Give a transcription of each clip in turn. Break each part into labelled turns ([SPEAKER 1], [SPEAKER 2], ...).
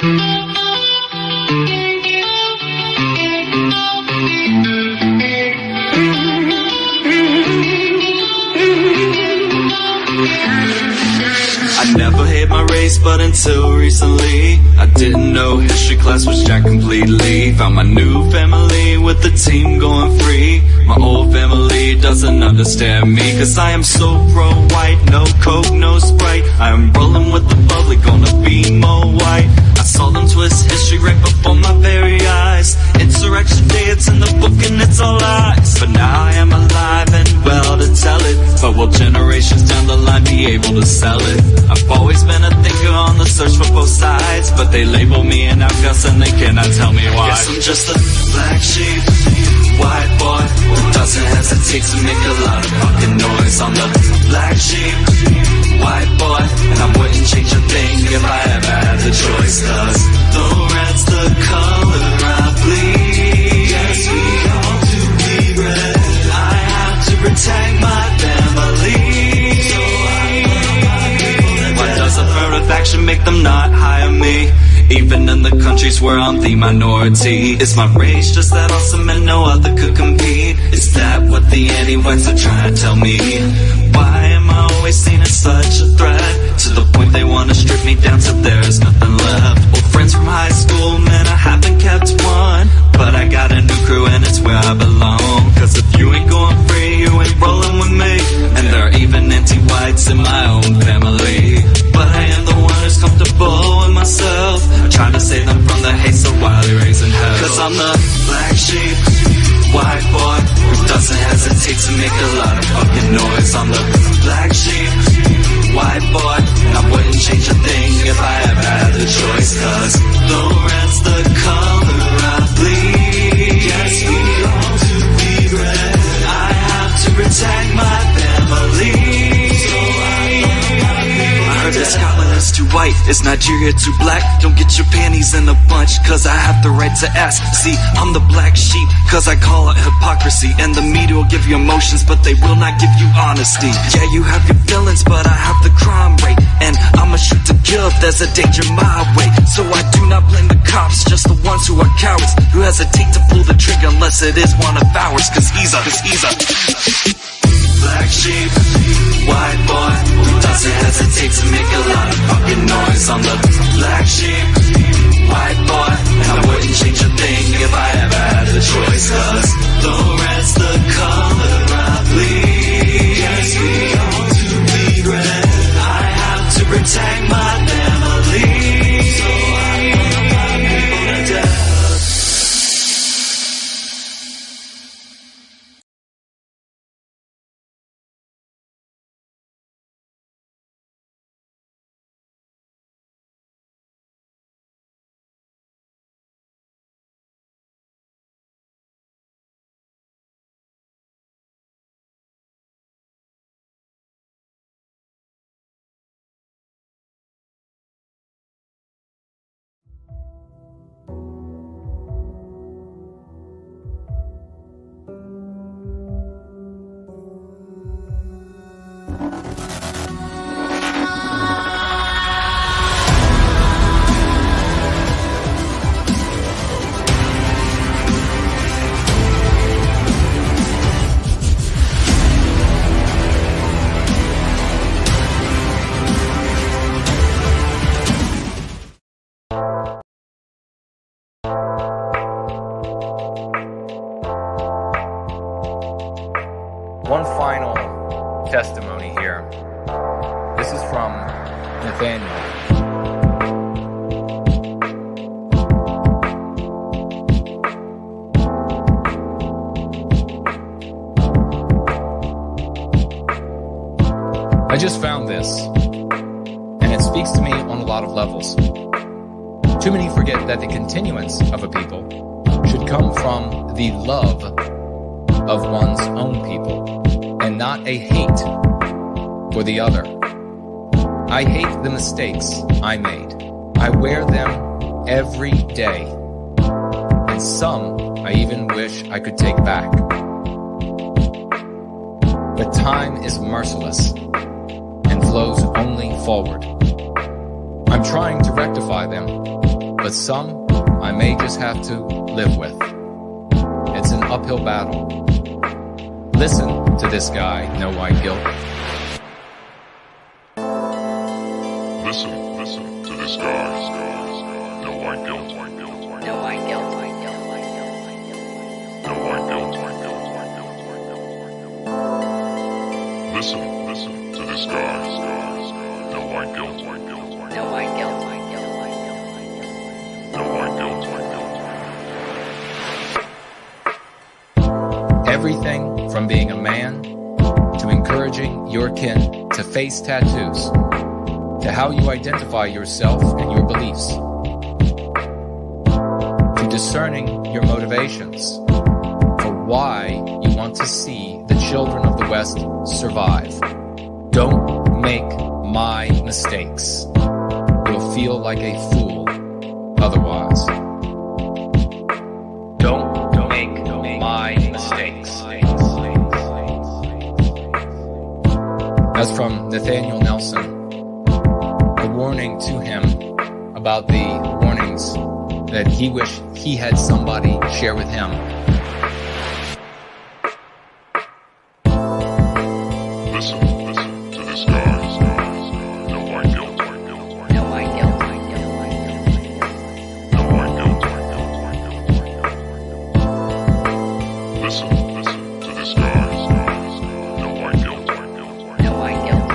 [SPEAKER 1] I never hate my race, but until recently I didn't know history class was jacked completely. Found my new family with the team going free. My old family doesn't understand me, cause I am so pro-white. No coke, no Sprite, I am rolling with the bubbly, gonna be more white. I saw them twist history right before my very eyes. Insurrection Day, it's in the book and it's all lies. But now I am alive and well to tell it. But will generations down the line be able to sell it? I've always been a thinker on the search for both sides, but they label me an outcast and they cannot tell me why. Guess I'm just a black sheep, white boy who doesn't hesitate to make a lot of fucking noise. I'm the black sheep, white boy, and I wouldn't change a thing if I ever had the choice. Cause the red's the color I bleed. Yes, we all do bleed red. I have to protect my family. So why does affirmative action make them not hire me? Even in the countries where I'm the minority. Is my race just that awesome and no other could compete? Is that what the anti-whites are trying to tell me? Why am I always seen as such a threat? To the point they wanna strip me down till there's nothing left. Old friends from high school, man, I haven't kept one, but I got a new crew and it's where I belong. Cause if you ain't going free, you ain't rolling with me. And there are even anti-whites in my own family. But I am the one who's comfortable with myself. I try to save them from the hate so wildly raising hell. Cause I'm the black sheep, white boy who doesn't hesitate to make a lot of fucking noise. I'm the black sheep, white boy, and I wouldn't change a thing if I ever had the choice. Cause the red's the color I bleed. Yes, we all do bleed red. I have to protect my family. I heard that Scotland is too white, is Nigeria too black? Don't get your panties in a bunch, cause I have the right to ask. See, I'm the black sheep, cause I call it hypocrisy. And the media will give you emotions, but they will not give you honesty. Yeah, you have your feelings, but I have the crime rate. And I'ma shoot to kill if there's a danger my way. So I do not blame the cops, just the ones who are cowards, who hesitate to pull the trigger unless it is one of ours. Cause he's a black sheep, white boy who doesn't hesitate to make a lot of fucking noise. I'm the black sheep, white boy, and I wouldn't change a thing if I ever had the choice. Cause the red's the color I bleed. Yes, we all do bleed red. I have to protect my family. So I put my people to death.
[SPEAKER 2] One final testimony here. This is from Nathaniel. I just found this, and it speaks to me on a lot of levels. Too many forget that the continuance of a people should come from the love of one's own people, and not a hate for the other. I hate the mistakes I made. I wear them every day, and some I even wish I could take back. But time is merciless and flows only forward. I'm trying to rectify them, but some I may just have to live with. It's an uphill battle. Listen to this guy, No White Guilt.
[SPEAKER 3] Listen to this guy, No White Guilt, No White Guilt, No White Guilt, Listen to this guy, No White Guilt, No White Guilt, No White Guilt,
[SPEAKER 2] Everything from being a man to encouraging your kin to face tattoos, to how you identify yourself and your beliefs, to discerning your motivations for why you want to see the children of the West survive. Don't make my mistakes. You'll feel like a fool otherwise. Don't make my mistakes. That's from Nathaniel Nelson. A warning to him about the warnings that he wished he had somebody share with him.
[SPEAKER 3] Listen to this guy, No White Guilt, No White Guilt, No White Guilt, Listen to this guy, No White Guilt, No White Guilt,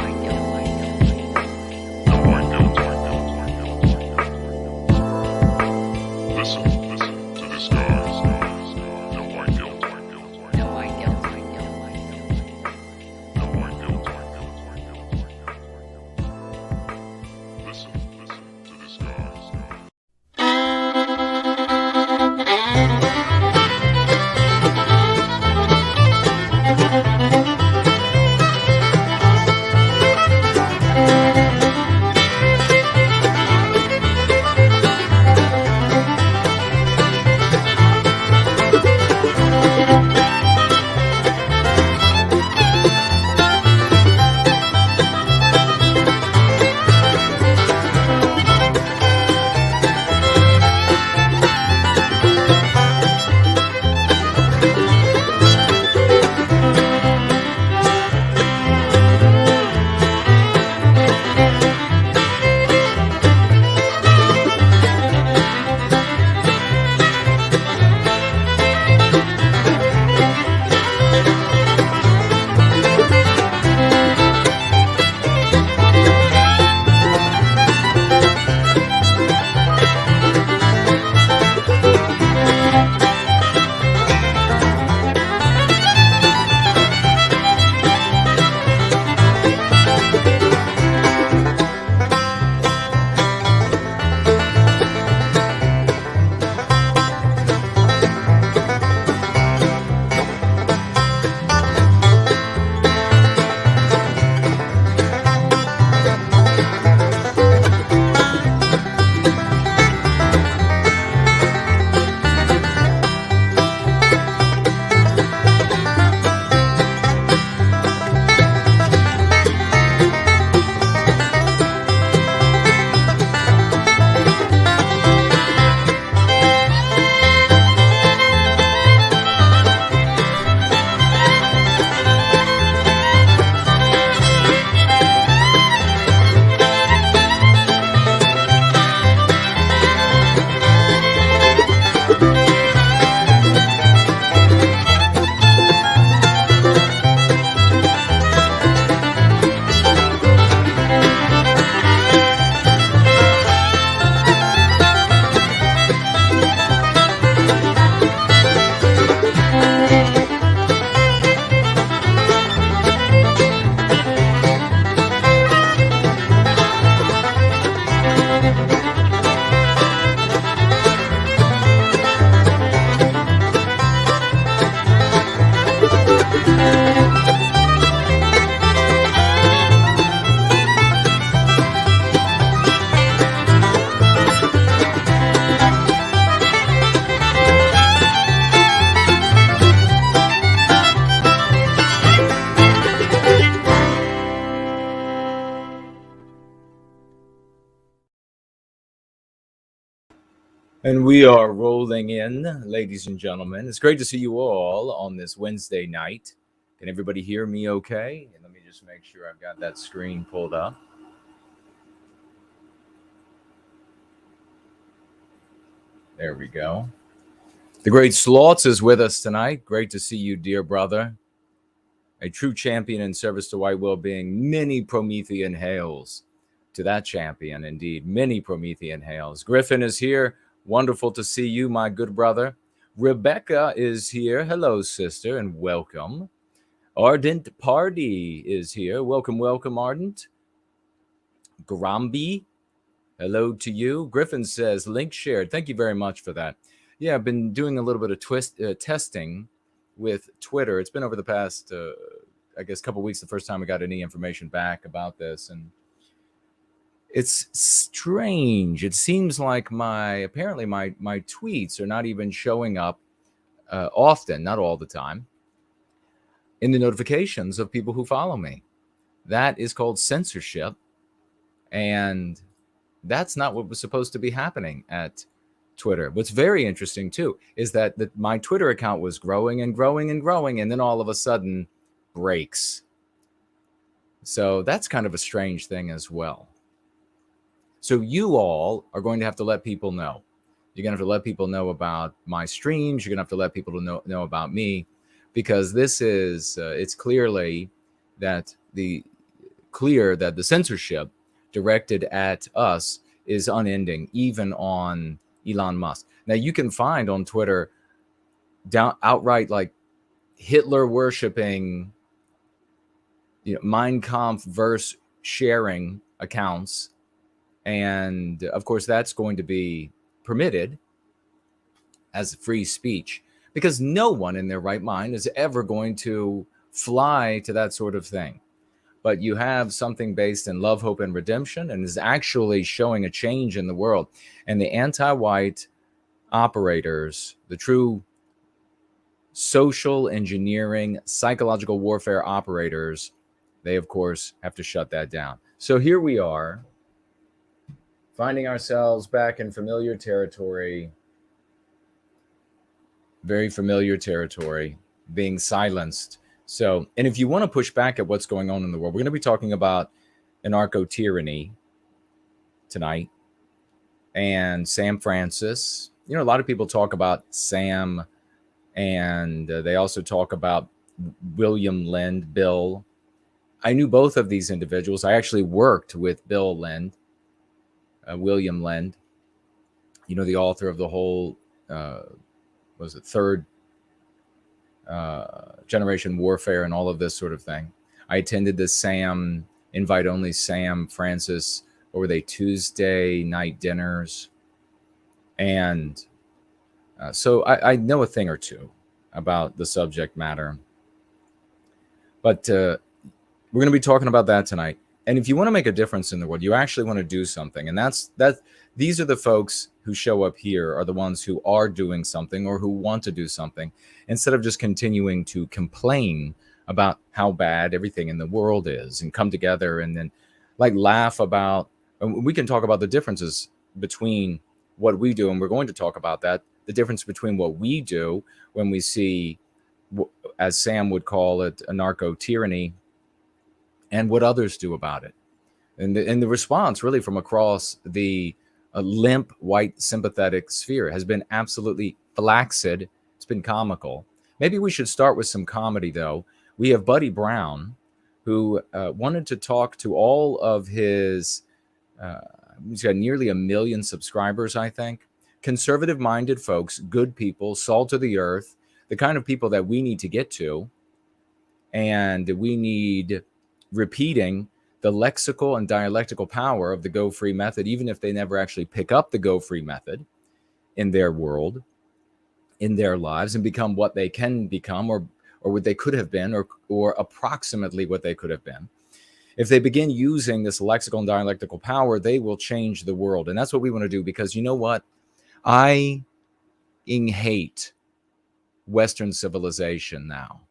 [SPEAKER 3] No White Guilt, Listen to this guy, No
[SPEAKER 2] And we are rolling in, ladies and gentlemen. It's great to see you all on this Wednesday night. Can everybody hear me okay? And let me just make sure I've got that screen pulled up. There we go. The great Slaughts is with us tonight. Great to see you, dear brother. A true champion in service to white well-being. Many Promethean hails to that champion, indeed. Many Promethean hails. Griffin is here. Wonderful to see you, my good brother. Rebecca is here. Hello, sister, and welcome. Ardent Party is here. Welcome, welcome, Ardent. Gramby, hello to you. Griffin says, link shared. Thank you very much for that. Yeah, I've been doing a little bit of testing with Twitter. It's been over the past, I guess, couple weeks, the first time I got any information back about this, and it's strange. It seems like apparently my tweets are not even showing up often, not all the time, in the notifications of people who follow me. That is called censorship, and that's not what was supposed to be happening at Twitter. What's very interesting too is that my Twitter account was growing and growing and growing, and then all of a sudden breaks. So that's kind of a strange thing as well. So you all are going to have to let people know. You're going to have to let people know about my streams. You're going to have to let people know about me, because this is it's clearly that the censorship directed at us is unending, even on Elon Musk. Now you can find on Twitter outright like Hitler worshiping, Mein Kampf verse sharing accounts. And of course, that's going to be permitted as free speech, because no one in their right mind is ever going to fly to that sort of thing. But you have something based in love, hope, and redemption, and is actually showing a change in the world. And the anti-white operators, the true social engineering, psychological warfare operators, they, of course, have to shut that down. So here we are, finding ourselves back in familiar territory, very familiar territory, being silenced. So, and if you want to push back at what's going on in the world, we're going to be talking about Anarcho-Tyranny tonight and Sam Francis. A lot of people talk about Sam, and they also talk about William Lind, Bill. I knew both of these individuals. I actually worked with Bill Lind. William Lind, the author of the whole, third generation warfare and all of this sort of thing. I attended the Sam, invite only Sam Francis, what were they, Tuesday night dinners. And so I know a thing or two about the subject matter. But we're going to be talking about that tonight. And if you want to make a difference in the world, you actually want to do something. And these are the folks who show up here are the ones who are doing something or who want to do something, instead of just continuing to complain about how bad everything in the world is, and come together and then laugh about, and we can talk about the differences between what we do. And we're going to talk about that, the difference between what we do when we see, as Sam would call it, anarcho-tyranny, and what others do about it. And the response really from across the limp white sympathetic sphere has been absolutely flaccid. It's been comical. Maybe we should start with some comedy, though. We have Buddy Brown, who wanted to talk to all of his, he's got nearly 1 million subscribers, I think. Conservative-minded folks, good people, salt of the earth, the kind of people that we need to get to. And we need repeating the lexical and dialectical power of the Go Free method, even if they never actually pick up the Go Free method in their world, in their lives, and become what they can become, or what they could have been, or approximately what they could have been. If they begin using this lexical and dialectical power, they will change the world. And that's what we want to do, because you know what? I hate Western civilization now.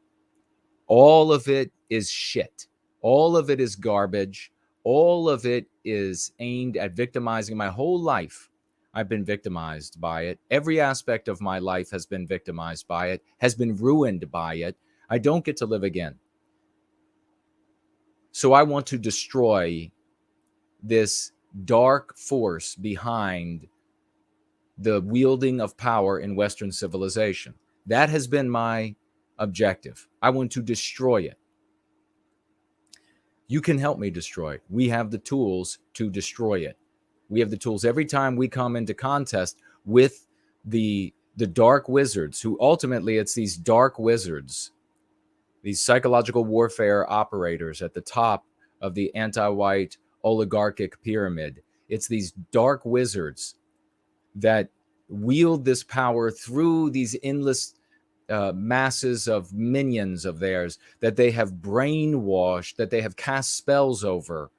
[SPEAKER 2] All of it is shit. All of it is garbage. All of it is aimed at victimizing. My whole life I've been victimized by it. Every aspect of my life has been victimized by it, has been ruined by it. I don't get to live again. So I want to destroy this dark force behind the wielding of power in Western civilization. That has been my objective. I want to destroy it. You can help me destroy it. We have the tools to destroy it. We have the tools. Every time we come into contest with the dark wizards, who ultimately it's these dark wizards, these psychological warfare operators at the top of the anti-white oligarchic pyramid. It's these dark wizards that wield this power through these endless masses of minions of theirs that they have brainwashed, that they have cast spells over.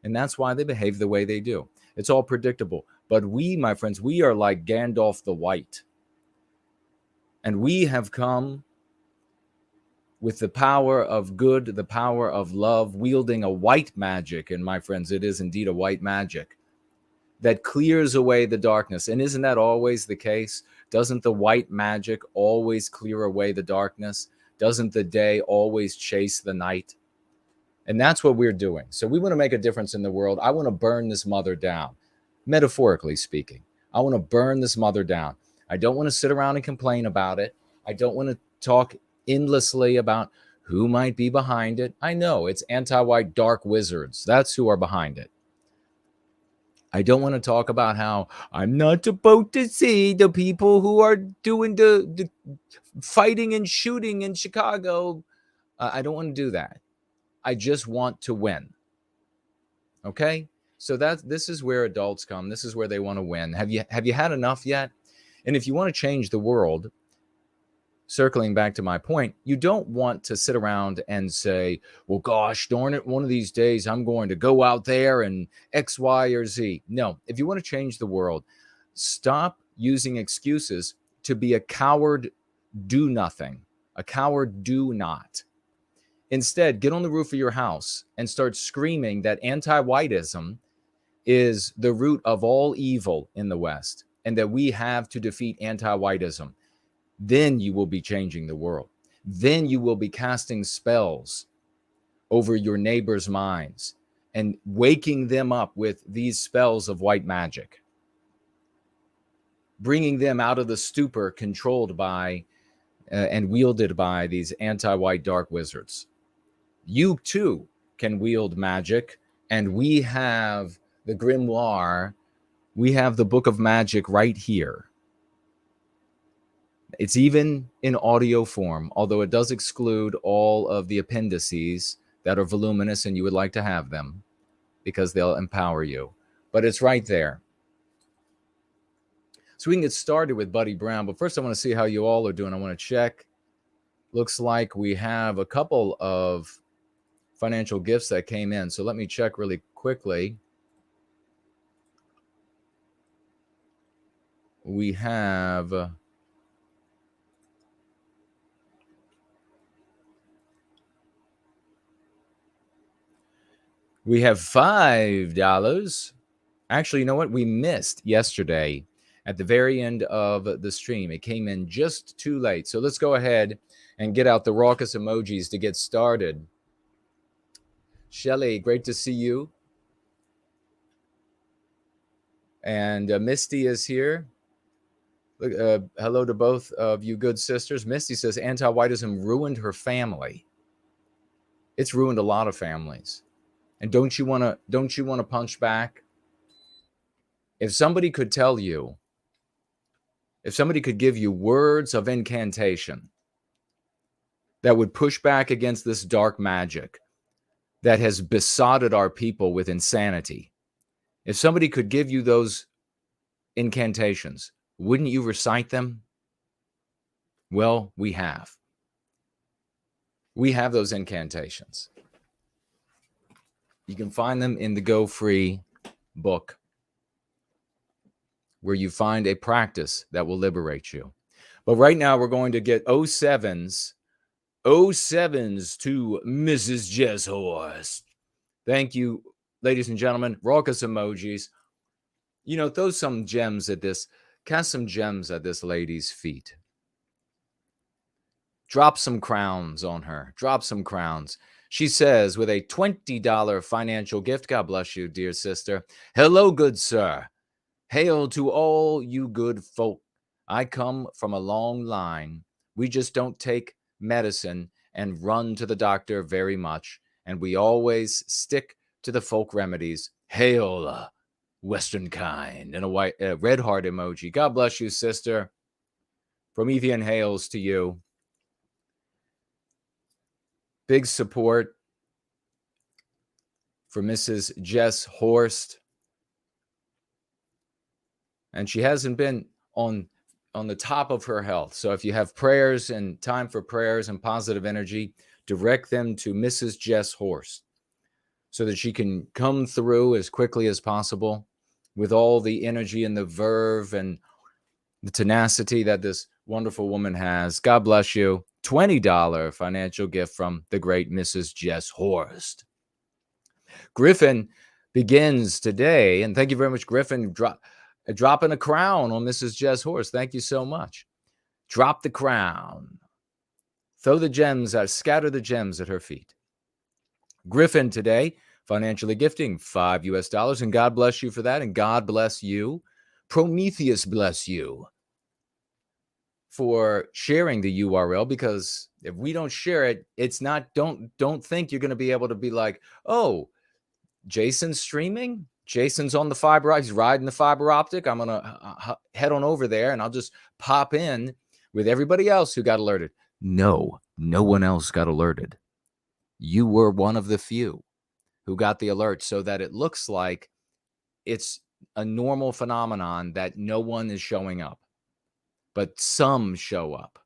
[SPEAKER 2] And that's why they behave the way they do. It's all predictable. But we, my friends, we are like Gandalf the White. And we have come with the power of good, the power of love, wielding a white magic. And my friends, it is indeed a white magic that clears away the darkness. And isn't that always the case? Doesn't the white magic always clear away the darkness? Doesn't the day always chase the night? And that's what we're doing. So we want to make a difference in the world. I want to burn this mother down, metaphorically speaking. I want to burn this mother down. I don't want to sit around and complain about it. I don't want to talk endlessly about who might be behind it. I know it's anti-white dark wizards. That's who are behind it. I don't want to talk about how I'm not supposed to see the people who are doing the fighting and shooting in Chicago. I don't want to do that. I just want to win. Okay? So this is where adults come. This is where they want to win. Have you had enough yet? And if you want to change the world, circling back to my point, you don't want to sit around and say, well, gosh, darn it, one of these days I'm going to go out there and X, Y, or Z. No, if you want to change the world, stop using excuses to be a coward, do nothing, a coward, do not. Instead, get on the roof of your house and start screaming that anti-whiteism is the root of all evil in the West and that we have to defeat anti-whiteism. Then you will be changing the world. Then you will be casting spells over your neighbors' minds and waking them up with these spells of white magic, bringing them out of the stupor controlled by and wielded by these anti-white dark wizards. You too can wield magic, and we have the grimoire, we have the book of magic right here. It's even in audio form, although it does exclude all of the appendices that are voluminous and you would like to have them because they'll empower you. But it's right there. So we can get started with Buddy Brown. But first, I want to see how you all are doing. I want to check. Looks like we have a couple of financial gifts that came in. So let me check really quickly. We have... We have $5. Actually, you know what? We missed yesterday at the very end of the stream. It came in just too late. So let's go ahead and get out the raucous emojis to get started. Shelly, great to see you. And Misty is here. Look, hello to both of you good sisters. Misty says anti-whiteism ruined her family. It's ruined a lot of families. And don't you want to punch back? If somebody could tell you, if somebody could give you words of incantation that would push back against this dark magic that has besotted our people with insanity, if somebody could give you those incantations, wouldn't you recite them? Well, we have. We have those incantations. You can find them in the Go Free book, where you find a practice that will liberate you. But right now, we're going to get 07s to Mrs. Jess Horst. Thank you, ladies and gentlemen. Raucous emojis. throw some gems at this, cast some gems at this lady's feet. Drop some crowns on her. Drop some crowns. She says with a $20 financial gift, God bless you, dear sister. Hello, good sir. Hail to all you good folk. I come from a long line. We just don't take medicine and run to the doctor very much, and we always stick to the folk remedies. Hail, Western kind, and a red heart emoji. God bless you, sister. Promethean hails to you. Big support for Mrs. Jess Horst. And she hasn't been on the top of her health. So if you have prayers and time for prayers and positive energy, direct them to Mrs. Jess Horst so that she can come through as quickly as possible with all the energy and the verve and the tenacity that this wonderful woman has. God bless you. $20 financial gift from the great Mrs. Jess Horst. Griffin begins today, and thank you very much, Griffin, dropping a crown on Mrs. Jess Horst. Thank you so much. Drop the crown. Throw the gems out, scatter the gems at her feet. Griffin today, financially gifting $5 US, and God bless you for that, and God bless you. Prometheus bless you for sharing the URL, because if we don't share it, it's not, don't think you're going to be able to be like, oh, Jason's streaming. Jason's on the fiber, he's riding the fiber optic. I'm going to head on over there and I'll just pop in with everybody else who got alerted. No one else got alerted. You were one of the few who got the alert, so that it looks like it's a normal phenomenon that no one is showing up, but some show up.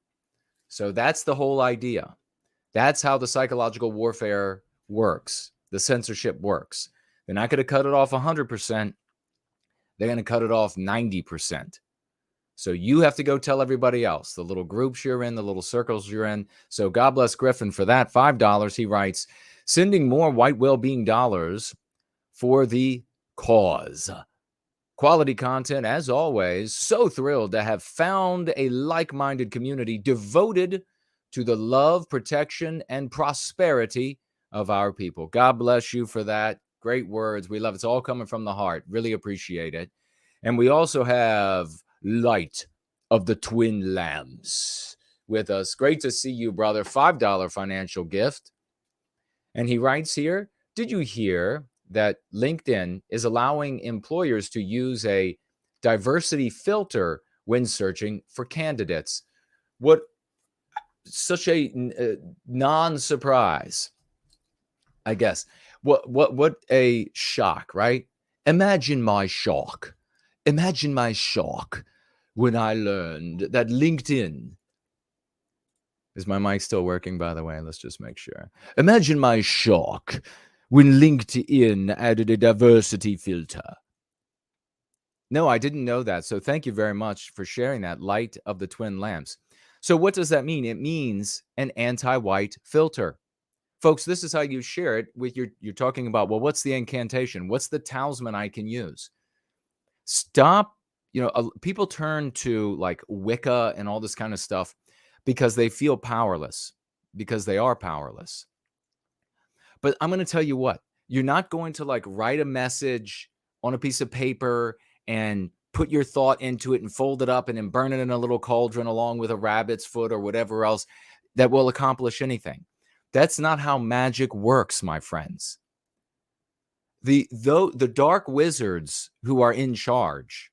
[SPEAKER 2] So that's the whole idea. That's how the psychological warfare works. The censorship works. They're not going to cut it off 100%. They're going to cut it off 90%. So you have to go tell everybody else, the little groups you're in, the little circles you're in. So God bless Griffin for that. $5. He writes, sending more white well-being dollars for the cause. Quality content, as always. So thrilled to have found a like-minded community devoted to the love, protection, and prosperity of our people. God bless you for that. Great words. We love it. It's all coming from the heart. Really appreciate it. And we also have Light of the Twin Lambs with us. Great to see you, brother. $5 financial gift. And he writes here, did you hear that LinkedIn is allowing employers to use a diversity filter when searching for candidates? What such a non-surprise, I guess. What a shock, right? Imagine my shock. Imagine my shock when I learned that LinkedIn. Is my mic still working, by the way? Let's just make sure. Imagine my shock when LinkedIn added a diversity filter. No, I didn't know that. So thank you very much for sharing that. Light of the Twin Lamps. So what does that mean? It means an anti-white filter. Folks, this is how you share it with you're talking about, well, what's the incantation? What's the talisman I can use? Stop. People turn to like Wicca and all this kind of stuff because they feel powerless, because they are powerless. But I'm going to tell you what, you're not going to like write a message on a piece of paper and put your thought into it and fold it up and then burn it in a little cauldron along with a rabbit's foot or whatever else that will accomplish anything. That's not how magic works, my friends. The dark wizards who are in charge,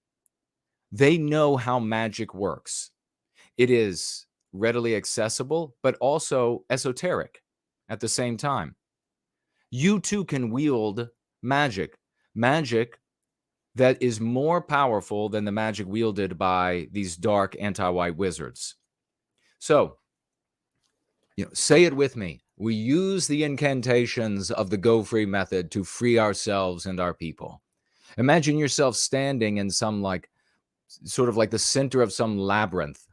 [SPEAKER 2] they know how magic works. It is readily accessible, but also esoteric at the same time. You too can wield magic that is more powerful than the magic wielded by these dark anti-white wizards. So, say it with me. We use the incantations of the Go Free method to free ourselves and our people. Imagine yourself standing in some sort of like the center of some labyrinth.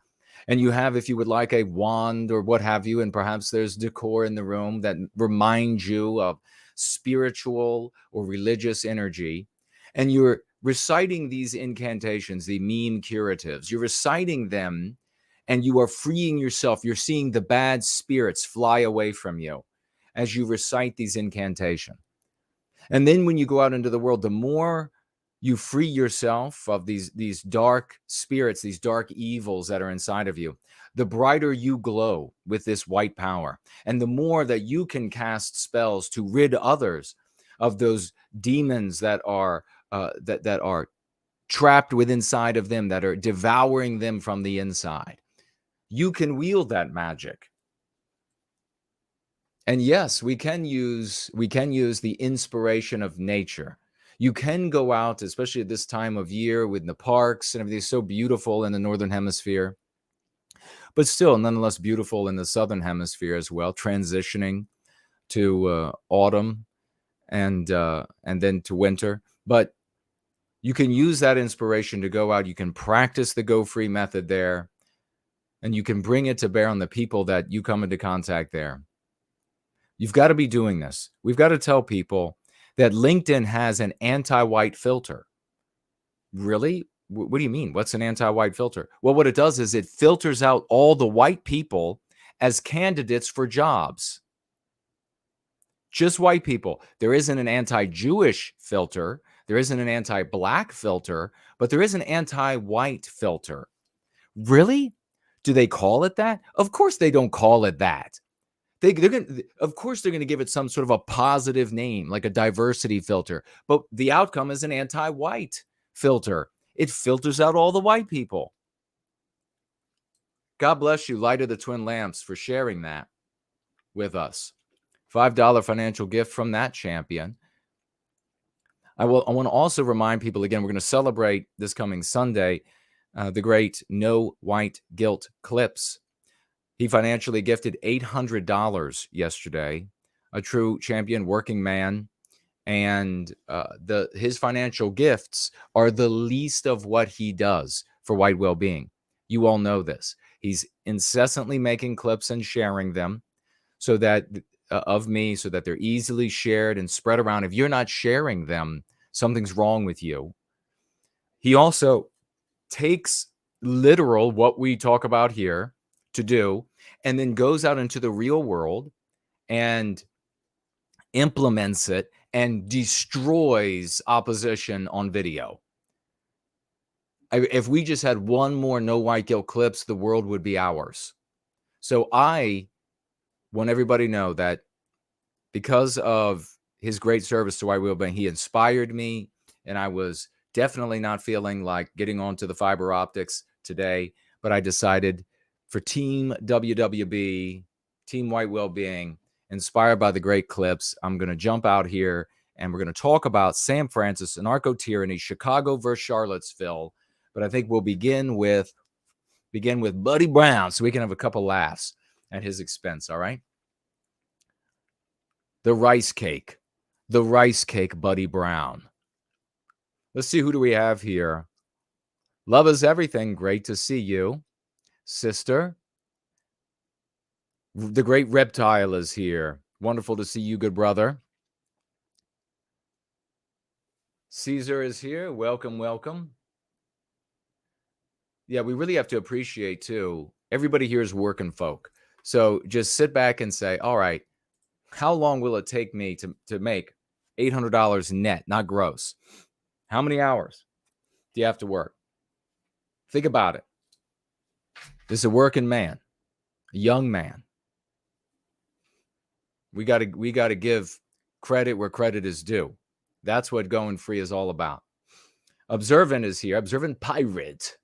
[SPEAKER 2] And you have, if you would like, a wand or what have you, and perhaps there's decor in the room that reminds you of spiritual or religious energy.
[SPEAKER 4] And you're reciting these incantations, the mean curatives. You're reciting them and you are freeing yourself. You're seeing the bad spirits fly away from you as you recite these incantations. And then when you go out into the world, the more you free yourself of these dark spirits, these dark evils that are inside of you, the brighter you glow with this white power. And the more that you can cast spells to rid others of those demons that are that are trapped within inside of them, that are devouring them from the inside. You can wield that magic. And yes, we can use the inspiration of nature. You can go out, especially at this time of year with the parks and everything. It's so beautiful in the Northern Hemisphere, but still nonetheless beautiful in the Southern Hemisphere as well, transitioning to autumn and then to winter. But you can use that inspiration to go out. You can practice the Go Free method there, and you can bring it to bear on the people that you come into contact there. You've got to be doing this. We've got to tell people that LinkedIn has an anti-white filter. Really? What do you mean? What's an anti-white filter? Well, what it does is it filters out all the white people as candidates for jobs. Just white people. There isn't an anti-Jewish filter. There isn't an anti-black filter, but there is an anti-white filter. Really? Do they call it that? Of course they don't call it that. Of course they're going to give it some sort of a positive name, like a diversity filter. But the outcome is an anti-white filter. It filters out all the white people. God bless you, Light of the Twin Lamps, for sharing that with us. $5 financial gift from that champion. I want to also remind people, again, we're going to celebrate this coming Sunday, the great No White Guilt Clips. He financially gifted $800 yesterday, a true champion working man. And his financial gifts are the least of what he does for white well-being. You all know this. He's incessantly making clips and sharing them so that of me, so that they're easily shared and spread around. If you're not sharing them, something's wrong with you. He also takes literal what we talk about here to do, and then goes out into the real world and implements it and destroys opposition on video. If we just had one more No White Guilt Clips, the world would be ours. So I want everybody to know that because of his great service to white well-being, he inspired me, and I was definitely not feeling like getting onto the fiber optics today, but I decided for Team WWB, Team White Wellbeing, inspired by the great clips, I'm going to jump out here and we're going to talk about Sam Francis, Anarcho-Tyranny, Chicago versus Charlottesville. But I think we'll begin with Buddy Brown so we can have a couple laughs at his expense, all right? The rice cake, Buddy Brown. Let's see, who do we have here? Love is everything. Great to see you, sister. The great reptile is here. Wonderful to see you, good brother. Caesar is here. Welcome, welcome. Yeah, we really have to appreciate, too, everybody here is working folk. So just sit back and say, all right, how long will it take me to make $800 net, not gross? How many hours do you have to work? Think about it. This is a working man, a young man. We got to give credit where credit is due. That's what going free is all about. Observant is here. Observant Pirate.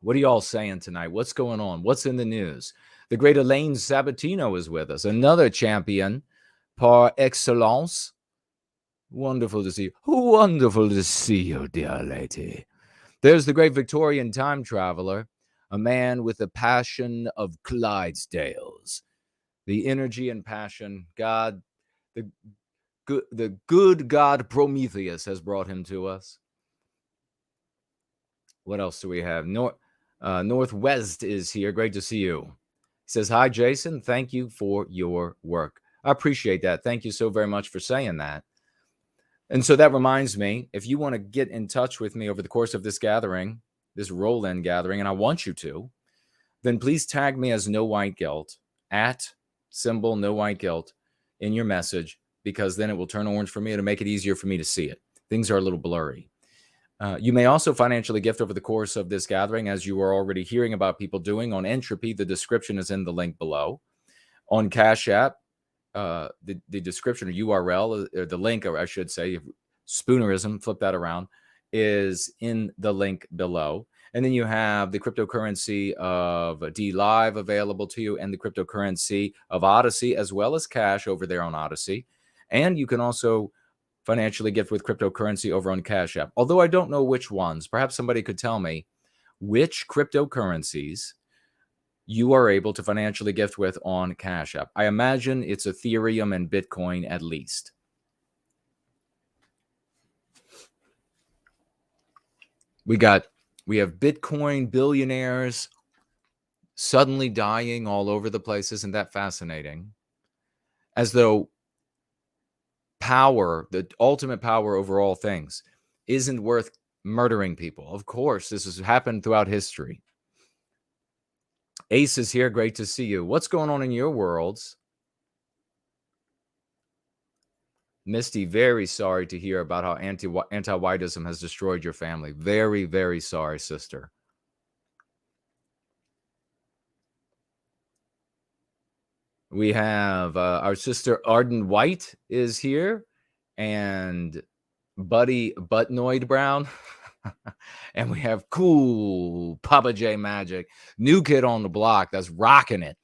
[SPEAKER 4] What are y'all saying tonight? What's going on? What's in the news? The great Elaine Sabatino is with us. Another champion par excellence. Wonderful to see you. Wonderful to see you, dear lady. There's the great Victorian time traveler, a man with the passion of Clydesdales. The energy and passion, God, the good God Prometheus has brought him to us. What else do we have? Northwest is here. Great to see you. He says, hi, Jason. Thank you for your work. I appreciate that. Thank you so very much for saying that. And so that reminds me, if you want to get in touch with me over the course of this gathering, this roll-in gathering, and I want you to, then please tag me as No White Guilt at symbol No White Guilt in your message, because then it will turn orange for me to make it easier for me to see it. Things are a little blurry. You may also financially gift over the course of this gathering, as you are already hearing about people doing on Entropy. The description is in the link below. On Cash App, the description or URL, or the link, or I should say, Spoonerism, flip that around, is in the link below. And then you have the cryptocurrency of D Live available to you, and the cryptocurrency of Odyssey, as well as cash over there on Odyssey. And you can also financially gift with cryptocurrency over on Cash App. Although I don't know which ones, perhaps somebody could tell me which cryptocurrencies you are able to financially gift with on Cash App. I imagine it's Ethereum and Bitcoin at least. We have Bitcoin billionaires suddenly dying all over the place. Isn't that fascinating? As though power, the ultimate power over all things, isn't worth murdering people. Of course, this has happened throughout history. Ace is here. Great to see you. What's going on in your worlds? Misty, very sorry to hear about how anti-whiteism has destroyed your family. Very, very sorry, sister. We have our sister Arden White is here, and Buddy Buttnoid Brown. And we have cool Papa J Magic, new kid on the block that's rocking it.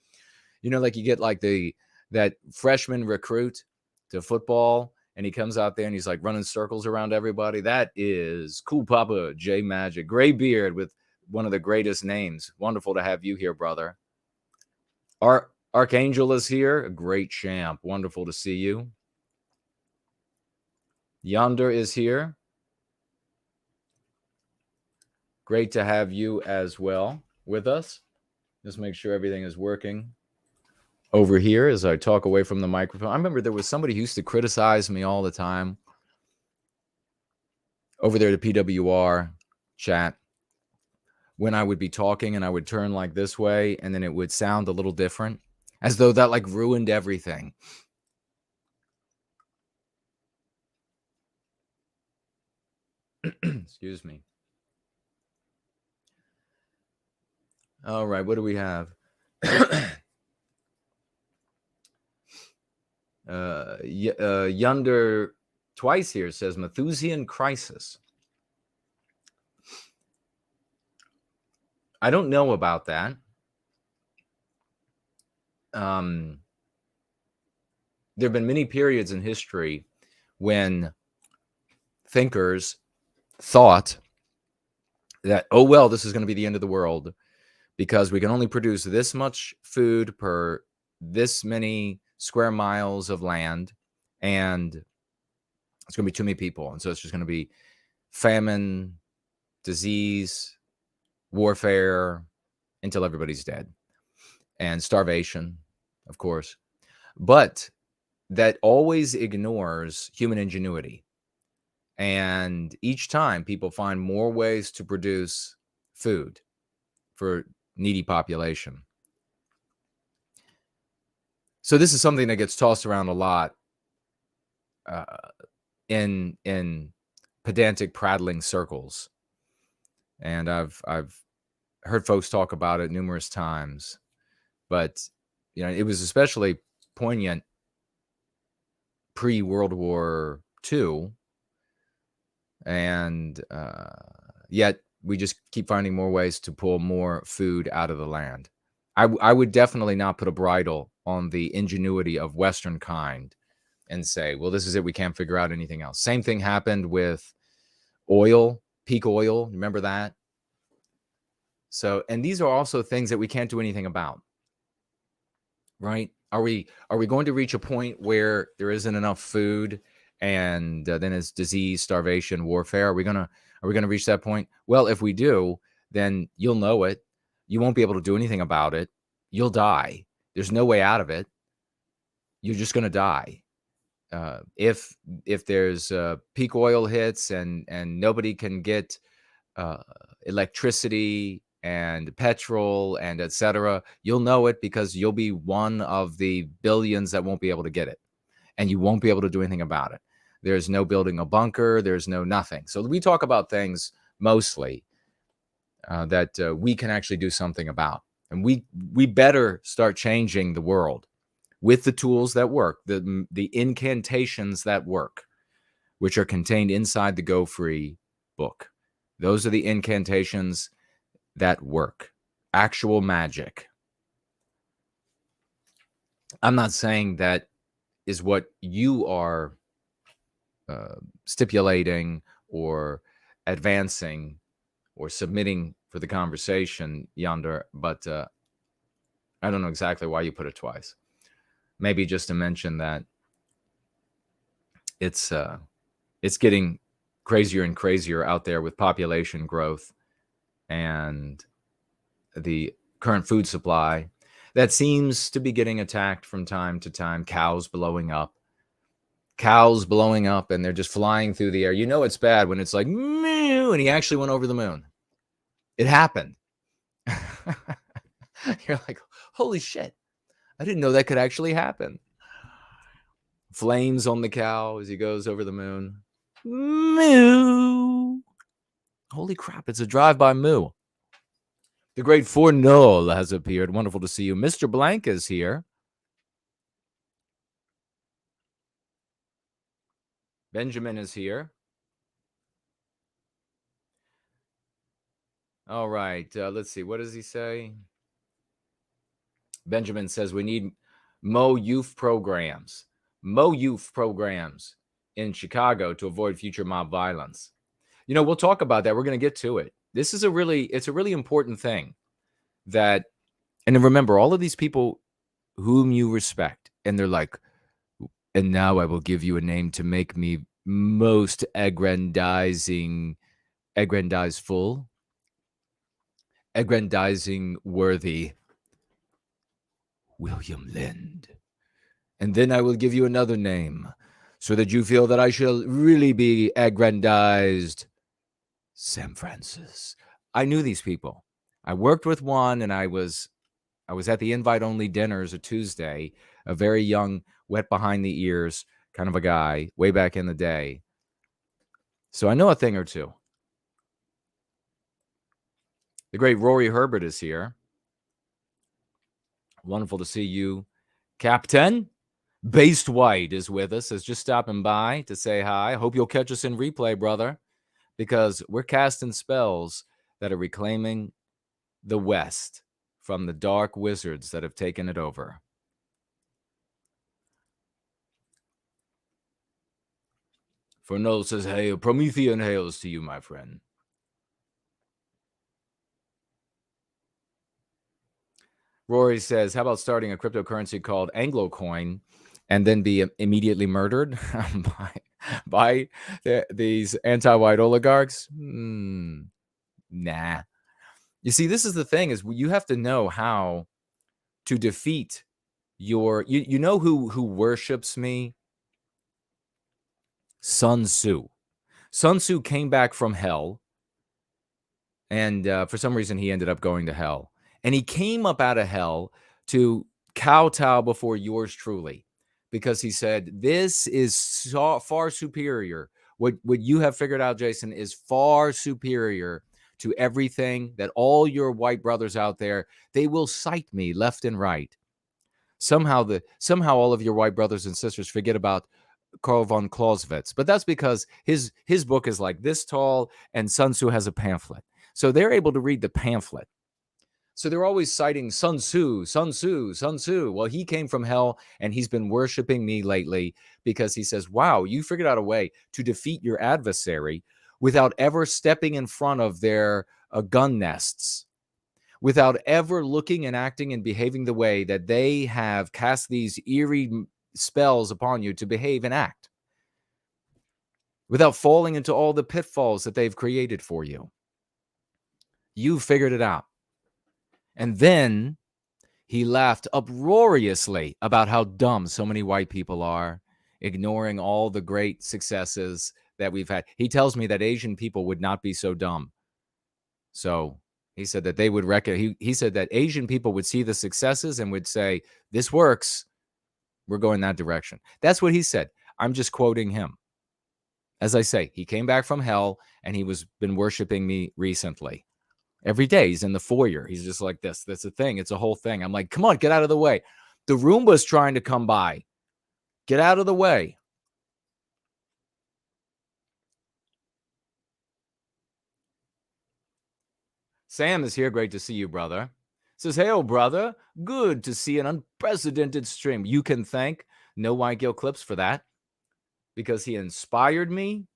[SPEAKER 4] You know, like you get like that freshman recruit to football, and he comes out there and he's like running circles around everybody. That is cool Papa J Magic. Gray beard with one of the greatest names. Wonderful to have you here, brother. Archangel is here, a great champ. Wonderful to see you. Yonder is here. Great to have you as well with us. Just make sure everything is working over here as I talk away from the microphone. I remember there was somebody who used to criticize me all the time over there at the PWR chat when I would be talking and I would turn like this way and then it would sound a little different, as though that like ruined everything. Excuse me. All right, what do we have? Yonder twice here says Malthusian crisis. I don't know about that. There have been many periods in history when thinkers thought that, oh, well, this is going to be the end of the world because we can only produce this much food per this many square miles of land, and it's going to be too many people. And so it's just going to be famine, disease, warfare until everybody's dead, and starvation, of course. But that always ignores human ingenuity. And each time people find more ways to produce food for needy population. So this is something that gets tossed around a lot in pedantic prattling circles. And I've heard folks talk about it numerous times. But you know, it was especially poignant pre-World War II. And yet we just keep finding more ways to pull more food out of the land. I would definitely not put a bridle on the ingenuity of Western kind and say, well, this is it. We can't figure out anything else. Same thing happened with oil, peak oil. Remember that? So, and these are also things that we can't do anything about, right? Are we going to reach a point where there isn't enough food and then it's disease, starvation, warfare? Are we gonna reach that point? Well, if we do, then you'll know it. You won't be able to do anything about it. You'll die. There's no way out of it. You're just going to die. if there's peak oil hits and nobody can get electricity and petrol and etc., you'll know it because you'll be one of the billions that won't be able to get it, and you won't be able to do anything about it. There's no building a bunker. There's no nothing. So we talk about things mostly that we can actually do something about, and we better start changing the world with the tools that work, the incantations that work, which are contained inside the Go Free book. Those are the incantations that work. Actual magic. I'm not saying that is what you are stipulating or advancing or submitting for the conversation yonder, but I don't know exactly why you put it twice. Maybe just to mention that it's getting crazier and crazier out there with population growth and the current food supply that seems to be getting attacked from time to time. Cows blowing up, and they're just flying through the air. You know it's bad when it's like, moo, and he actually went over the moon. It happened. You're like, holy shit. I didn't know that could actually happen. Flames on the cow as he goes over the moon. Moo. Holy crap, it's a drive-by moo. The great Fournol has appeared. Wonderful to see you. Mr. Blank is here. Benjamin is here. All right, let's see. What does he say? Benjamin says we need Mo youth programs in Chicago to avoid future mob violence. You know, we'll talk about that. We're going to get to it. This is it's a really important thing that, and remember, all of these people whom you respect, and they're like, and now I will give you a name to make me most aggrandizing worthy. William Lind. And then I will give you another name so that you feel that I shall really be aggrandized. Sam Francis. I knew these people. I worked with one, and I was at the invite-only dinners a Tuesday, a very young, wet behind the ears kind of a guy way back in the day. So I know a thing or two. The great Rory Herbert is here. Wonderful to see you, Captain. Based White is with us, is just stopping by to say hi. Hope you'll catch us in replay, brother, because we're casting spells that are reclaiming the West from the dark wizards that have taken it over. Fernol says, hail, Promethean hails to you, my friend. Rory says, how about starting a cryptocurrency called Anglo-Coin and then be immediately murdered by these anti-white oligarchs? Nah. You see, this is the thing, is you have to know how to defeat your... You know who worships me? Sun Tzu. Sun Tzu came back from hell, and for some reason he ended up going to hell. And he came up out of hell to kowtow before yours truly, because he said, this is far superior. What you have figured out, Jason, is far superior to everything that all your white brothers out there, they will cite me left and right. Somehow all of your white brothers and sisters forget about Karl von Clausewitz, but that's because his book is like this tall, and Sun Tzu has a pamphlet. So they're able to read the pamphlet. So they're always citing Sun Tzu, Sun Tzu, Sun Tzu. Well, he came from hell, and he's been worshiping me lately because he says, wow, you figured out a way to defeat your adversary without ever stepping in front of their gun nests, without ever looking and acting and behaving the way that they have cast these eerie spells upon you to behave and act, without falling into all the pitfalls that they've created for you. You figured it out. And then he laughed uproariously about how dumb so many white people are ignoring all the great successes that we've had. He tells me that Asian people would not be so dumb. So he said that they would he said that Asian people would see the successes and would say, this works. We're going that direction. That's what he said. I'm just quoting him. As I say, he came back from hell and he was been worshiping me recently. Every day he's in the foyer. He's just like this. That's a thing. It's a whole thing. I'm like, come on, get out of the way. The Roomba's trying to come by. Get out of the way. Sam is here. Great to see you, brother. Says, hey, old brother. Good to see an unprecedented stream. You can thank No White Guilt Clips for that, because he inspired me.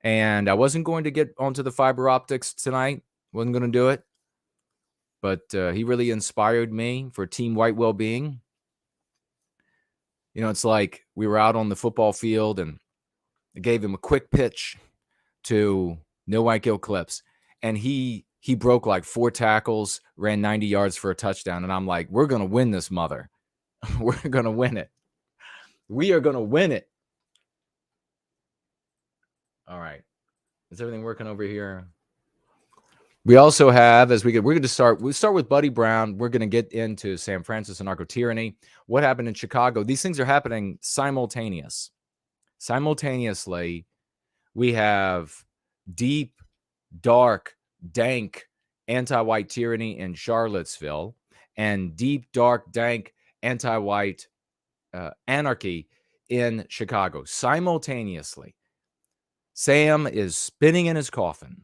[SPEAKER 4] And I wasn't going to get onto the fiber optics tonight. Wasn't going to do it. But he really inspired me for Team White Wellbeing. You know, it's like we were out on the football field and I gave him a quick pitch to No White Guilt Clips. And he broke like 4 tackles, ran 90 yards for a touchdown. And I'm like, we're going to win this mother. We're going to win it. We are going to win it. All right. Is everything working over here? We also have, we're going to start with Buddy Brown. We're going to get into San Francisco Anarcho-Tyranny. What happened in Chicago? These things are happening simultaneously. We have deep, dark, dank anti-white tyranny in Charlottesville and deep, dark, dank anti-white anarchy in Chicago simultaneously. Sam is spinning in his coffin.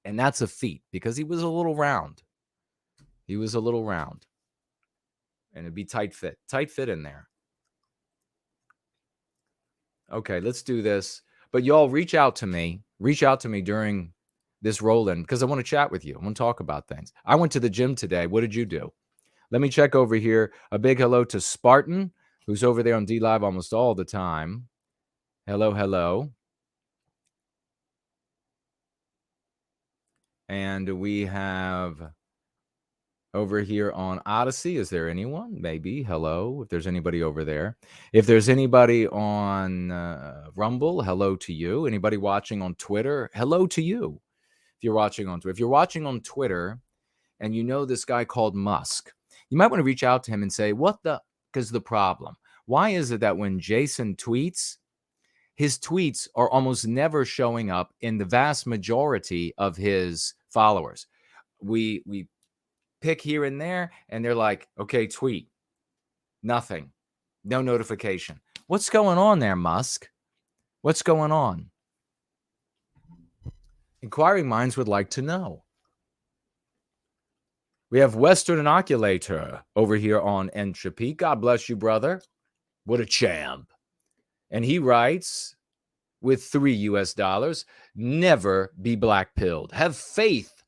[SPEAKER 4] And that's a feat because he was a little round. And it'd be tight fit in there. Okay, let's do this. But y'all reach out to me during this roll-in because I want to chat with you. I want to talk about things. I went to the gym today. What did you do? Let me check over here. A big hello to Spartan, who's over there on D Live almost all the time. Hello. And we have over here on Odyssey, is there anyone? Maybe. Hello, if there's anybody over there. If there's anybody on Rumble, hello to you. Anybody watching on Twitter, hello to you. If you're watching on Twitter and you know this guy called Musk, you might want to reach out to him and say, what the is the problem? Why is it that when Jason tweets, his tweets are almost never showing up in the vast majority of his followers? We pick here and there, and they're like, okay, tweet. Nothing. No notification. What's going on there, Musk? What's going on? Inquiring minds would like to know. We have Western Inoculator over here on Entropy. God bless you, brother. What a champ. And he writes with $3, never be black-pilled. Have faith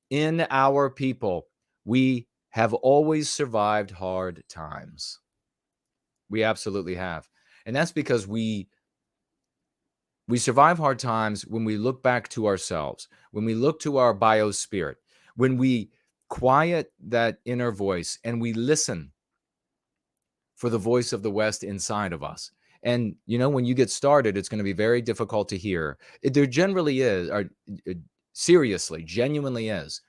[SPEAKER 4] in our people. We have always survived hard times. We absolutely have. And that's because we survive hard times when we look back to ourselves, when we look to our biospirit, when we quiet that inner voice and we listen for the voice of the West inside of us. And, you know, when you get started, it's going to be very difficult to hear. There generally is, or seriously, genuinely is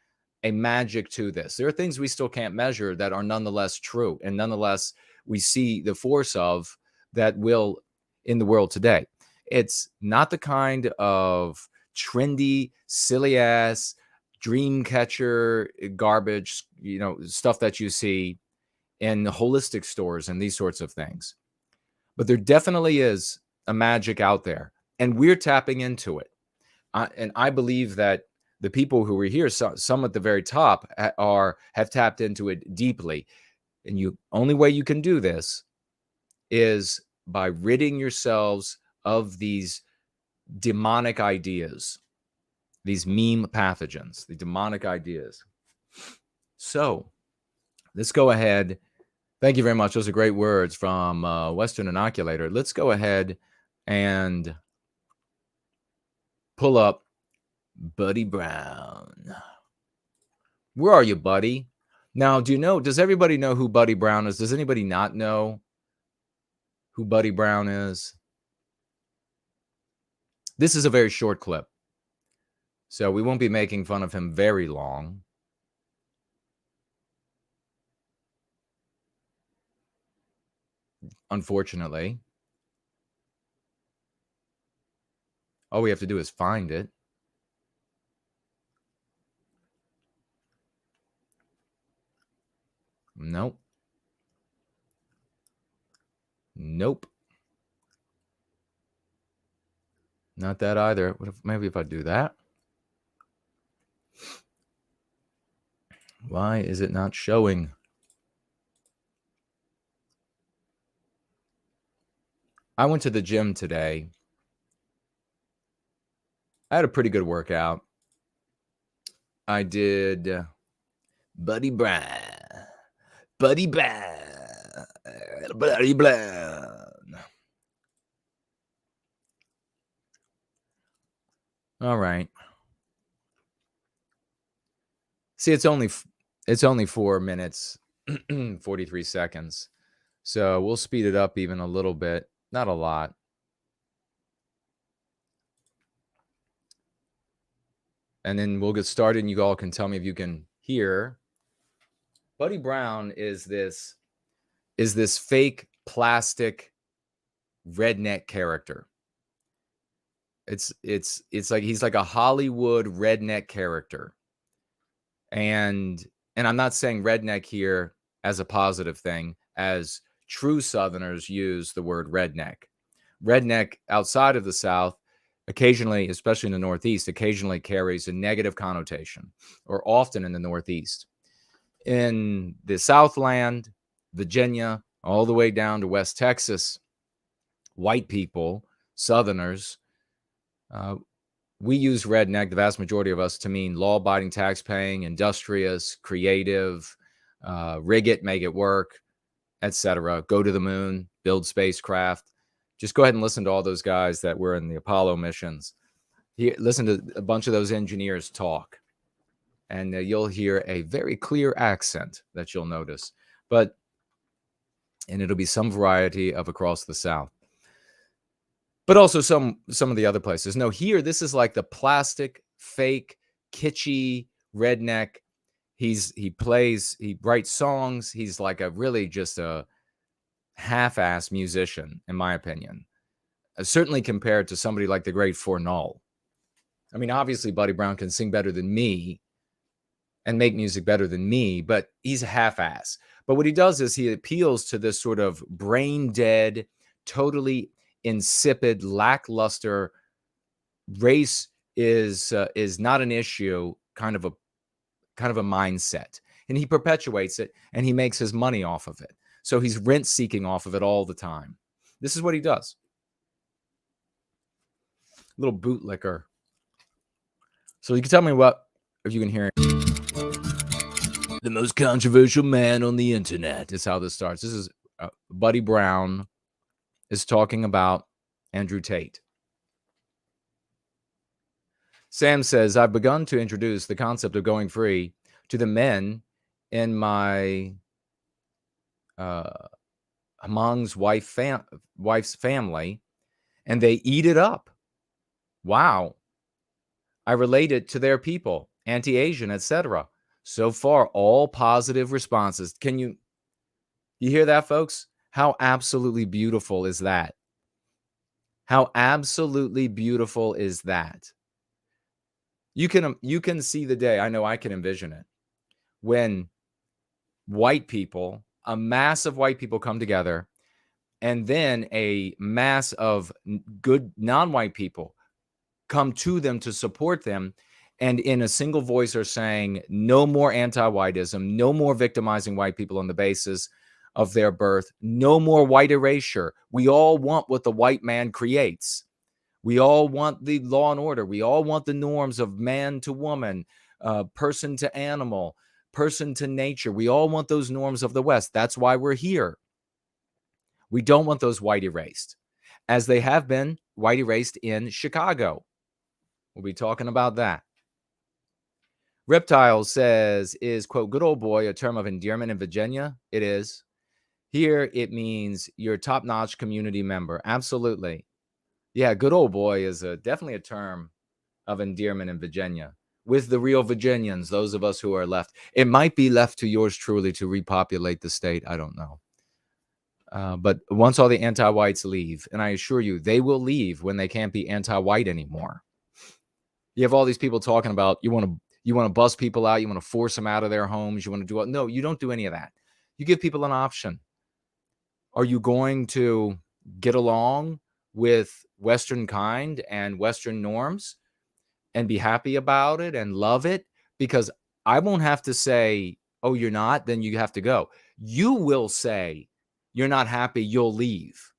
[SPEAKER 4] a magic to this. There are things we still can't measure that are nonetheless true. And nonetheless, we see the force of that will in the world today. It's not the kind of trendy, silly ass, dream catcher garbage, you know, stuff that you see in holistic stores and these sorts of things. But there definitely is a magic out there, and we're tapping into it. And I believe that the people who are here, some at the very top, have tapped into it deeply. And the only way you can do this is by ridding yourselves of these demonic ideas, these meme pathogens, the demonic ideas. So let's go ahead. Thank you very much. Those are great words from Western Inoculator. Let's go ahead and pull up Buddy Brown. Where are you, Buddy? Now, does everybody know who Buddy Brown is? Does anybody not know? who Buddy Brown is. This is a very short clip, so we won't be making fun of him very long. Unfortunately. All we have to do is find it. Nope. Nope. Not that either. What if, maybe if I do that? Why is it not showing? I went to the gym today. I had a pretty good workout. I did Buddy Brown. Buddy Brown. Buddy Brown. All right. See, it's only 4 minutes, 43 seconds. So we'll speed it up even a little bit. Not a lot. And then we'll get started and you all can tell me if you can hear. Buddy Brown is this fake plastic redneck character. It's like he's like a Hollywood redneck character. And I'm not saying redneck here as a positive thing, as true Southerners use the word redneck. Redneck outside of the South, occasionally, especially in the Northeast, occasionally carries a negative connotation, or often in the Northeast. In the Southland, Virginia, all the way down to West Texas, white people, Southerners, we use redneck, the vast majority of us, to mean law-abiding, tax-paying, industrious, creative, rig it, make it work, etc. Go to the moon, build spacecraft. Just go ahead and listen to all those guys that were in the Apollo missions. Listen to a bunch of those engineers talk, and you'll hear a very clear accent that you'll notice. And it'll be some variety of across the South. But also some of the other places. No, here, this is like the plastic, fake, kitschy redneck. He writes songs. He's like just a half-ass musician, in my opinion. Certainly compared to somebody like the great FourCornersG. I mean, obviously, Buddy Brown can sing better than me and make music better than me, but he's a half-ass. But what he does is he appeals to this sort of brain-dead, totally insipid, lackluster, race is not an issue kind of a mindset, and he perpetuates it, and he makes his money off of it. So he's rent seeking off of it all the time. This is what he does. Little bootlicker. So you can tell me if you can hear it. The most controversial man on the internet is how this starts. This is Buddy Brown is talking about Andrew Tate. Sam says, I've begun to introduce the concept of going free to the men in my Hamong's wife's family, and they eat it up. Wow. I relate it to their people, anti-Asian, etc. So far, all positive responses. Can you hear that, folks? How absolutely beautiful is that? How absolutely beautiful is that? You can see the day. I know I can envision it. When white people, a mass of white people come together, and then a mass of good non-white people come to them to support them, and in a single voice are saying, no more anti-whiteism, no more victimizing white people on the basis of their birth, no more white erasure. We all want what the white man creates. We all want the law and order. We all want the norms of man to woman, person to animal, person to nature. We all want those norms of the West. That's why we're here. We don't want those white erased, as they have been white erased in Chicago. We'll be talking about that. Reptile says, is, quote, good old boy a term of endearment in Virginia? It is. Here it means you're a top-notch community member. Absolutely. Yeah, good old boy is definitely a term of endearment in Virginia. With the real Virginians, those of us who are left. It might be left to yours truly to repopulate the state. I don't know. But once all the anti-whites leave, and I assure you, they will leave when they can't be anti-white anymore. You have all these people talking about you want to bust people out, you want to force them out of their homes, you want to do no, you don't do any of that. You give people an option. Are you going to get along with Western kind and Western norms and be happy about it and love it? Because I won't have to say, oh, you're not, then you have to go. You will say, you're not happy, you'll leave.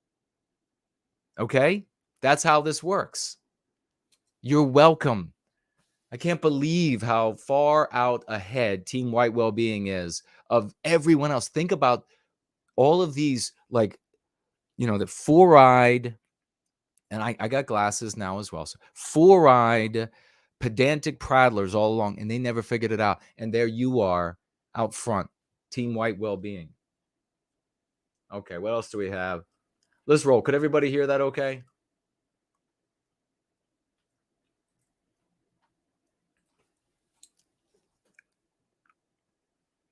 [SPEAKER 4] Okay? That's how this works. You're welcome. I can't believe how far out ahead Team White Wellbeing is of everyone else. Think about all of these, like, the four-eyed, and I got glasses now as well. So four-eyed, pedantic prattlers all along, and they never figured it out. And there you are out front, Team White Wellbeing. Okay, what else do we have? Let's roll. Could everybody hear that okay?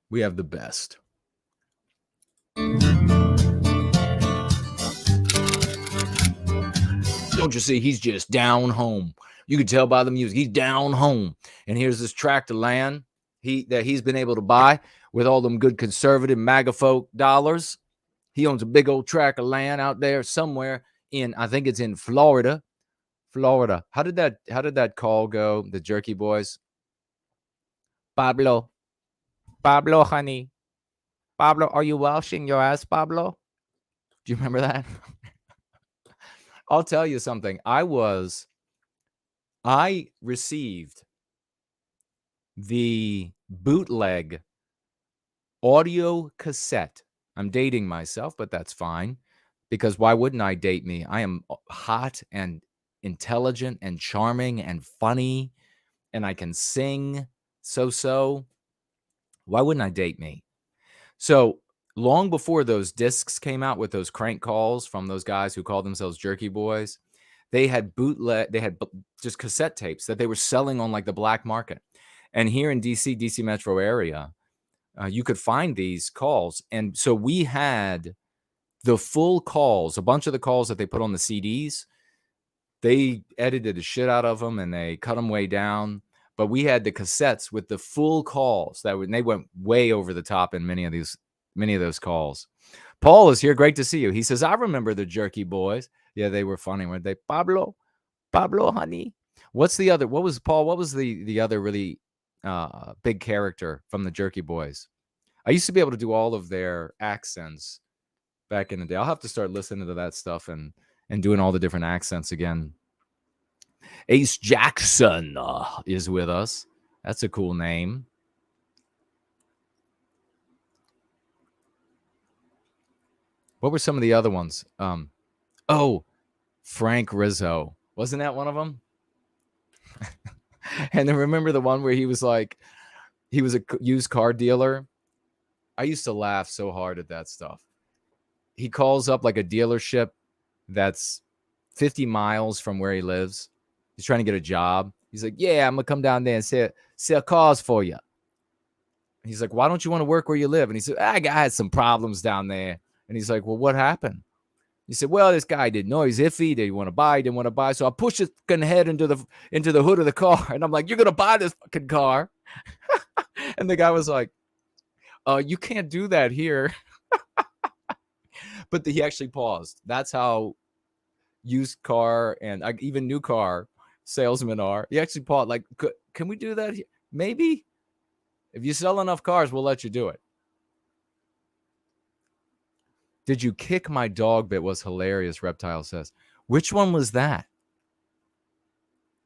[SPEAKER 4] We have the best. Don't you see? He's just down home. You can tell by the music. He's down home. And here's this tract of land that he's been able to buy with all them good conservative MAGA folk dollars. He owns a big old tract of land out there somewhere in, I think it's in Florida. Florida. How did that call go? The Jerky Boys. Pablo, honey. Pablo, are you washing your ass, Pablo? Do you remember that? I'll tell you something. I received the bootleg audio cassette. I'm dating myself, but that's fine, because why wouldn't I date me? I am hot and intelligent and charming and funny, and I can sing so. Why wouldn't I date me? So long before those discs came out with those crank calls from those guys who called themselves Jerky Boys, they had just cassette tapes that they were selling on like the black market. And here in DC metro area, you could find these calls. And so we had the full calls, a bunch of the calls that they put on the CDs. They edited the shit out of them and they cut them way down. But we had the cassettes with the full calls and they went way over the top in many of those calls. Paul is here. Great to see you. He says, I remember the Jerky Boys. Yeah, they were funny, weren't they? Pablo, honey. What was the other really big character from the Jerky Boys? I used to be able to do all of their accents back in the day. I'll have to start listening to that stuff and doing all the different accents again. Ace Jackson is with us. That's a cool name. What were some of the other ones? Frank Rizzo. Wasn't that one of them? And then remember the one where he was a used car dealer? I used to laugh so hard at that stuff. He calls up like a dealership that's 50 miles from where he lives. He's trying to get a job. He's like, yeah, I'm going to come down there and sell cars for you. He's like, why don't you want to work where you live? And he said, I had some problems down there. And he's like, well, what happened? He said, well, this guy didn't know. He's iffy. Didn't want to buy. So I pushed his fucking head into the hood of the car. And I'm like, you're going to buy this fucking car. And the guy was like, you can't do that here. But he actually paused. That's how used car and even new car salesmen are. He actually paused. Like, can we do that here? Maybe. If you sell enough cars, we'll let you do it. Did you kick my dog bit was hilarious, Reptile says. Which one was that?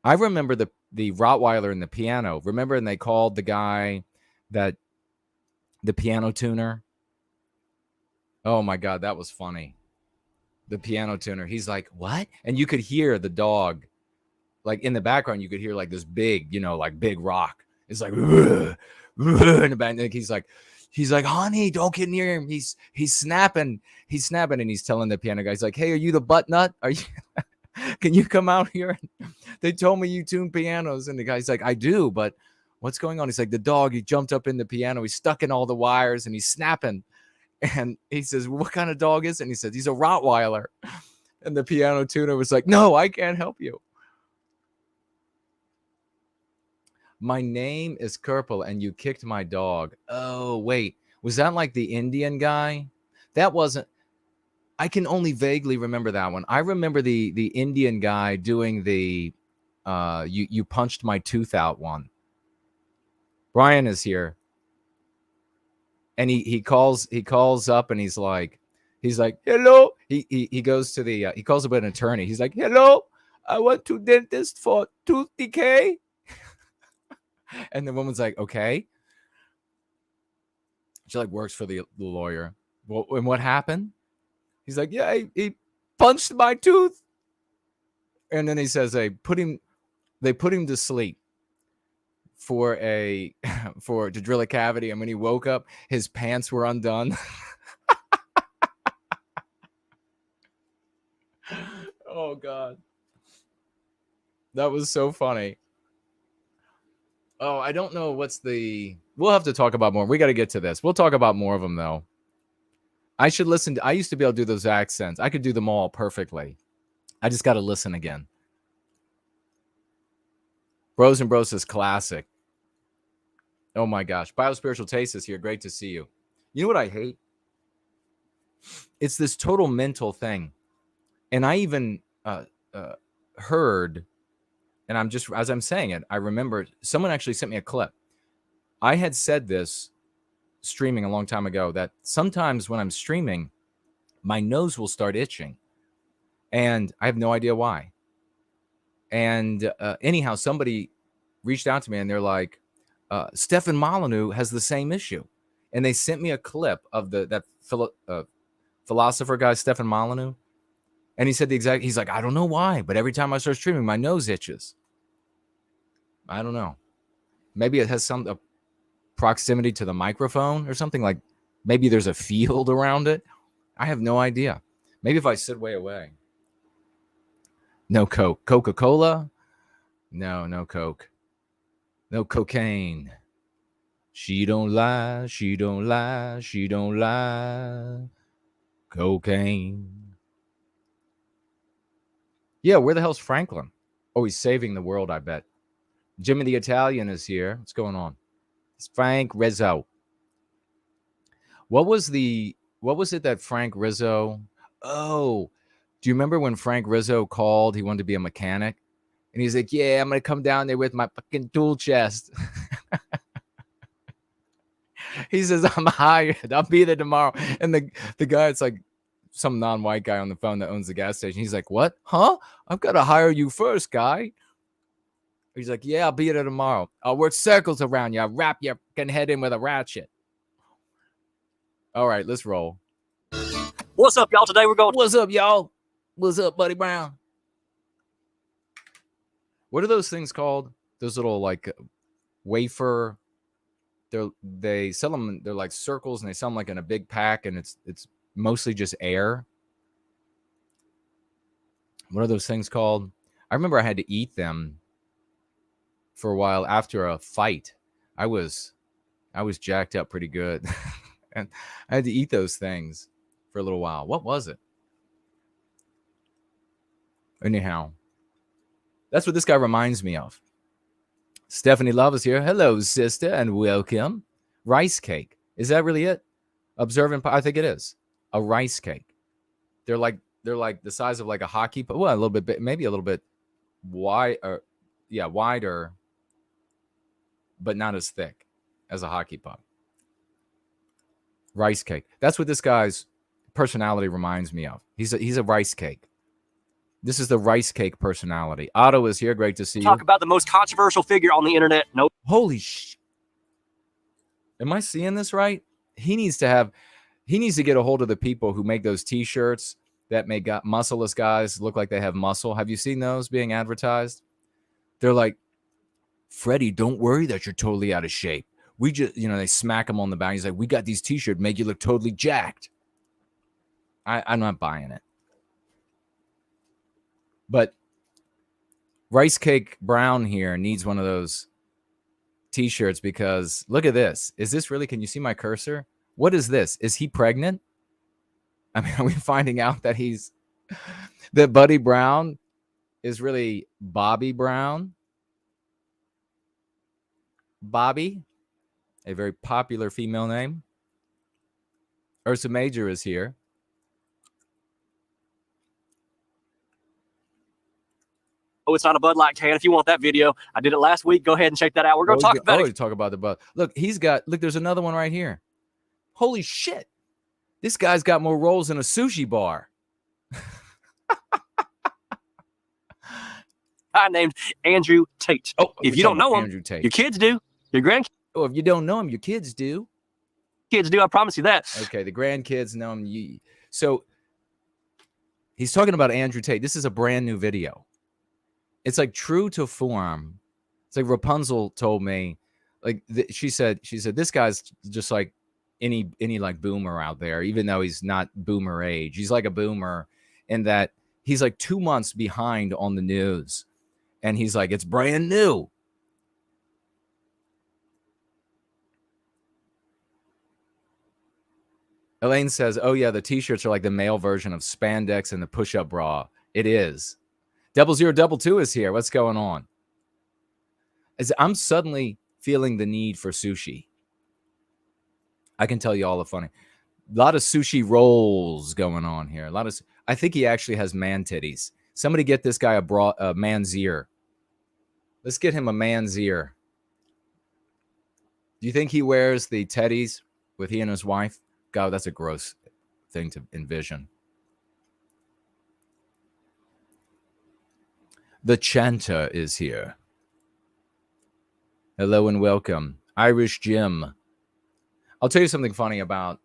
[SPEAKER 4] I remember the Rottweiler and the piano. Remember, and they called the guy the piano tuner. Oh my God, that was funny. The piano tuner. He's like, what? And you could hear the dog, like in the background, you could hear like this big, like big rock. It's like, in the back. He's like, He's like, honey, don't get near him. He's snapping. He's snapping. And he's telling the piano guy, he's like, hey, are you the butt nut? Are you can you come out here? They told me you tune pianos. And the guy's like, I do, but what's going on? He's like, the dog, he jumped up in the piano. He's stuck in all the wires and he's snapping. And he says, well, what kind of dog is it? And he says, he's a Rottweiler. And the piano tuner was like, no, I can't help you. My name is Kerpel and you kicked my dog. Oh, wait. Was that like the Indian guy? That wasn't. I can only vaguely remember that one. I remember the Indian guy doing the you punched my tooth out one. Brian is here. And he calls up and he's like, hello. He goes to the he calls up an attorney. He's like, hello, I went to dentist for tooth decay. And the woman's like, okay. She like works for the lawyer. Well, and what happened? He's like, yeah, he punched my tooth. And then he says they put him to sleep to drill a cavity. And when he woke up, his pants were undone. Oh God. That was so funny. Oh, I don't know we'll have to talk about more. We got to get to this. We'll talk about more of them though. I should listen. I used to be able to do those accents. I could do them all perfectly. I just got to listen again. Bros and Bros is classic. Oh my gosh. Biospiritual Taste is here. Great to see you. You know what I hate? It's this total mental thing. And I even heard, and I'm just, as I'm saying it, I remember someone actually sent me a clip. I had said this streaming a long time ago that sometimes when I'm streaming, my nose will start itching. And I have no idea why. And anyhow, somebody reached out to me and they're like, Stefan Molyneux has the same issue. And they sent me a clip of that philosopher guy, Stefan Molyneux. And he said he's like, I don't know why, but every time I start streaming, my nose itches. I don't know. Maybe it has some proximity to the microphone or something, like maybe there's a field around it. I have no idea. Maybe if I sit way away. No Coke. Coca-Cola? No Coke. No cocaine. She don't lie. She don't lie. She don't lie. Cocaine. Yeah, where the hell's Franklin? Oh, he's saving the world, I bet. Jimmy the Italian is here. What's going on? It's Frank Rizzo. What was it that Frank Rizzo? Oh, do you remember when Frank Rizzo called? He wanted to be a mechanic. And he's like, yeah, I'm going to come down there with my fucking tool chest. He says, I'm hired. I'll be there tomorrow. And the guy, it's like some non-white guy on the phone that owns the gas station. He's like, what? Huh? I've got to hire you first, guy. He's like, yeah, I'll be there tomorrow. I'll work circles around you. I'll wrap your fucking head in with a ratchet. All right, let's roll.
[SPEAKER 5] What's up, y'all? Today we're going.
[SPEAKER 4] What's up, y'all? What's up, Buddy Brown? What are those things called? Those little like wafer. They sell them. They're like circles, and they sell them like in a big pack, and it's mostly just air. What are those things called? I remember I had to eat them for a while after a fight. I was jacked up pretty good, and I had to eat those things for a little while. What was it? Anyhow, that's what this guy reminds me of. Stephanie Love is here. Hello, sister, and welcome. Rice cake. Is that really it? Observant. I think it is a rice cake. They're like the size of like a hockey, but well, a little bit, maybe a little bit wide, or wider, but not as thick as a hockey puck. Rice cake. That's what this guy's personality reminds me of. He's a rice cake. This is the rice cake personality. Otto is here. Great to see you.
[SPEAKER 5] Talk about the most controversial figure on the internet. Nope.
[SPEAKER 4] Holy sh! Am I seeing this right? He needs to get a hold of the people who make those T-shirts that make muscleless guys look like they have muscle. Have you seen those being advertised? They're like, Freddie, don't worry that you're totally out of shape. we just, they smack him on the back. He's like, we got these t-shirts, make you look totally jacked. I'm not buying it. But Rice Cake Brown here needs one of those t-shirts because look at this. Is this really, can you see my cursor? What is this? Is he pregnant? I mean, are we finding out that that Buddy Brown is really Bobby Brown? Bobby, a very popular female name. Ursa Major is here.
[SPEAKER 5] Oh, it's not a Bud Light can. If you want that video, I did it last week. Go ahead and check that out. We're going to talk about it.
[SPEAKER 4] Talk about the Bud. Look, there's another one right here. Holy shit. This guy's got more rolls than a sushi bar.
[SPEAKER 5] I named Andrew Tate.
[SPEAKER 4] Oh,
[SPEAKER 5] if you don't know him,
[SPEAKER 4] Andrew Tate.
[SPEAKER 5] Your kids do. Your grandkids
[SPEAKER 4] Oh, if you don't know him, your kids do.
[SPEAKER 5] do. I promise you that.
[SPEAKER 4] Okay, the grandkids know him. So he's talking about Andrew Tate. This is a brand new video. It's like true to form. It's like Rapunzel told me, like she said, this guy's just like any like boomer out there, even though he's not boomer age. He's like a boomer in that he's like 2 months behind on the news. And he's like, it's brand new. Elaine says, oh yeah, the t-shirts are like the male version of spandex and the push-up bra. It is. 0022 is here. What's going on? I'm suddenly feeling the need for sushi. I can tell you all the funny. A lot of sushi rolls going on here. I think he actually has man titties. Somebody get this guy a man's ear. Let's get him a man's ear. Do you think he wears the teddies with he and his wife? God, that's a gross thing to envision. The Chanter is here. Hello and welcome. Irish Jim. I'll tell you something funny about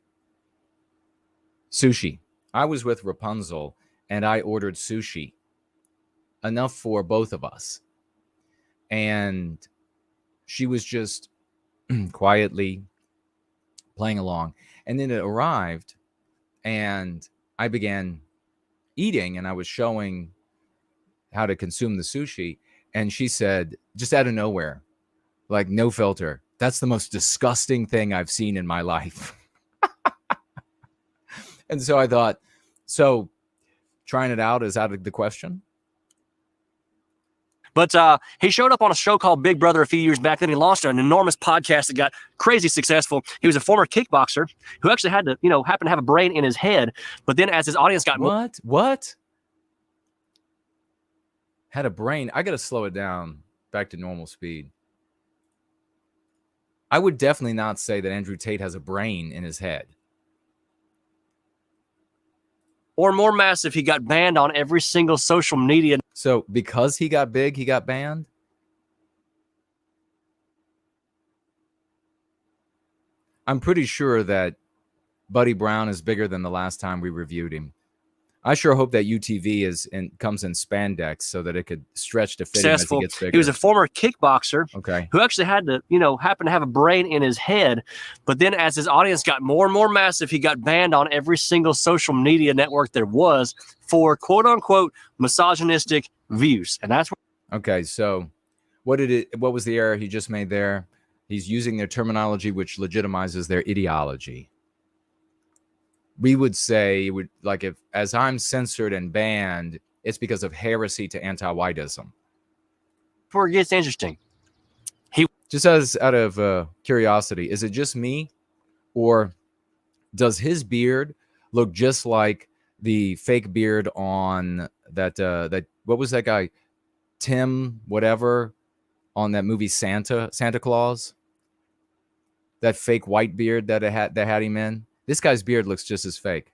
[SPEAKER 4] sushi. I was with Rapunzel and I ordered sushi. Enough for both of us. And she was just quietly playing along. And then it arrived and I began eating and I was showing how to consume the sushi. And she said, just out of nowhere, like no filter, that's the most disgusting thing I've seen in my life. And so I thought, so trying it out is out of the question.
[SPEAKER 5] But he showed up on a show called Big Brother a few years back. Then he launched an enormous podcast that got crazy successful. He was a former kickboxer who actually had to, happen to have a brain in his head. But then as his audience got
[SPEAKER 4] What? Had a brain. I got to slow it down back to normal speed. I would definitely not say that Andrew Tate has a brain in his head.
[SPEAKER 5] or more massive, he got banned on every single social media.
[SPEAKER 4] So because he got big, he got banned? I'm pretty sure that Buddy Brown is bigger than the last time we reviewed him. I sure hope that UTV comes in spandex so that it could stretch to fit him as he gets bigger.
[SPEAKER 5] He was a former kickboxer,
[SPEAKER 4] okay,
[SPEAKER 5] who actually had to, happen to have a brain in his head. But then as his audience got more and more massive, he got banned on every single social media network there was for quote unquote misogynistic views. And that's
[SPEAKER 4] okay. So what was the error he just made there? He's using their terminology, which legitimizes their ideology. We would say, if as I'm censored and banned, it's because of heresy to anti-whiteism.
[SPEAKER 5] where it gets interesting.
[SPEAKER 4] Just as out of curiosity, is it just me, or does his beard look just like the fake beard on that what was that guy, Tim whatever, on that movie Santa Claus? That fake white beard that had him in. This guy's beard looks just as fake.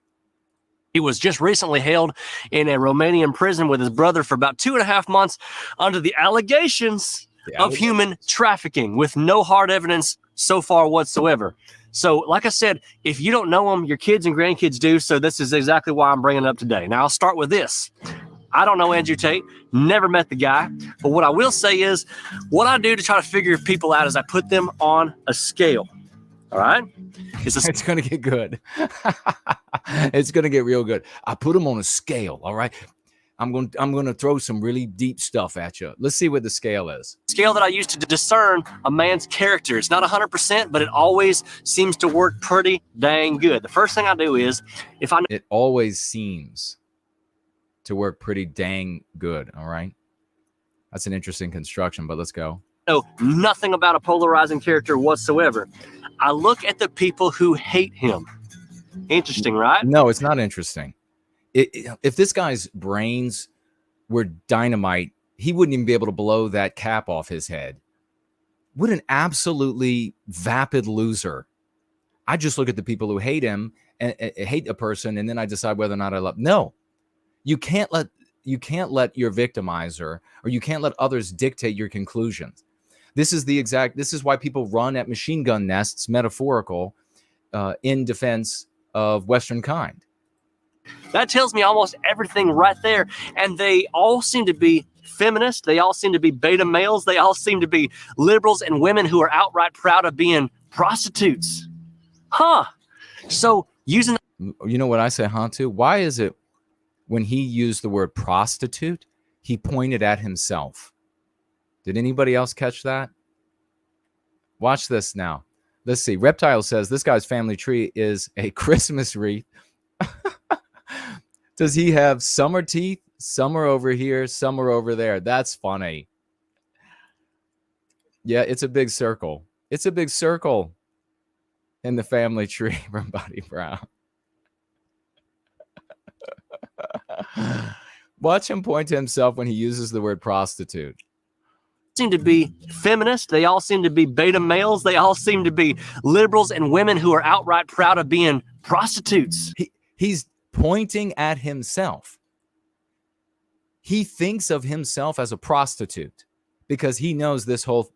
[SPEAKER 5] He was just recently held in a Romanian prison with his brother for about 2.5 months under the allegations of human trafficking with no hard evidence so far whatsoever. So, like I said, if you don't know him, your kids and grandkids do. So this is exactly why I'm bringing it up today. Now, I'll start with this. I don't know Andrew Tate, never met the guy. But what I will say is, what I do to try to figure people out is I put them on a scale. All right?
[SPEAKER 4] It's going to get good. It's going to get real good. I put them on a scale. All right. I'm going to throw some really deep stuff at you. Let's see what the scale is.
[SPEAKER 5] Scale that I use to discern a man's character. It's not 100%, but it always seems to work pretty dang good. The first thing I do is
[SPEAKER 4] it always seems to work pretty dang good. All right. That's an interesting construction, but let's go.
[SPEAKER 5] Know nothing about a polarizing character whatsoever. I look at the people who hate him. Interesting, right?
[SPEAKER 4] No, it's not interesting. If this guy's brains were dynamite, he wouldn't even be able to blow that cap off his head. What an absolutely vapid loser. I just look at the people who hate him and hate a person, and then I decide whether or not I love. No, you can't let your victimizer, or you can't let others dictate your conclusions. This is why people run at machine gun nests, metaphorical, in defense of Western kind.
[SPEAKER 5] That tells me almost everything right there. And they all seem to be feminists. They all seem to be beta males. They all seem to be liberals and women who are outright proud of being prostitutes. Huh. So using...
[SPEAKER 4] You know what I say, huh, to? Why is it when he used the word prostitute, he pointed at himself? Did anybody else catch that? Watch this now. Let's see. Reptile says this guy's family tree is a Christmas wreath. Does he have summer teeth? Some are over here, some are over there. That's funny. Yeah, it's a big circle. It's a big circle in the family tree from Buddy Brown. Watch him point to himself when he uses the word prostitute.
[SPEAKER 5] Seem to be feminists. They all seem to be beta males. They all seem to be liberals and women who are outright proud of being prostitutes.
[SPEAKER 4] He's pointing at himself. He thinks of himself as a prostitute because he knows this whole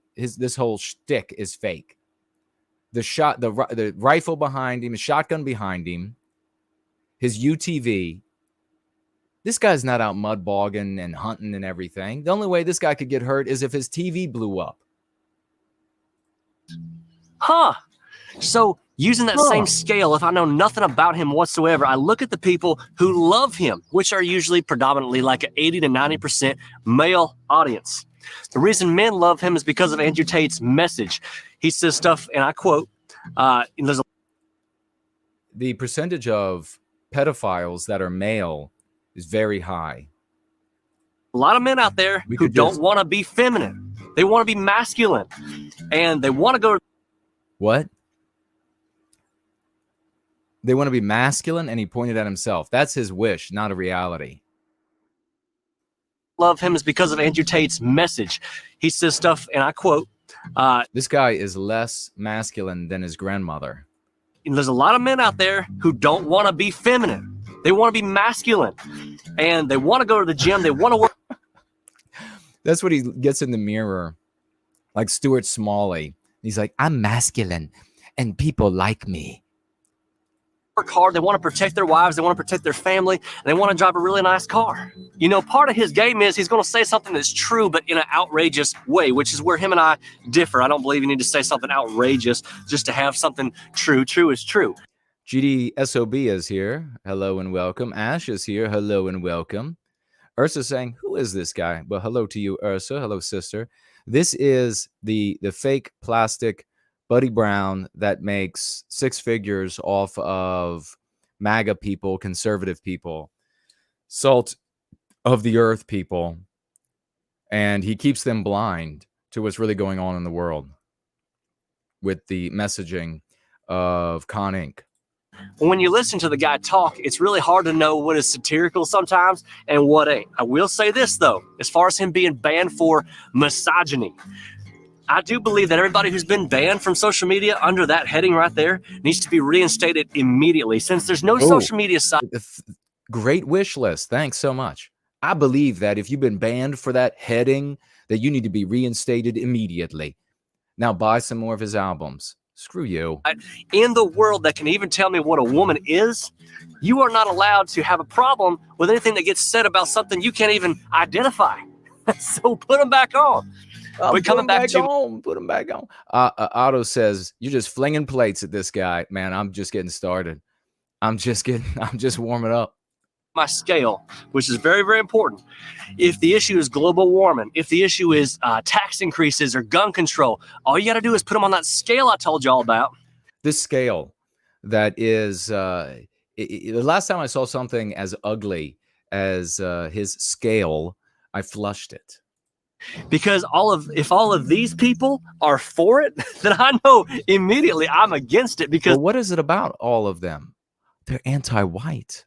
[SPEAKER 4] shtick is fake. The rifle behind him, a shotgun behind him, his UTV. This guy's not out mud bogging and hunting and everything. The only way this guy could get hurt is if his TV blew up.
[SPEAKER 5] Huh. So using that same scale, if I know nothing about him whatsoever, I look at the people who love him, which are usually predominantly like an 80 to 90% male audience. The reason men love him is because of Andrew Tate's message. He says stuff, and I quote,
[SPEAKER 4] the percentage of pedophiles that are male is very high.
[SPEAKER 5] A lot of men out there who don't want to be feminine. They want to be masculine. And they want to go...
[SPEAKER 4] What? They want to be masculine, and he pointed at himself. That's his wish, not a reality.
[SPEAKER 5] Love him is because of Andrew Tate's message. He says stuff, and I quote...
[SPEAKER 4] this guy is less masculine than his grandmother.
[SPEAKER 5] There's a lot of men out there who don't want to be feminine. They want to be masculine. And they want to go to the gym. They want to work...
[SPEAKER 4] That's what he gets in the mirror. Like Stuart Smalley. He's like, I'm masculine, and people like me.
[SPEAKER 5] Work hard. They want to protect their wives. They want to protect their family. And they want to drive a really nice car. You know, part of his game is he's going to say something that's true, but in an outrageous way, which is where him and I differ. I don't believe you need to say something outrageous just to have something true. True is true.
[SPEAKER 4] GDSOB is here. Hello and welcome. Ash is here. Hello and welcome. Ursa saying, who is this guy? Well, hello to you, Ursa. Hello, sister. This is the fake plastic Buddy Brown that makes six figures off of MAGA people, conservative people, salt of the earth people. And he keeps them blind to what's really going on in the world with the messaging of Con Inc.
[SPEAKER 5] When you listen to the guy talk, it's really hard to know what is satirical sometimes and what ain't. I will say this, though, as far as him being banned for misogyny, I do believe that everybody who's been banned from social media under that heading right there needs to be reinstated immediately, since there's no social media site.
[SPEAKER 4] Great wish list. Thanks so much. I believe that if you've been banned for that heading, that you need to be reinstated immediately. Now buy some more of his albums. Screw you.
[SPEAKER 5] in the world that can even tell me what a woman is, you are not allowed to have a problem with anything that gets said about something you can't even identify. So put them back on. But coming back to
[SPEAKER 4] put him back on. Otto says, you're just flinging plates at this guy. Man, I'm just getting started. I'm just warming up.
[SPEAKER 5] my scale, which is very, very important. If the issue is global warming, if the issue is tax increases or gun control, all you got to do is put them on that scale I told you all about.
[SPEAKER 4] This scale that is, the last time I saw something as ugly as his scale, I flushed it.
[SPEAKER 5] Because if all of these people are for it, then I know immediately I'm against it. Because
[SPEAKER 4] well, what is it about all of them? They're anti-white.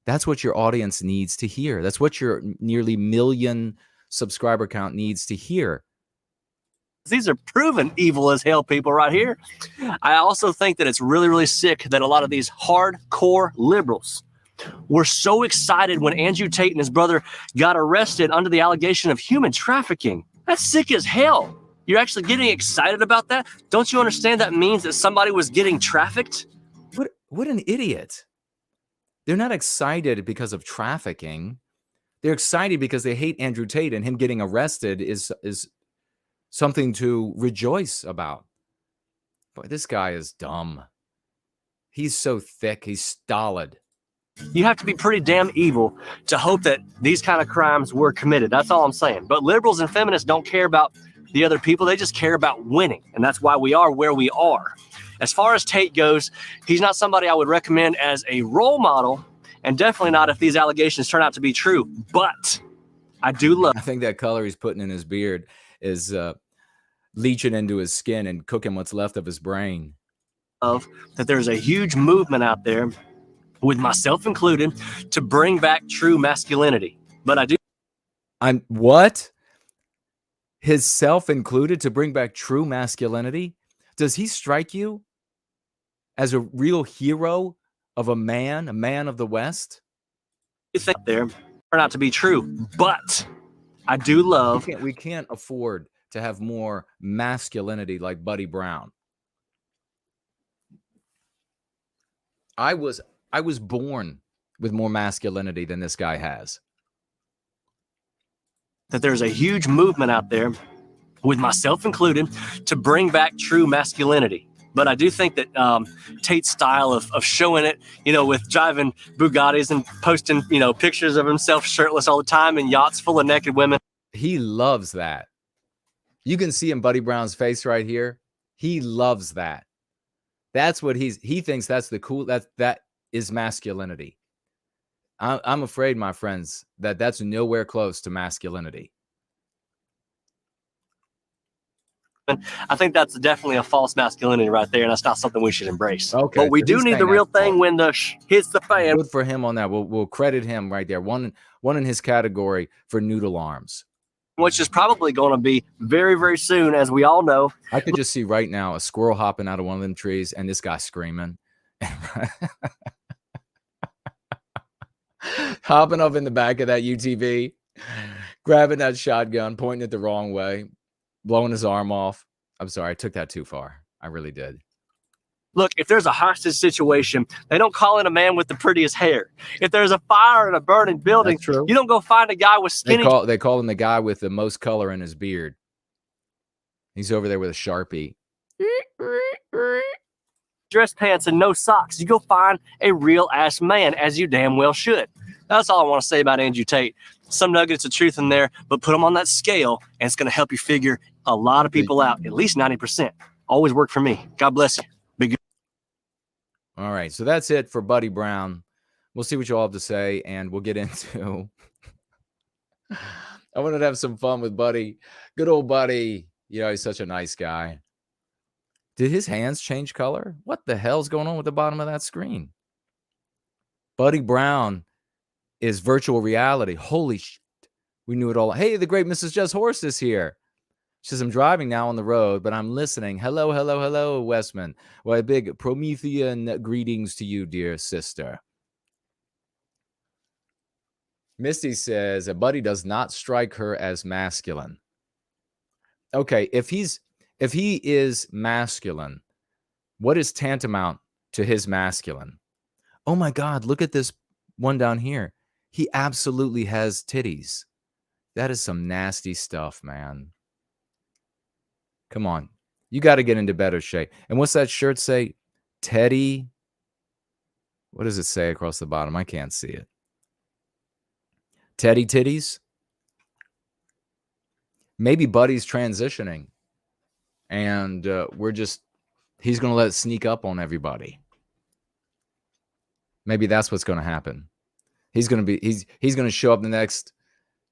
[SPEAKER 4] That's what your audience needs to hear. That's what your nearly 1 million subscriber count needs to hear.
[SPEAKER 5] these are proven evil as hell people right here. I also think that it's really, really sick that a lot of these hardcore liberals were so excited when Andrew Tate and his brother got arrested under the allegation of human trafficking. That's sick as hell. You're actually getting excited about that? Don't you understand that means that somebody was getting trafficked?
[SPEAKER 4] What an idiot. They're not excited because of trafficking. They're excited because they hate Andrew Tate, and him getting arrested is something to rejoice about. Boy, this guy is dumb. He's so thick. He's stolid.
[SPEAKER 5] You have to be pretty damn evil to hope that these kind of crimes were committed. That's all I'm saying. But liberals and feminists don't care about the other people. They just care about winning. And that's why we are where we are. As far as Tate goes, he's not somebody I would recommend as a role model, and definitely not if these allegations turn out to be true. But I do love.
[SPEAKER 4] I think that color he's putting in his beard is leaching into his skin and cooking what's left of his brain.
[SPEAKER 5] That there's a huge movement out there, with myself included, to bring back true masculinity. But I do.
[SPEAKER 4] I'm what? His self included, to bring back true masculinity? Does he strike you as a real hero of a man of the West?
[SPEAKER 5] You think there turn out to be true, but I do love.
[SPEAKER 4] We can't afford to have more masculinity like Buddy Brown. I was born with more masculinity than this guy has.
[SPEAKER 5] That there's a huge movement out there, with myself included, to bring back true masculinity. But I do think that Tate's style of showing it, with driving Bugattis and posting, pictures of himself shirtless all the time in yachts full of naked women.
[SPEAKER 4] He loves that. You can see in Buddy Brown's face right here. He loves that. That's what he thinks that's the cool, that is masculinity. I'm afraid, my friends, that's nowhere close to masculinity.
[SPEAKER 5] I think that's definitely a false masculinity right there, and that's not something we should embrace.
[SPEAKER 4] Okay,
[SPEAKER 5] but we do need the real thing when the hits the fan.
[SPEAKER 4] Good for him on that. We'll credit him right there. One in his category for noodle arms,
[SPEAKER 5] which is probably going to be very, very soon, as we all know.
[SPEAKER 4] I could just see right now a squirrel hopping out of one of them trees, and this guy screaming, hopping up in the back of that UTV, grabbing that shotgun, pointing it the wrong way, blowing his arm off. I'm sorry, I took that too far. I really did.
[SPEAKER 5] Look, if there's a hostage situation, they don't call in a man with the prettiest hair. If there's a fire in a burning building, you don't go find a guy with skinny.
[SPEAKER 4] They call him the guy with the most color in his beard. He's over there with a Sharpie.
[SPEAKER 5] Dress pants and no socks. You go find a real ass man, as you damn well should. That's all I want to say about Andrew Tate. Some nuggets of truth in there, but put them on that scale, and it's going to help you figure a lot of people out, at least 90%. Always work for me. God bless you. Be good.
[SPEAKER 4] All right, so that's it for Buddy Brown. We'll see what you all have to say, and we'll get into. I wanted to have some fun with Buddy. Good old Buddy. He's such a nice guy. Did his hands change color? What the hell's going on with the bottom of that screen? Buddy Brown is virtual reality. Holy shit. We knew it all. Hey, the great Mrs. Jess Horst is here. She says, I'm driving now on the road, but I'm listening. Hello, hello, hello, Westman. Well, a big Promethean greetings to you, dear sister. Misty says, a Buddy does not strike her as masculine. Okay, if he's If he is masculine, what is tantamount to his masculine? Oh my God, look at this one down here. He absolutely has titties. That is some nasty stuff, man. Come on. You got to get into better shape. And what's that shirt say? Teddy. What does it say across the bottom? I can't see it. Teddy titties. Maybe Buddy's transitioning. And he's going to let it sneak up on everybody. Maybe that's what's going to happen. He's going to show up the next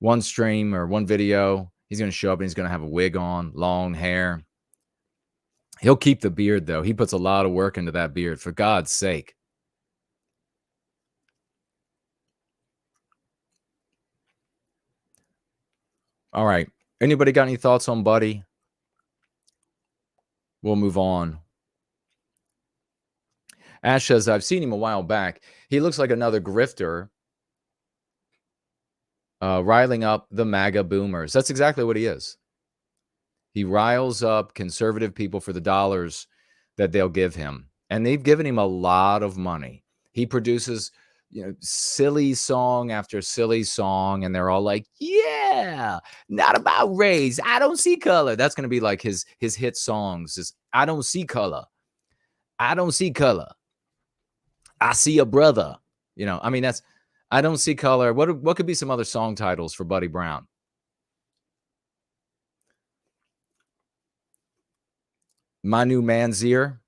[SPEAKER 4] one stream or one video. He's going to show up and he's going to have a wig on, long hair. He'll keep the beard, though. He puts a lot of work into that beard, for God's sake. All right. Anybody got any thoughts on Buddy? We'll move on. Ash says, I've seen him a while back. He looks like another grifter riling up the MAGA boomers. That's exactly what he is. He riles up conservative people for the dollars that they'll give him. And they've given him a lot of money. He produces, silly song after silly song. And they're all like, yeah, not about race. I don't see color. That's going to be like his hit songs. Is I don't see color. I don't see color. I see a brother. That's, I don't see color. What could be some other song titles for Buddy Brown? My New Man's Ear.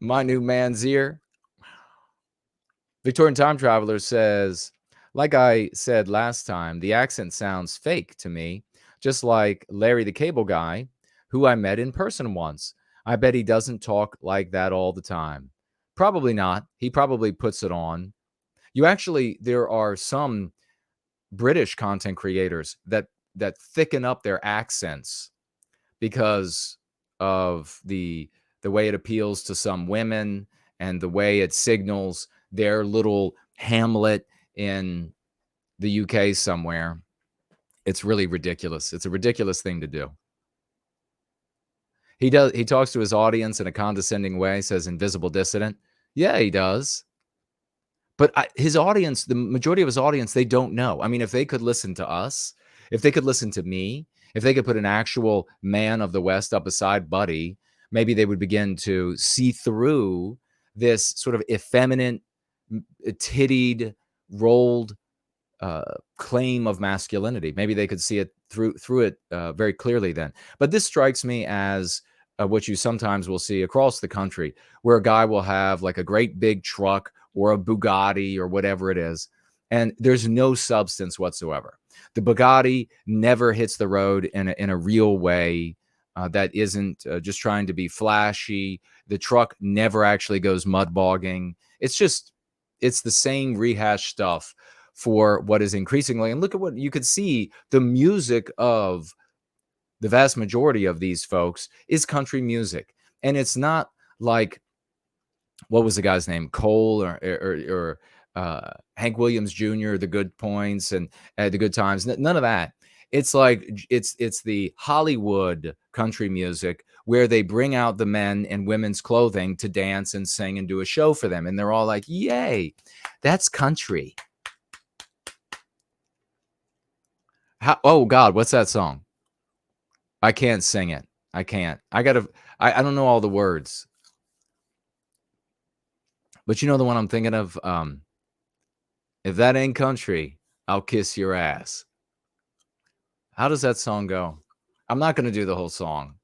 [SPEAKER 4] My New Man's Ear. Victorian Time Traveler says, like I said last time, the accent sounds fake to me, just like Larry the Cable Guy, who I met in person once. I bet he doesn't talk like that all the time. Probably not. He probably puts it on. There are some British content creators that thicken up their accents because of the way it appeals to some women and the way it signals their little hamlet in the UK somewhere. It's really ridiculous. It's a ridiculous thing to do. He talks to his audience in a condescending way, says invisible dissident. Yeah, he does. But his audience, the majority of his audience, they don't know. I mean, if they could listen to us, if they could listen to me, if they could put an actual man of the West up beside Buddy, maybe they would begin to see through this sort of effeminate, tittied, rolled claim of masculinity. Maybe they could see it through it very clearly then. But this strikes me as what you sometimes will see across the country, where a guy will have like a great big truck or a Bugatti or whatever it is, and there's no substance whatsoever. The Bugatti never hits the road in a real way that isn't just trying to be flashy. The truck never actually goes mud bogging. It's the same rehash stuff for what is increasingly, and look at what you could see, the music of the vast majority of these folks is country music. And it's not like, what was the guy's name? Cole or Hank Williams Jr., The Good Points and The Good Times. None of that. It's like, it's the Hollywood country music where they bring out the men in women's clothing to dance and sing and do a show for them. And they're all like, yay, that's country. Oh God, what's that song? I can't sing it. I can't. I don't know all the words. But you know the one I'm thinking of? If that ain't country, I'll kiss your ass. How does that song go? I'm not going to do the whole song.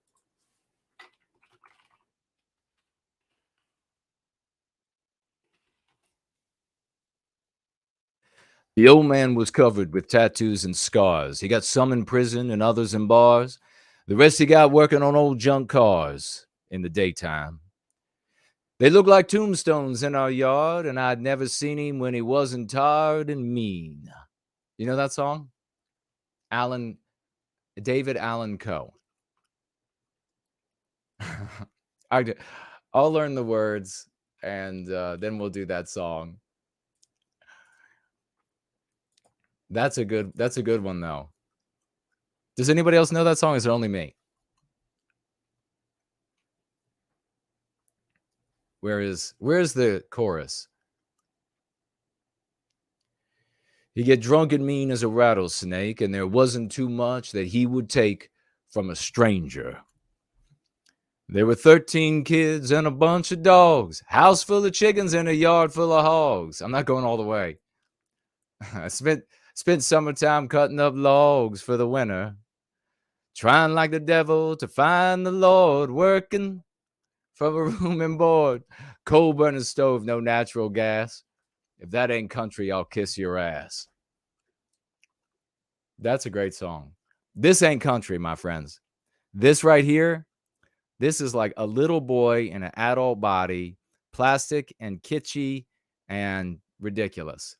[SPEAKER 4] The old man was covered with tattoos and scars. He got some in prison and others in bars. The rest he got working on old junk cars in the daytime. They look like tombstones in our yard, and I'd never seen him when he wasn't tired and mean. You know that song? David Allan Coe. I'll learn the words, and then we'll do that song. That's a good one, though. Does anybody else know that song? Or is it only me? Where's the chorus? He get drunk and mean as a rattlesnake, and there wasn't too much that he would take from a stranger. There were 13 kids and a bunch of dogs, house full of chickens and a yard full of hogs. I'm not going all the way. I spent summertime cutting up logs for the winter, trying like the devil to find the Lord, working from a room and board, coal burning stove, no natural gas. If that ain't country, I'll kiss your ass. That's a great song. This ain't country, my friends. This right here, this is like a little boy in an adult body, plastic and kitschy and ridiculous.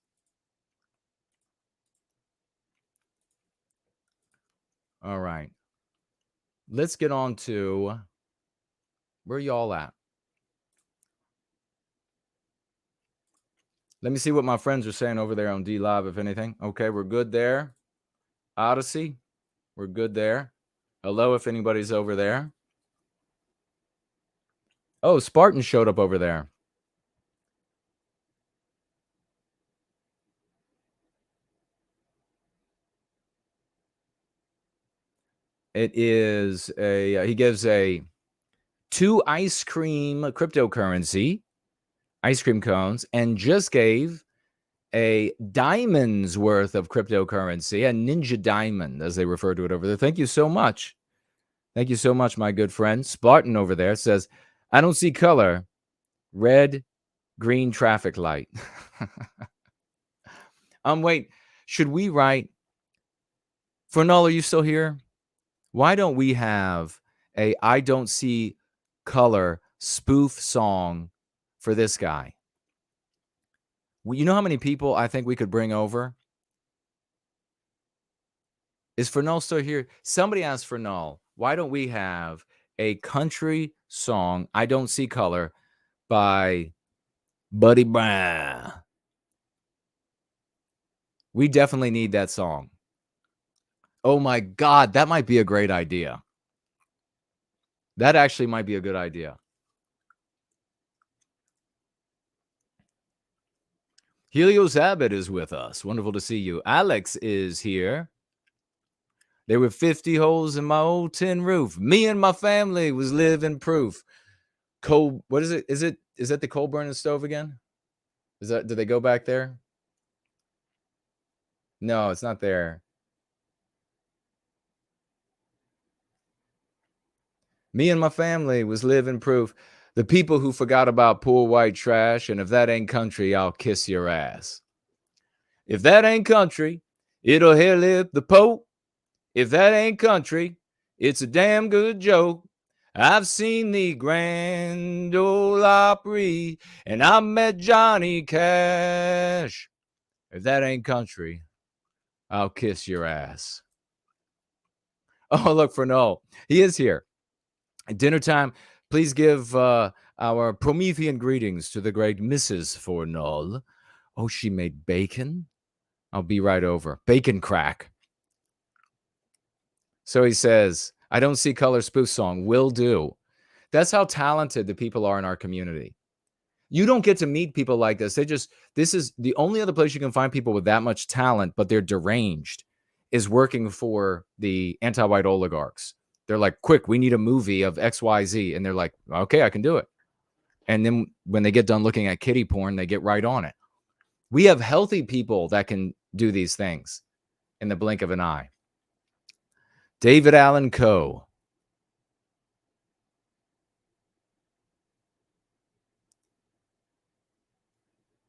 [SPEAKER 4] All right. Let's get on to, where y'all at? Let me see what my friends are saying over there on D Live, if anything. Okay, we're good there. Odyssey, we're good there. Hello, if anybody's over there. Oh, Spartan showed up over there. It is he gives a 2 ice cream cryptocurrency, ice cream cones, and just gave a diamond's worth of cryptocurrency, a ninja diamond, as they refer to it over there. Thank you so much. Thank you so much, my good friend. Spartan over there says, I don't see color. Red, green traffic light. Wait, should we write, Fernal, are you still here? Why don't we have a I don't see color spoof song for this guy? You know how many people I think we could bring over? Is Fernal still here? Somebody asked Fernal, why don't we have a country song, I Don't See Color, by Buddy Brown? We definitely need that song. Oh my God, that might be a great idea. That actually might be a good idea. Helios Abbott is with us. Wonderful to see you. Alex is here. There were 50 holes in my old tin roof. Me and my family was living proof. Coal, what is it? Is that the coal burning stove again? Did they go back there? No, it's not there. Me and my family was living proof. The people who forgot about poor white trash, and if that ain't country, I'll kiss your ass. If that ain't country, it'll hair lip the Pope. If that ain't country, it's a damn good joke. I've seen the Grand Ole Opry, and I met Johnny Cash. If that ain't country, I'll kiss your ass. Oh, look, Fernal. He is here. At dinner time, please give our Promethean greetings to the great Mrs. Fernal. Oh, she made bacon? I'll be right over. Bacon crack. So he says, I don't see color spoof song. Will do. That's how talented the people are in our community. You don't get to meet people like this. This is the only other place you can find people with that much talent, but they're deranged, is working for the anti-white oligarchs. They're like, quick, we need a movie of XYZ. And they're like, okay, I can do it. And then when they get done looking at kiddie porn, they get right on it. We have healthy people that can do these things in the blink of an eye. David Allen Coe.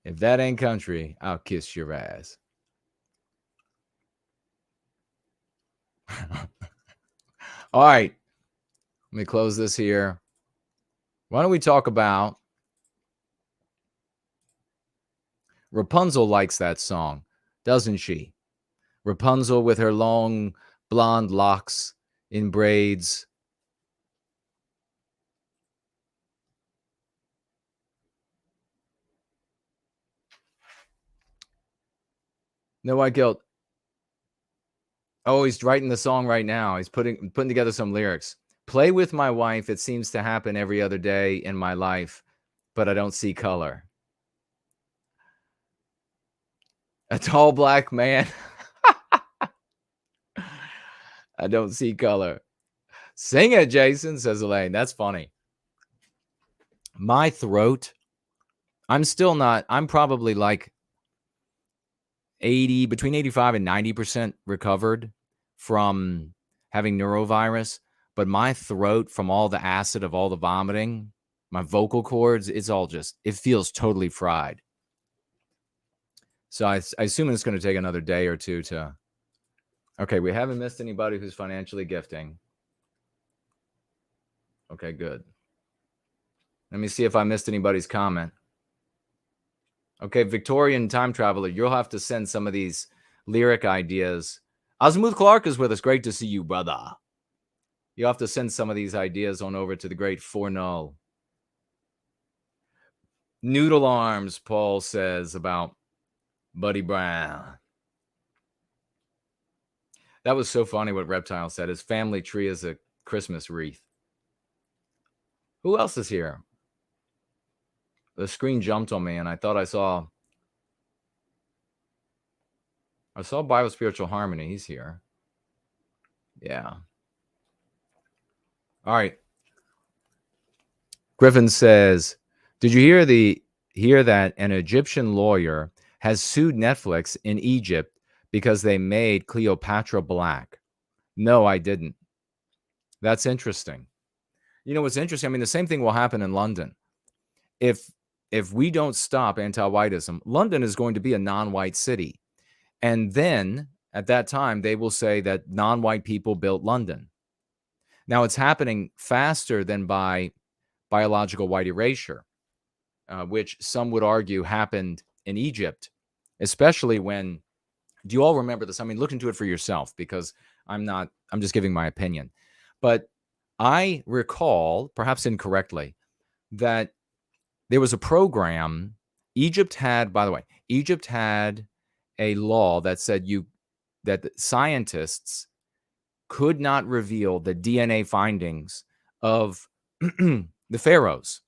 [SPEAKER 4] If that ain't country, I'll kiss your ass. All right. Let me close this here. Why don't we talk about Rapunzel? Likes that song, doesn't she? Rapunzel with her long blonde locks in braids. No white guilt. Oh, he's writing the song right now. He's putting together some lyrics. Play with my wife. It seems to happen every other day in my life, but I don't see color. A tall black man. I don't see color. Sing it, Jason, says Elaine. That's funny. My throat. I'm probably like between 85 and 90% recovered from having neurovirus, but my throat, from all the acid of all the vomiting, my vocal cords, it feels totally fried. So I assume it's going to take another day or two to. Okay, we haven't missed anybody who's financially gifting. Okay, good. Let me see if I missed anybody's comment. Okay, Victorian time traveler, you'll have to send some of these lyric ideas. Azimuth Clark is with us. Great to see you, brother. You'll have to send some of these ideas on over to the great Fournull. Noodle arms, Paul says about Buddy Brown. That was so funny what Reptile said. His family tree is a Christmas wreath. Who else is here? The screen jumped on me, and I thought I saw Biospiritual Harmony. He's here. Yeah. All right. Griffin says, did you hear that an Egyptian lawyer has sued Netflix in Egypt because they made Cleopatra black? No, I didn't. That's interesting. You know what's interesting? I mean, the same thing will happen in London. If we don't stop anti-whiteism, London is going to be a non-white city. And then at that time, they will say that non-white people built London. Now, it's happening faster than by biological white erasure, which some would argue happened in Egypt, especially when, do you all remember this? I mean, look into it for yourself, because I'm just giving my opinion. But I recall, perhaps incorrectly, that there was a program Egypt had a law that said that scientists could not reveal the DNA findings of the pharaohs.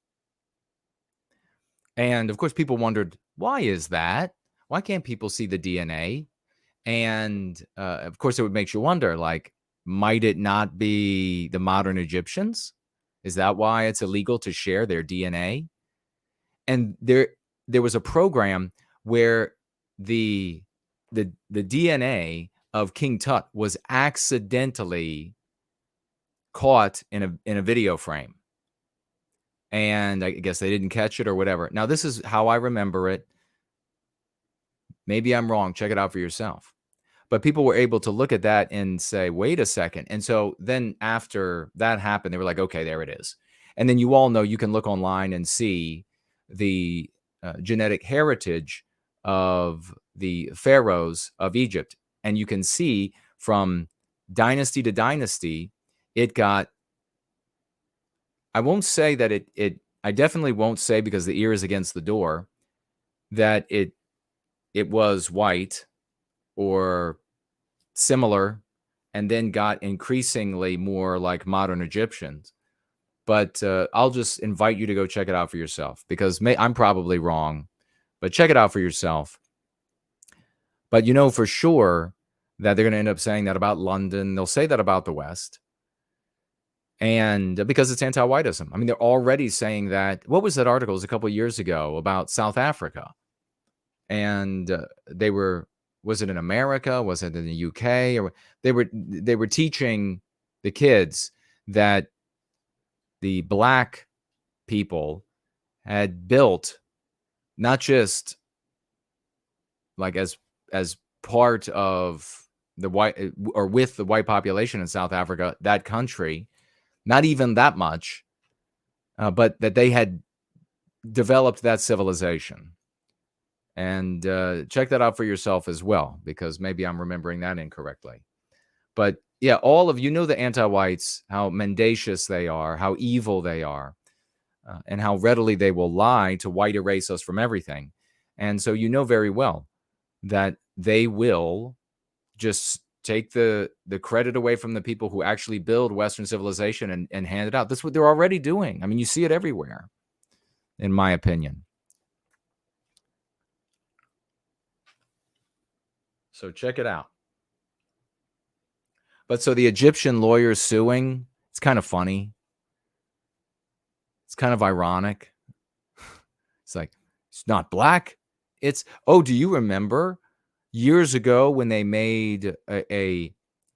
[SPEAKER 4] And of course, people wondered, why is that? Why can't people see the DNA? And of course, it would make you wonder, like, might it not be the modern Egyptians? Is that why it's illegal to share their DNA? And there was a program where the DNA of King Tut was accidentally caught in a video frame. And I guess they didn't catch it or whatever. Now, this is how I remember it. Maybe I'm wrong. Check it out for yourself. But people were able to look at that and say, wait a second. And so then after that happened, they were like, okay, there it is. And then you all know, you can look online and see the genetic heritage of the pharaohs of Egypt. And you can see from dynasty to dynasty, it got, I won't say that I definitely won't say, because the ear is against the door, that it was white or similar, and then got increasingly more like modern Egyptians. But I'll just invite you to go check it out for yourself, because I'm probably wrong, but check it out for yourself. But you know for sure that they're going to end up saying that about London. They'll say that about the West. And because it's anti-whiteism. I mean, they're already saying that. What was that article? It was a couple of years ago about South Africa. And was it in America? Was it in the UK? Or they were teaching the kids that the black people had built, not just like as part of the white, or with the white population in South Africa, that country, not even that much, but that they had developed that civilization. And check that out for yourself as well, because maybe I'm remembering that incorrectly. But yeah, all of you know the anti-whites, how mendacious they are, how evil they are, and how readily they will lie to white erase us from everything. And so you know very well that they will just take the credit away from the people who actually build Western civilization and hand it out. That's what they're already doing. I mean, you see it everywhere, in my opinion. So check it out. But so the Egyptian lawyers suing, it's kind of funny. It's kind of ironic. It's like, it's not black. It's, oh, do you remember years ago when they made a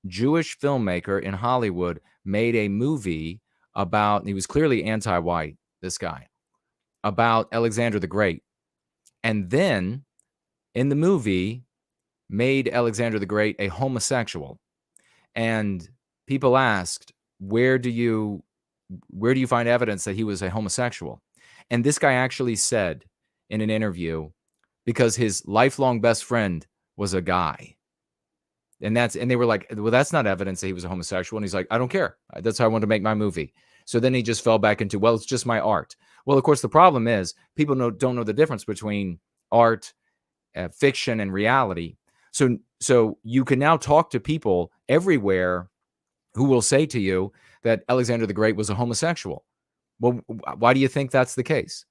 [SPEAKER 4] Jewish filmmaker in Hollywood made a movie about, he was clearly anti-white, this guy, about Alexander the Great. And then in the movie made Alexander the Great a homosexual. And people asked, where do you find evidence that he was a homosexual? And this guy actually said in an interview, because his lifelong best friend was a guy. And they were like, well, that's not evidence that he was a homosexual. And he's like, I don't care. That's how I want to make my movie. So then he just fell back into, well, it's just my art. Well, of course, the problem is people don't know the difference between art, fiction, and reality. So you can now talk to people everywhere who will say to you that Alexander the Great was a homosexual. Well, why do you think that's the case?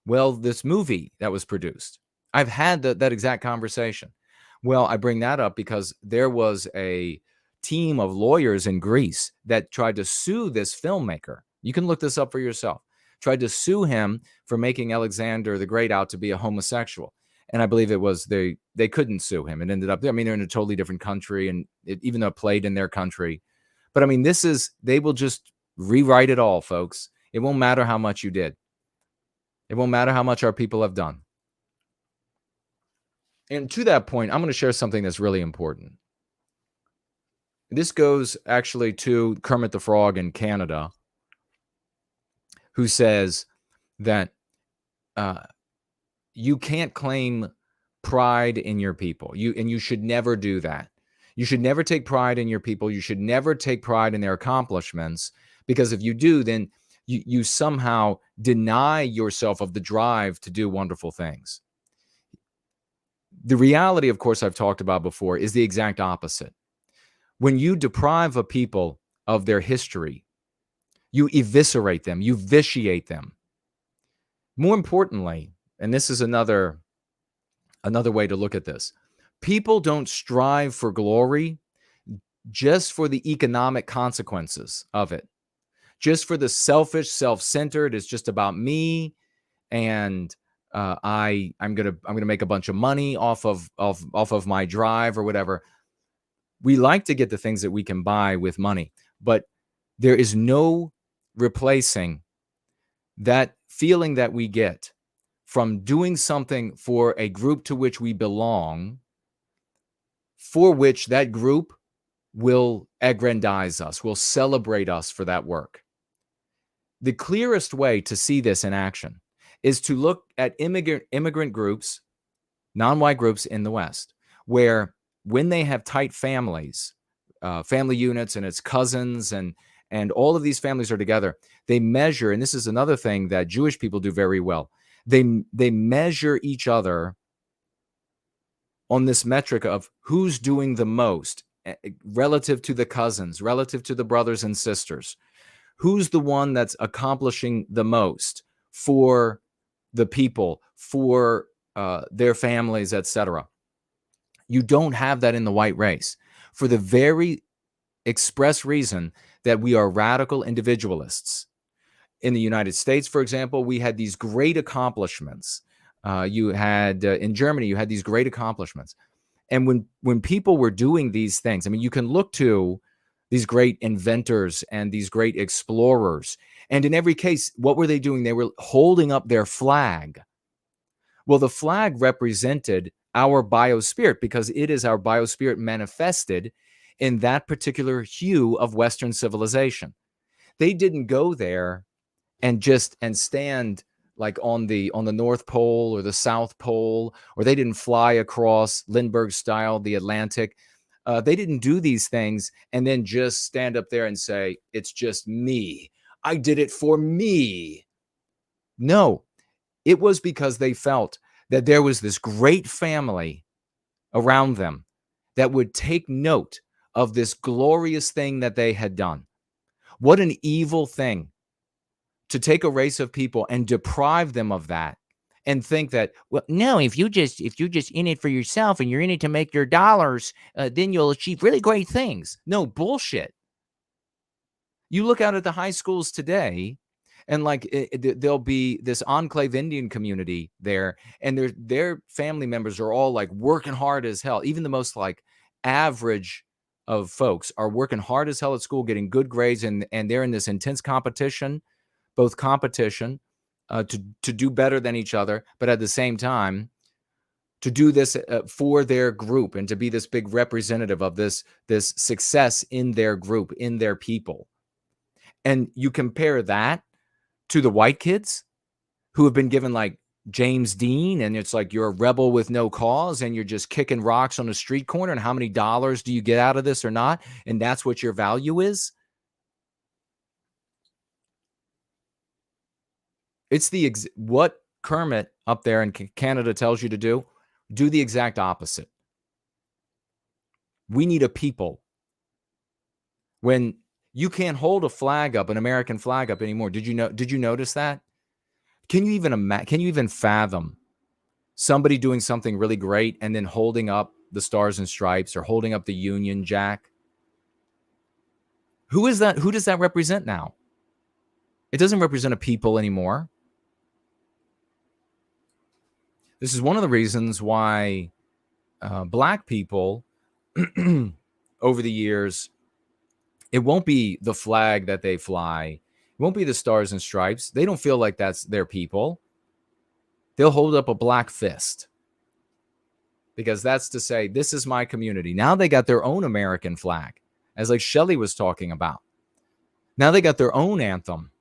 [SPEAKER 4] Well, this movie that was produced, I've had that exact conversation. Well, I bring that up because there was a team of lawyers in Greece that tried to sue this filmmaker. You can look this up for yourself. Tried to sue him for making Alexander the Great out to be a homosexual. And I believe it was they couldn't sue him. It ended up, I mean, they're in a totally different country, and even though it played in their country. But I mean, they will just rewrite it all, folks. It won't matter how much you did. It won't matter how much our people have done. And to that point, I'm going to share something that's really important. This goes actually to Kermit the Frog in Canada, who says that you can't claim pride in your people. You should never do that. You should never take pride in your people. You should never take pride in their accomplishments, because if you do, then you somehow deny yourself of the drive to do wonderful things. The reality, of course, I've talked about before, is the exact opposite. When you deprive a people of their history, you eviscerate them, you vitiate them. More importantly, and this is another way to look at this, people don't strive for glory just for the economic consequences of it, just for the selfish, self-centered. It's just about me, and I'm gonna make a bunch of money off of my drive or whatever. We like to get the things that we can buy with money, but there is no replacing that feeling that we get from doing something for a group to which we belong, for which that group will aggrandize us, will celebrate us for that work. The clearest way to see this in action is to look at immigrant groups, non-white groups in the West, where when they have tight families, family units, and it's cousins, and all of these families are together, they measure, and this is another thing that Jewish people do very well, they measure each other on this metric of who's doing the most relative to the cousins, relative to the brothers and sisters. Who's the one that's accomplishing the most for the people, for their families, etc. You don't have that in the white race, for the very express reason that we are radical individualists. In the United States, for example, we had these great accomplishments. You had in Germany, you had these great accomplishments. And when people were doing these things, I mean, you can look to these great inventors and these great explorers. And in every case, what were they doing? They were holding up their flag. Well, the flag represented our biospirit, because it is our biospirit manifested in that particular hue of Western civilization. They didn't go there and stand like on the North Pole or the South Pole, or they didn't fly across Lindbergh style the Atlantic. They didn't do these things and then just stand up there and say, it's just me. I did it for me. No, it was because they felt that there was this great family around them that would take note of this glorious thing that they had done. What an evil thing to take a race of people and deprive them of that and think that, well, no, if you're just in it for yourself and you're in it to make your dollars, then you'll achieve really great things. No, bullshit. You look out at the high schools today, and like there'll be this enclave Indian community there, and their family members are all like working hard as hell. Even the most like average of folks are working hard as hell at school, getting good grades, and they're in this intense competition, both competition to do better than each other, but at the same time to do this for their group and to be this big representative of this success in their group, in their people. And you compare that to the white kids who have been given like James Dean, and it's like you're a rebel with no cause and you're just kicking rocks on a street corner, and how many dollars do you get out of this or not? And that's what your value is. It's what Kermit up there in Canada tells you to do the exact opposite. We need a people. When you can't hold a flag up, an American flag up anymore. Did you notice that? Can you even fathom somebody doing something really great and then holding up the Stars and Stripes or holding up the Union Jack? Who is that? Who does that represent now? It doesn't represent a people anymore. This is one of the reasons why black people over the years, it won't be the flag that they fly. It won't be the Stars and Stripes. They don't feel like that's their people. They'll hold up a black fist because that's to say, this is my community. Now they got their own American flag, as like Shelley was talking about. Now they got their own anthem.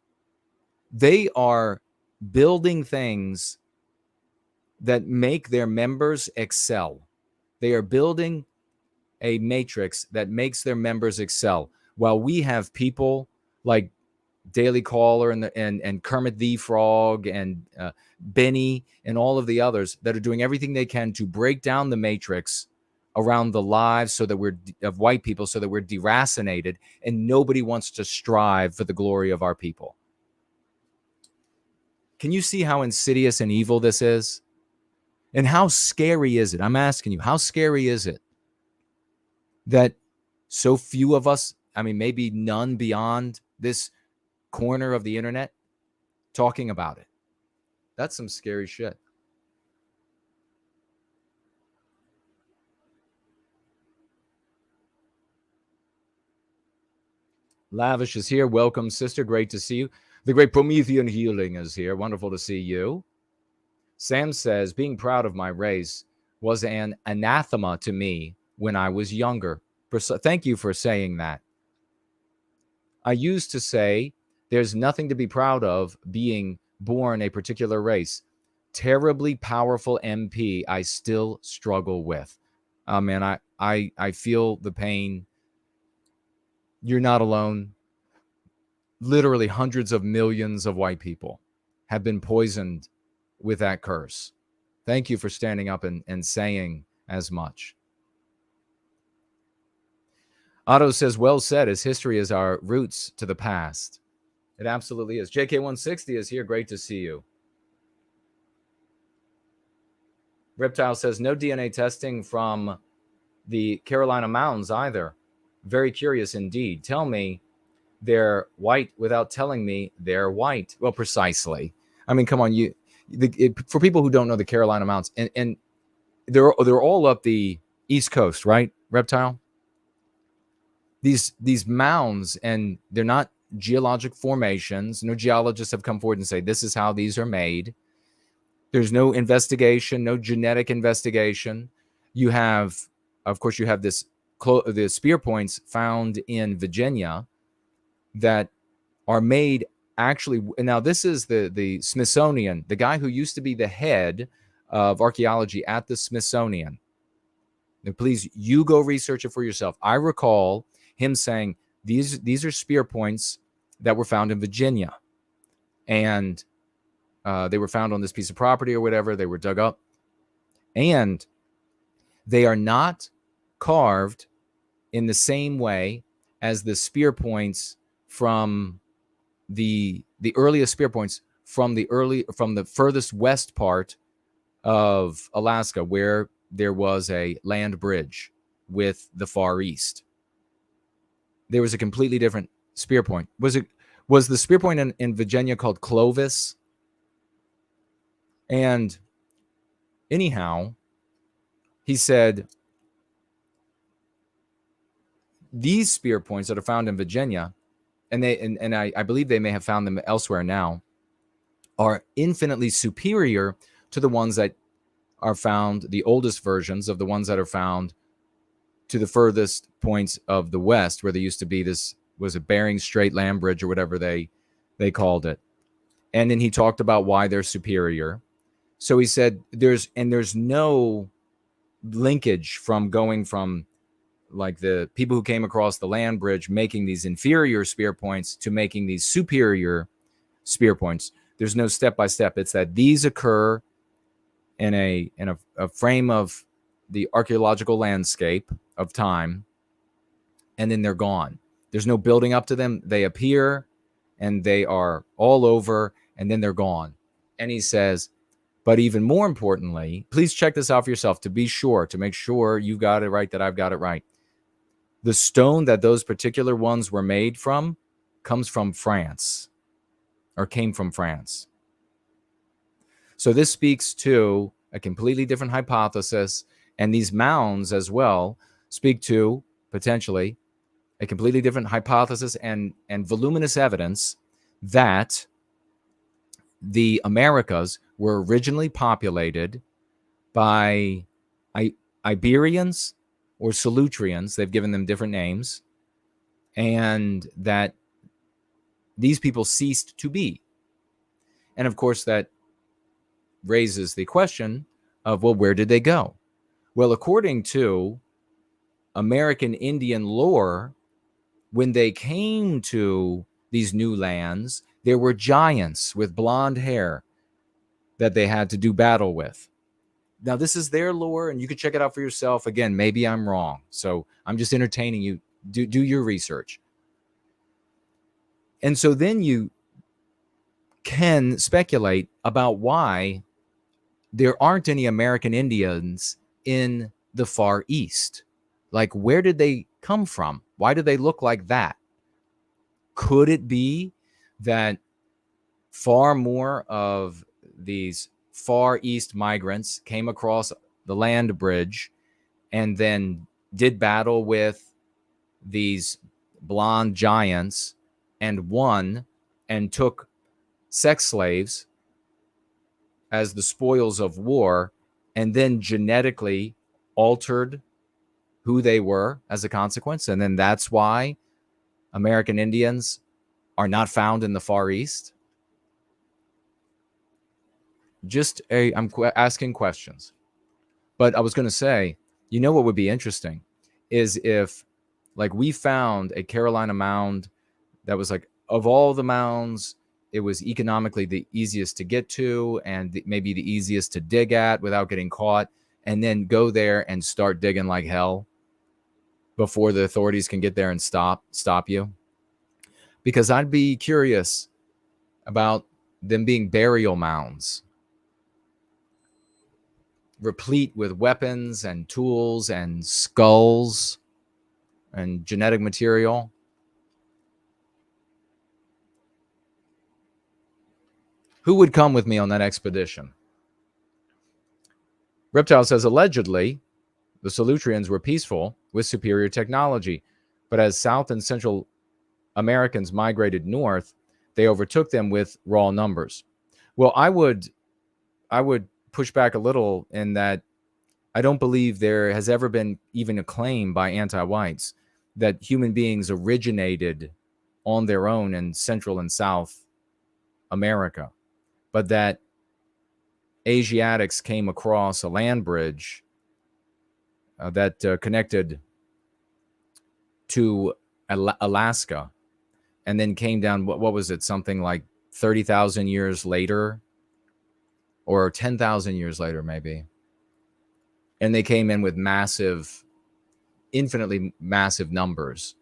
[SPEAKER 4] They are building things that make their members excel. They are building a matrix that makes their members excel. While we have people like Daily Caller and Kermit the Frog and Benny and all of the others that are doing everything they can to break down the matrix around the lives so that we're of white people, so that we're deracinated, and nobody wants to strive for the glory of our people. Can you see how insidious and evil this is? And how scary is it? I'm asking you, how scary is it that so few of us, I mean, maybe none beyond this corner of the internet, talking about it? That's some scary shit. Lavish is here. Welcome, sister. Great to see you. The great Promethean Healing is here. Wonderful to see you. Sam says, being proud of my race was an anathema to me when I was younger. Thank you for saying that. I used to say, there's nothing to be proud of being born a particular race. Terribly powerful MP I still struggle with. Man, I feel the pain. You're not alone. Literally hundreds of millions of white people have been poisoned with that curse. Thank you for standing up and saying as much. Otto says, well said, as history is our roots to the past. It absolutely is. JK160 is here. Great to see you. Reptile says, no DNA testing from the Carolina Mountains either. Very curious indeed. Tell me they're white without telling me they're white. Well, precisely. I mean, come on, for people who don't know the Carolina Mountains, and they're all up the East Coast, right, Reptile? These mounds, and they're not geologic formations. No geologists have come forward and say this is how these are made. There's no investigation, no genetic investigation. You have, of course, the spear points found in Virginia that are made actually. Now, this is the Smithsonian, the guy who used to be the head of archaeology at the Smithsonian. Now, please, you go research it for yourself. I recall him saying these are spear points that were found in Virginia, and they were found on this piece of property or whatever. They were dug up, and they are not carved in the same way as the spear points from the earliest spear points from the furthest west part of Alaska, where there was a land bridge with the Far East. There was a completely different spear point. Was the spear point in Virginia called Clovis? And anyhow, he said these spear points that are found in Virginia, and I believe they may have found them elsewhere now, are infinitely superior to the ones that are found, the oldest versions of the ones that are found to the furthest points of the West, where there used to be this, was a Bering Strait land bridge or whatever they called it. And then he talked about why they're superior. So he said there's no linkage from going from like the people who came across the land bridge making these inferior spear points to making these superior spear points. There's no step-by-step. It's that these occur in a frame of the archaeological landscape of time, and then they're gone. There's no building up to them. They appear, and they are all over, and then they're gone. And he says, but even more importantly, please check this out for yourself to be sure, to make sure you got it right, that I've got it right. The stone that those particular ones were made from comes from France, or came from France. So this speaks to a completely different hypothesis, and these mounds as well speak to potentially a completely different hypothesis and voluminous evidence that the Americas were originally populated by Iberians or Solutreans. They've given them different names, and that these people ceased to be. And of course, that raises the question of, well, where did they go? Well, according to American Indian lore, when they came to these new lands, there were giants with blonde hair that they had to do battle with. Now, this is their lore, and you can check it out for yourself. Again, maybe I'm wrong, so I'm just entertaining you. Do your research. And so then you can speculate about why there aren't any American Indians in the Far East. Like, where did they come from? Why do they look like that? Could it be that far more of these Far East migrants came across the land bridge and then did battle with these blonde giants and won and took sex slaves as the spoils of war, and then genetically altered who they were as a consequence? And then that's why American Indians are not found in the Far East? I'm asking questions. But I was going to say, you know what would be interesting is if, like, we found a Carolina mound that was like, of all the mounds, it was economically the easiest to get to and maybe the easiest to dig at without getting caught, and then go there and start digging like hell before the authorities can get there and stop you. Because I'd be curious about them being burial mounds, replete with weapons and tools and skulls and genetic material. Who would come with me on that expedition? Reptile says, allegedly, the Solutreans were peaceful with superior technology, but as South and Central Americans migrated north, they overtook them with raw numbers. Well, I would push back a little in that I don't believe there has ever been even a claim by anti-whites that human beings originated on their own in Central and South America, but that Asiatics came across a land bridge that connected to Alaska, and then came down, what was it, something like 30,000 years later, or 10,000 years later maybe. And they came in with massive infinitely massive numbers.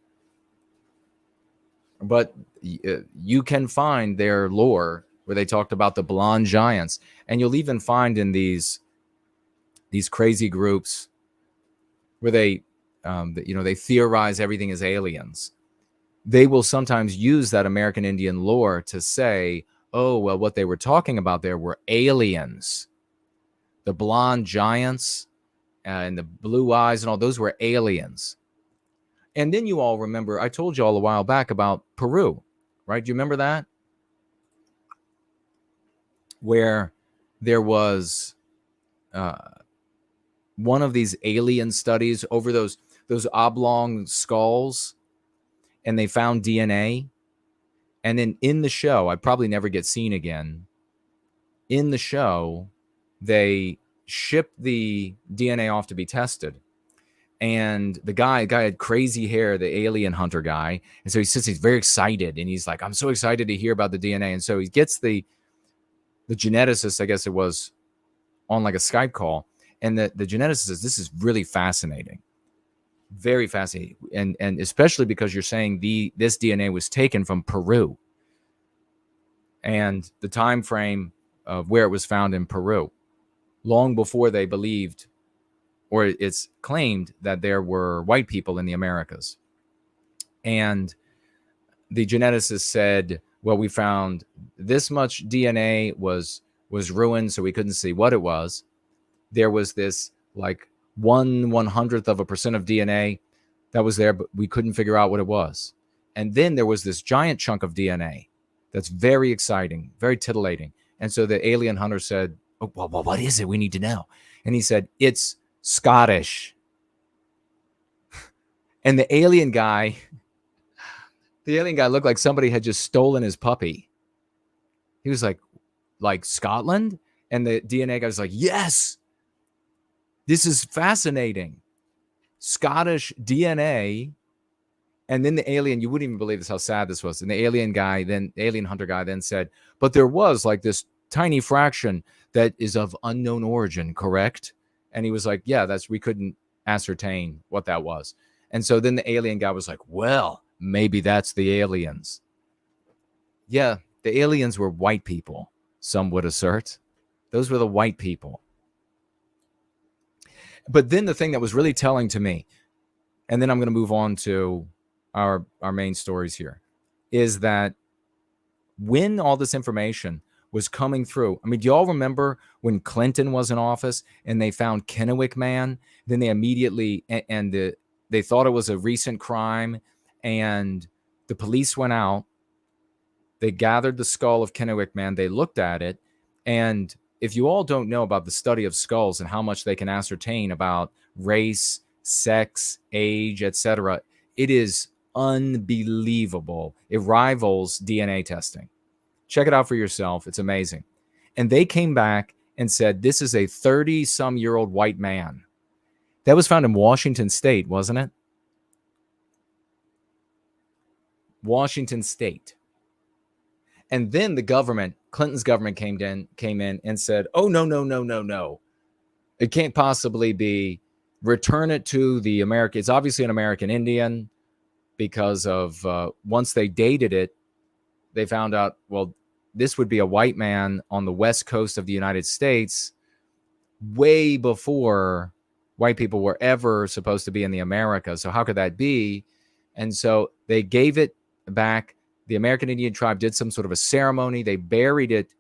[SPEAKER 4] But you can find their lore where they talked about the blonde giants, and you'll even find in these crazy groups where they they theorize everything is aliens. They will sometimes use that American Indian lore to say, oh, well, what they were talking about there were aliens. The blonde giants and the blue eyes and all those were aliens. And then you all remember, I told you all a while back about Peru, right? Do you remember that? Where there was one of these alien studies over those oblong skulls, and they found DNA. And then in the show, I probably never get seen again. In the show, they shipped the DNA off to be tested. And the guy had crazy hair, the alien hunter guy. And so he sits, he's very excited. And he's like, I'm so excited to hear about the DNA. And so he gets the geneticist, I guess it was, on like a Skype call. And the geneticist says, this is really fascinating. Very fascinating. And especially because you're saying this DNA was taken from Peru. And the time frame of where it was found in Peru, long before they believed, or it's claimed, that there were white people in the Americas. And the geneticist said, well, we found this much DNA was ruined, so we couldn't see what it was. There was this like 1/100% of DNA that was there, but we couldn't figure out what it was. And then there was this giant chunk of DNA that's very exciting, very titillating. And so the alien hunter said, oh, well, what is it? We need to know. And he said, it's Scottish. And the alien guy looked like somebody had just stolen his puppy. He was like Scotland? And the DNA guy was like, yes, this is fascinating. Scottish DNA. And then the alien, you wouldn't even believe this, how sad this was. And the alien hunter guy then said, but there was like this tiny fraction that is of unknown origin, correct? And he was like, yeah, we couldn't ascertain what that was. And so then the alien guy was like, well, maybe that's the aliens. Yeah, the aliens were white people, some would assert. Those were the white people. But then the thing that was really telling to me, and then I'm going to move on to our main stories here, is that when all this information was coming through, I mean, do you all remember when Clinton was in office and they found Kennewick Man? Then they immediately, they thought it was a recent crime, and the police went out. They gathered the skull of Kennewick Man. They looked at it. And if you all don't know about the study of skulls and how much they can ascertain about race, sex, age, etc., it is unbelievable. It rivals DNA testing. Check it out for yourself. It's amazing. And they came back and said, this is a 30-some-year-old white man. That was found in Washington State, wasn't it? Washington State. And then the government, Clinton's government came in and said, oh, no. It can't possibly be. Return it to the American. It's obviously an American Indian, because of once they dated it, they found out, well, this would be a white man on the west coast of the United States way before white people were ever supposed to be in the Americas. So how could that be? And so they gave it back. The American Indian tribe did some sort of a ceremony. They buried it.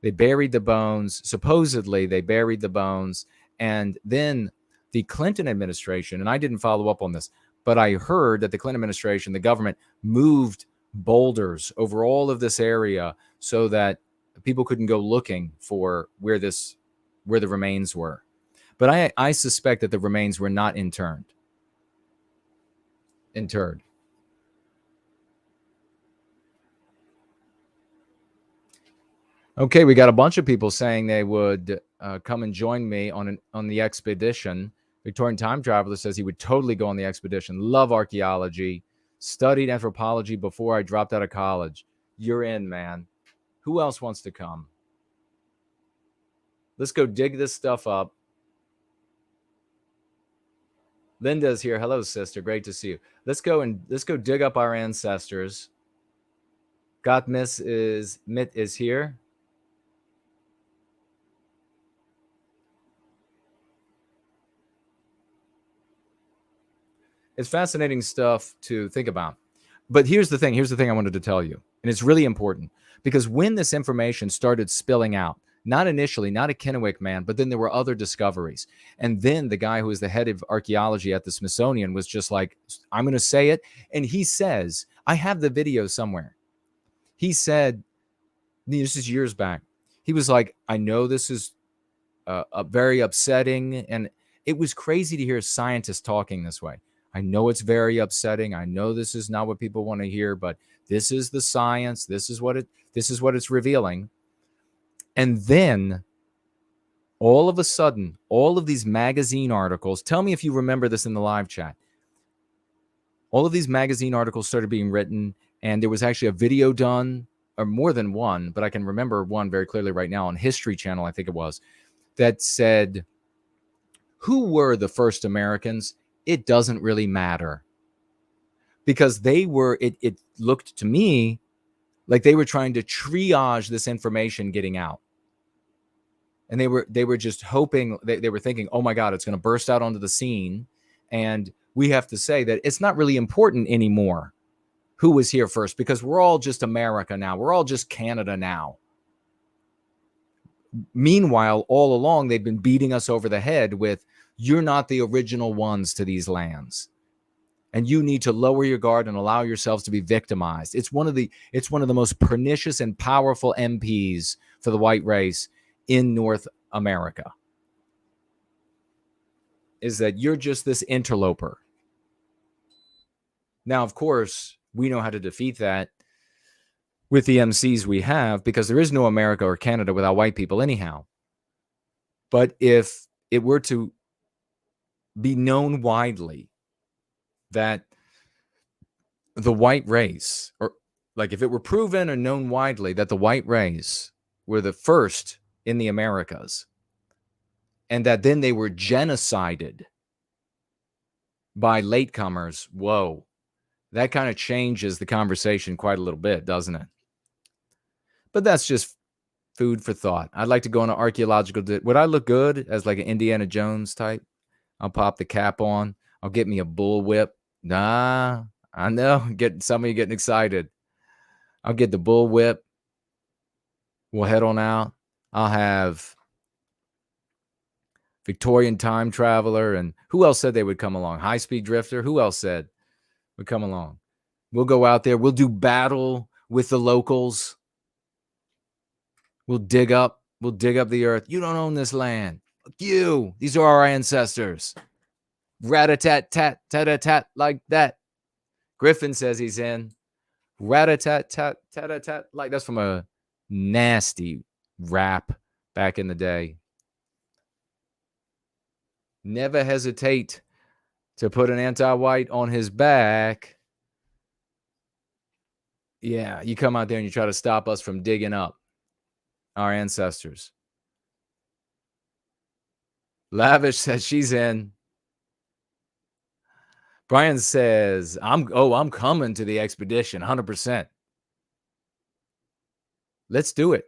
[SPEAKER 4] They buried the bones. Supposedly, they buried the bones. And then the Clinton administration, and I didn't follow up on this, but I heard that the Clinton administration, the government, moved boulders over all of this area so that people couldn't go looking for where the remains were. But I suspect that the remains were not interred. Okay, we got a bunch of people saying they would come and join me on the expedition. Victorian Time Traveler says he would totally go on the expedition. Love archaeology. Studied anthropology before I dropped out of college. You're in, man. Who else wants to come? Let's go dig this stuff up. Linda's here. Hello, sister. Great to see you. Let's go dig up our ancestors. Got Miss is Mit is here. It's fascinating stuff to think about. But here's the thing I wanted to tell you. And it's really important because when this information started spilling out, not initially, not a Kennewick man, but then there were other discoveries. And then the guy who was the head of archaeology at the Smithsonian was just like, I'm going to say it. And he says, I have the video somewhere. He said, this is years back. He was like, I know this is very upsetting. And it was crazy to hear scientists talking this way. I know it's very upsetting. I know this is not what people want to hear, but this is the science. This is what it's revealing. And then all of a sudden, all of these magazine articles, tell me if you remember this in the live chat. All of these magazine articles started being written, and there was actually a video done, or more than one, but I can remember one very clearly right now on History Channel, I think it was, that said, who were the first Americans? It doesn't really matter. Because it looked to me like they were trying to triage this information getting out. And they were just hoping, they were thinking, oh my God, it's going to burst out onto the scene. And we have to say that it's not really important anymore who was here first, because we're all just America now. We're all just Canada now. Meanwhile, all along, they've been beating us over the head with, you're not the original ones to these lands. And you need to lower your guard and allow yourselves to be victimized. It's one of the most pernicious and powerful MPs for the white race in North America. Is that you're just this interloper. Now, of course, we know how to defeat that with the MCs we have, because there is no America or Canada without white people anyhow. But if it were to be known widely that the white race, or like if it were proven or known widely that the white race were the first in the Americas, and that then they were genocided by latecomers, whoa, that kind of changes the conversation quite a little bit, doesn't it? But that's just food for thought. I'd like to go on an archaeological. Would I look good as like an Indiana Jones type? I'll pop the cap on. I'll get me a bullwhip. Nah, I know. Get some of you getting excited. I'll get the bullwhip. We'll head on out. I'll have Victorian time traveler, and who else said they would come along? High-speed drifter. Who else said would come along? We'll go out there. We'll do battle with the locals. We'll dig up the earth. You don't own this land. Fuck you. These are our ancestors. Rat-a-tat-tat, tat-a-tat, like that. Griffin says he's in. Rat-a-tat-tat, tat-a-tat, like that's from a nasty rap back in the day. Never hesitate to put an anti-white on his back. Yeah, you come out there and you try to stop us from digging up our ancestors. Lavish says she's in. Brian says, I'm coming to the expedition, 100%. Let's do it.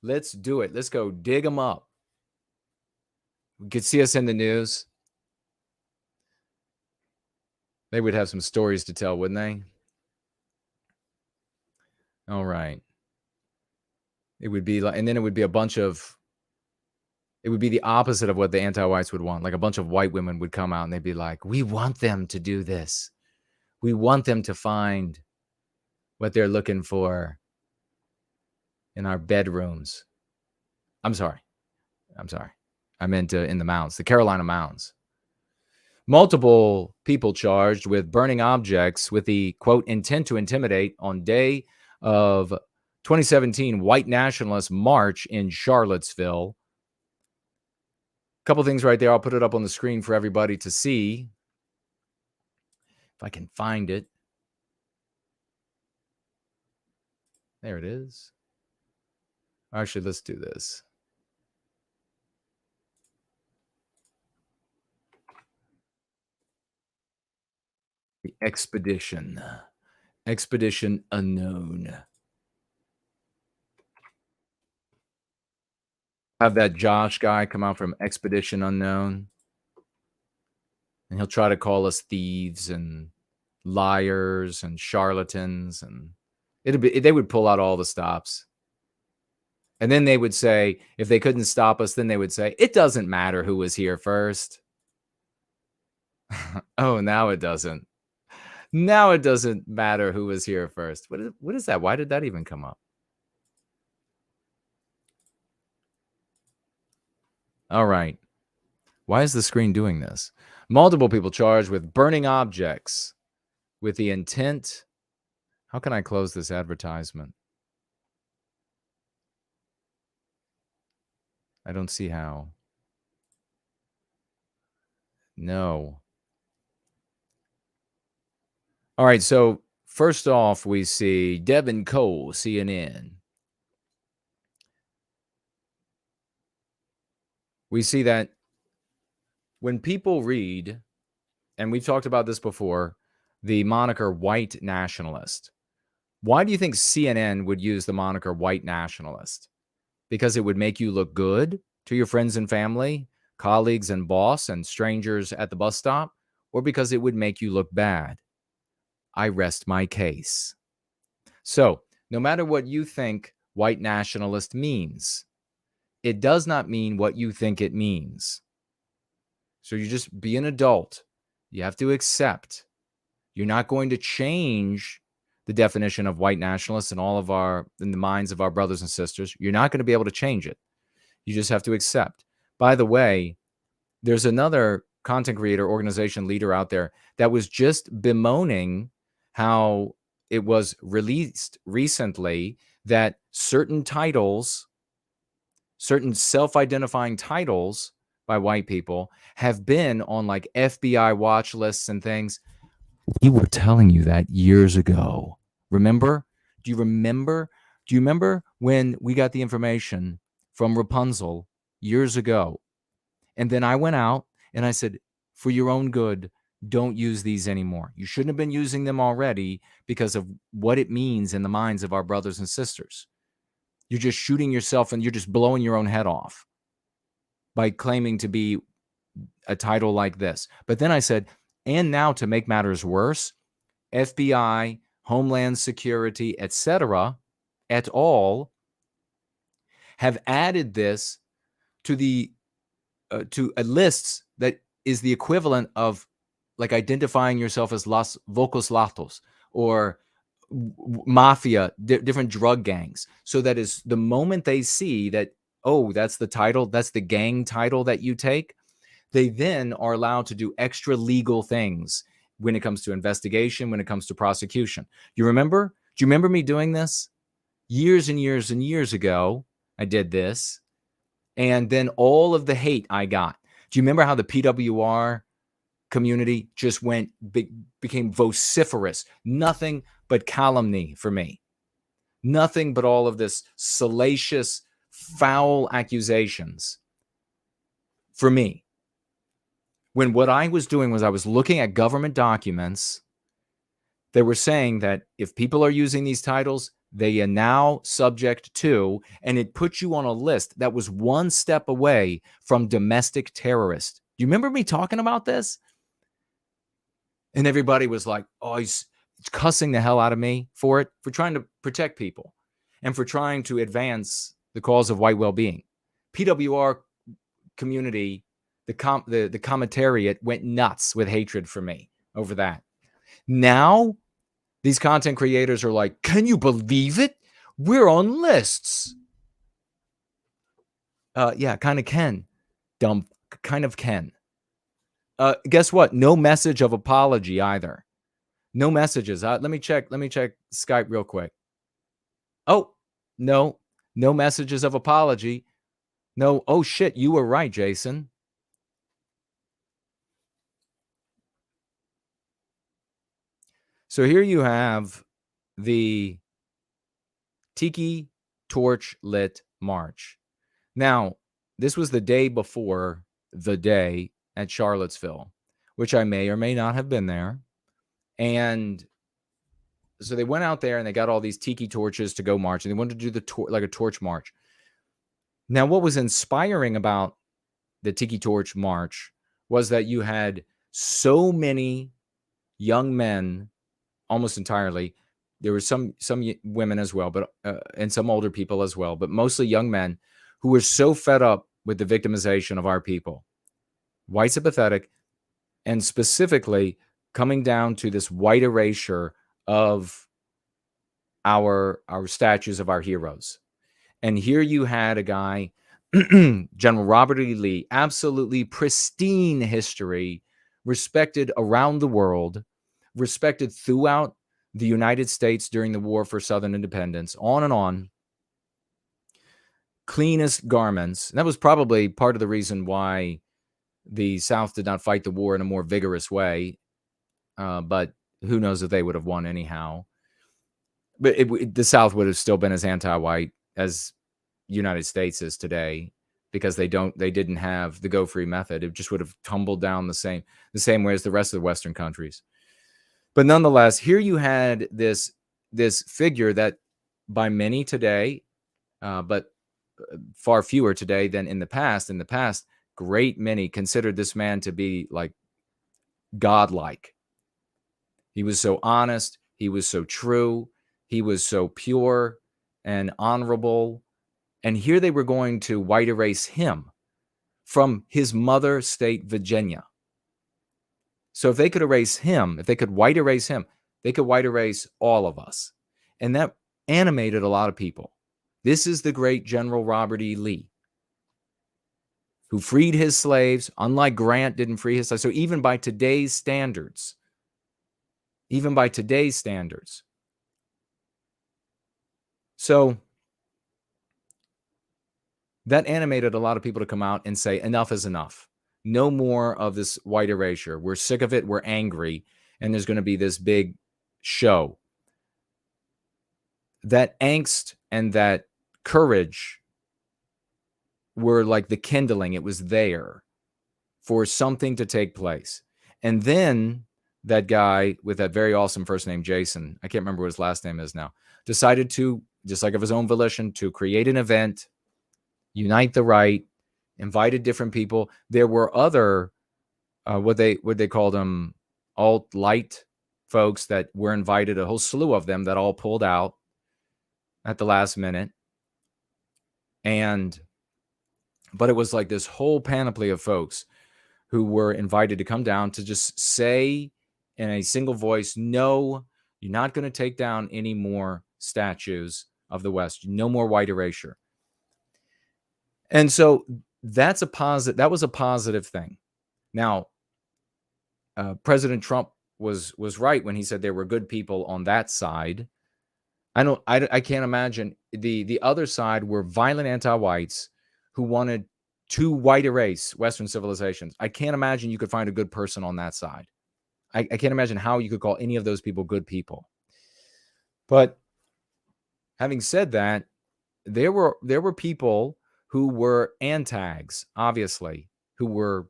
[SPEAKER 4] Let's do it. Let's go dig them up. You could see us in the news. They would have some stories to tell, wouldn't they? All right. It would be like, and then it would be it would be the opposite of what the anti-whites would want. Like a bunch of white women would come out and they'd be like, we want them to do this. We want them to find what they're looking for in our bedrooms. I'm sorry. I meant in the mounds, the Carolina mounds. Multiple people charged with burning objects with the, quote, intent to intimidate on day of 2017 white nationalist march in Charlottesville. A couple things right there. I'll put it up on the screen for everybody to see. If I can find it. There it is. Actually, let's do this. The expedition unknown. Have that Josh guy come out from Expedition Unknown, and he'll try to call us thieves and liars and charlatans, and they would pull out all the stops. And then they would say, if they couldn't stop us, then they would say, it doesn't matter who was here first. Oh, now it doesn't. Now it doesn't matter who was here first. What is that? Why did that even come up? All right. Why is the screen doing this? Multiple people charged with burning objects with the intent. How can I close this advertisement? I don't see how. No. All right. So first off, we see Devin Cole, CNN. We see that when people read, and we've talked about this before, the moniker white nationalist. Why do you think CNN would use the moniker white nationalist? Because it would make you look good to your friends and family, colleagues and boss, and strangers at the bus stop, or because it would make you look bad? I rest my case. So, no matter what you think white nationalist means, it does not mean what you think it means. So you just be an adult. You have to accept. You're not going to change the definition of white nationalists in the minds of our brothers and sisters. You're not going to be able to change it. You just have to accept. By the way, there's another content creator, organization leader out there that was just bemoaning how it was released recently that certain titles, certain self-identifying titles by white people have been on like FBI watch lists and things. We were telling you that years ago. Remember? Do you remember? Do you remember when we got the information from Rapunzel years ago? And then I went out and I said, for your own good, don't use these anymore. You shouldn't have been using them already because of what it means in the minds of our brothers and sisters. You're just shooting yourself and you're just blowing your own head off by claiming to be a title like this. But then I said, and now to make matters worse, FBI, Homeland Security, etc., et al., have added this to the to a list that is the equivalent of like identifying yourself as Los Vocos Latos or mafia, different drug gangs. So that is the moment they see that, oh, that's the title, that's the gang title that you take, they then are allowed to do extra legal things when it comes to investigation, when it comes to prosecution. You remember? Do you remember me doing this? Years and years and years ago, I did this. And then all of the hate I got. Do you remember how the PWR community just became vociferous? Nothing but calumny for me. Nothing but all of this salacious, foul accusations for me. When what I was doing was I was looking at government documents that were saying that if people are using these titles, they are now subject to, and it puts you on a list that was one step away from domestic terrorist. Do you remember me talking about this? And everybody was like, oh, he's cussing the hell out of me for it, for trying to protect people and for trying to advance the cause of white well-being. PWR community, the commentariat went nuts with hatred for me over that. Now, these content creators are like, can you believe it? We're on lists. Yeah, kind of can. Dumb, kind of can. Guess what? No message of apology either. No messages. Let me check Skype real quick. Oh, no messages of apology. No. Oh, shit. You were right, Jason. So here you have the Tiki Torch Lit March. Now, this was the day before the day at Charlottesville, which I may or may not have been there. And so they went out there and they got all these tiki torches to go march, and they wanted to do like a torch march. Now, what was inspiring about the tiki torch march was that you had so many young men, almost entirely. There were some women as well, but and some older people as well, but mostly young men who were so fed up with the victimization of our people, white sympathetic, and specifically coming down to this white erasure of our statues of our heroes. And here you had a guy, General Robert E. Lee, absolutely pristine history, respected around the world, respected throughout the United States during the War for Southern Independence, on and on. Cleanest garments. And that was probably part of the reason why the South did not fight the war in a more vigorous way. But who knows if they would have won anyhow. But the South would have still been as anti-white as United States is today, because they didn't have the go free method. It just would have tumbled down the same way as the rest of the Western countries. But nonetheless, here you had this figure that by many today, but far fewer today than in the past. In the past, great many considered this man to be like godlike. He was so honest. He was so true. He was so pure and honorable. And here they were going to white erase him from his mother state, Virginia. So if they could erase him, if they could white erase him, they could white erase all of us. And that animated a lot of people. This is the great General Robert E. Lee, who freed his slaves, unlike Grant didn't free his slaves. So even by today's standards, so that animated a lot of people to come out and say, enough is enough. No more of this white erasure. We're sick of it. We're angry. And there's going to be this big show. That angst and that courage were like the kindling. It was there for something to take place. And then that guy with that very awesome first name, Jason, I can't remember what his last name is now, decided to, just like of his own volition, to create an event, unite the right, invited different people. There were other, what they called them, alt-light folks that were invited, a whole slew of them that all pulled out at the last minute. But it was like this whole panoply of folks who were invited to come down to just say in a single voice, no, you're not going to take down any more statues of the West. No more white erasure. And so that was a positive thing. Now, President Trump was right when he said there were good people on that side. I can't imagine the other side were violent anti-whites who wanted to white erase Western civilizations. I can't imagine you could find a good person on that side. I can't imagine how you could call any of those people good people. But having said that, there were people who were antags, obviously, who were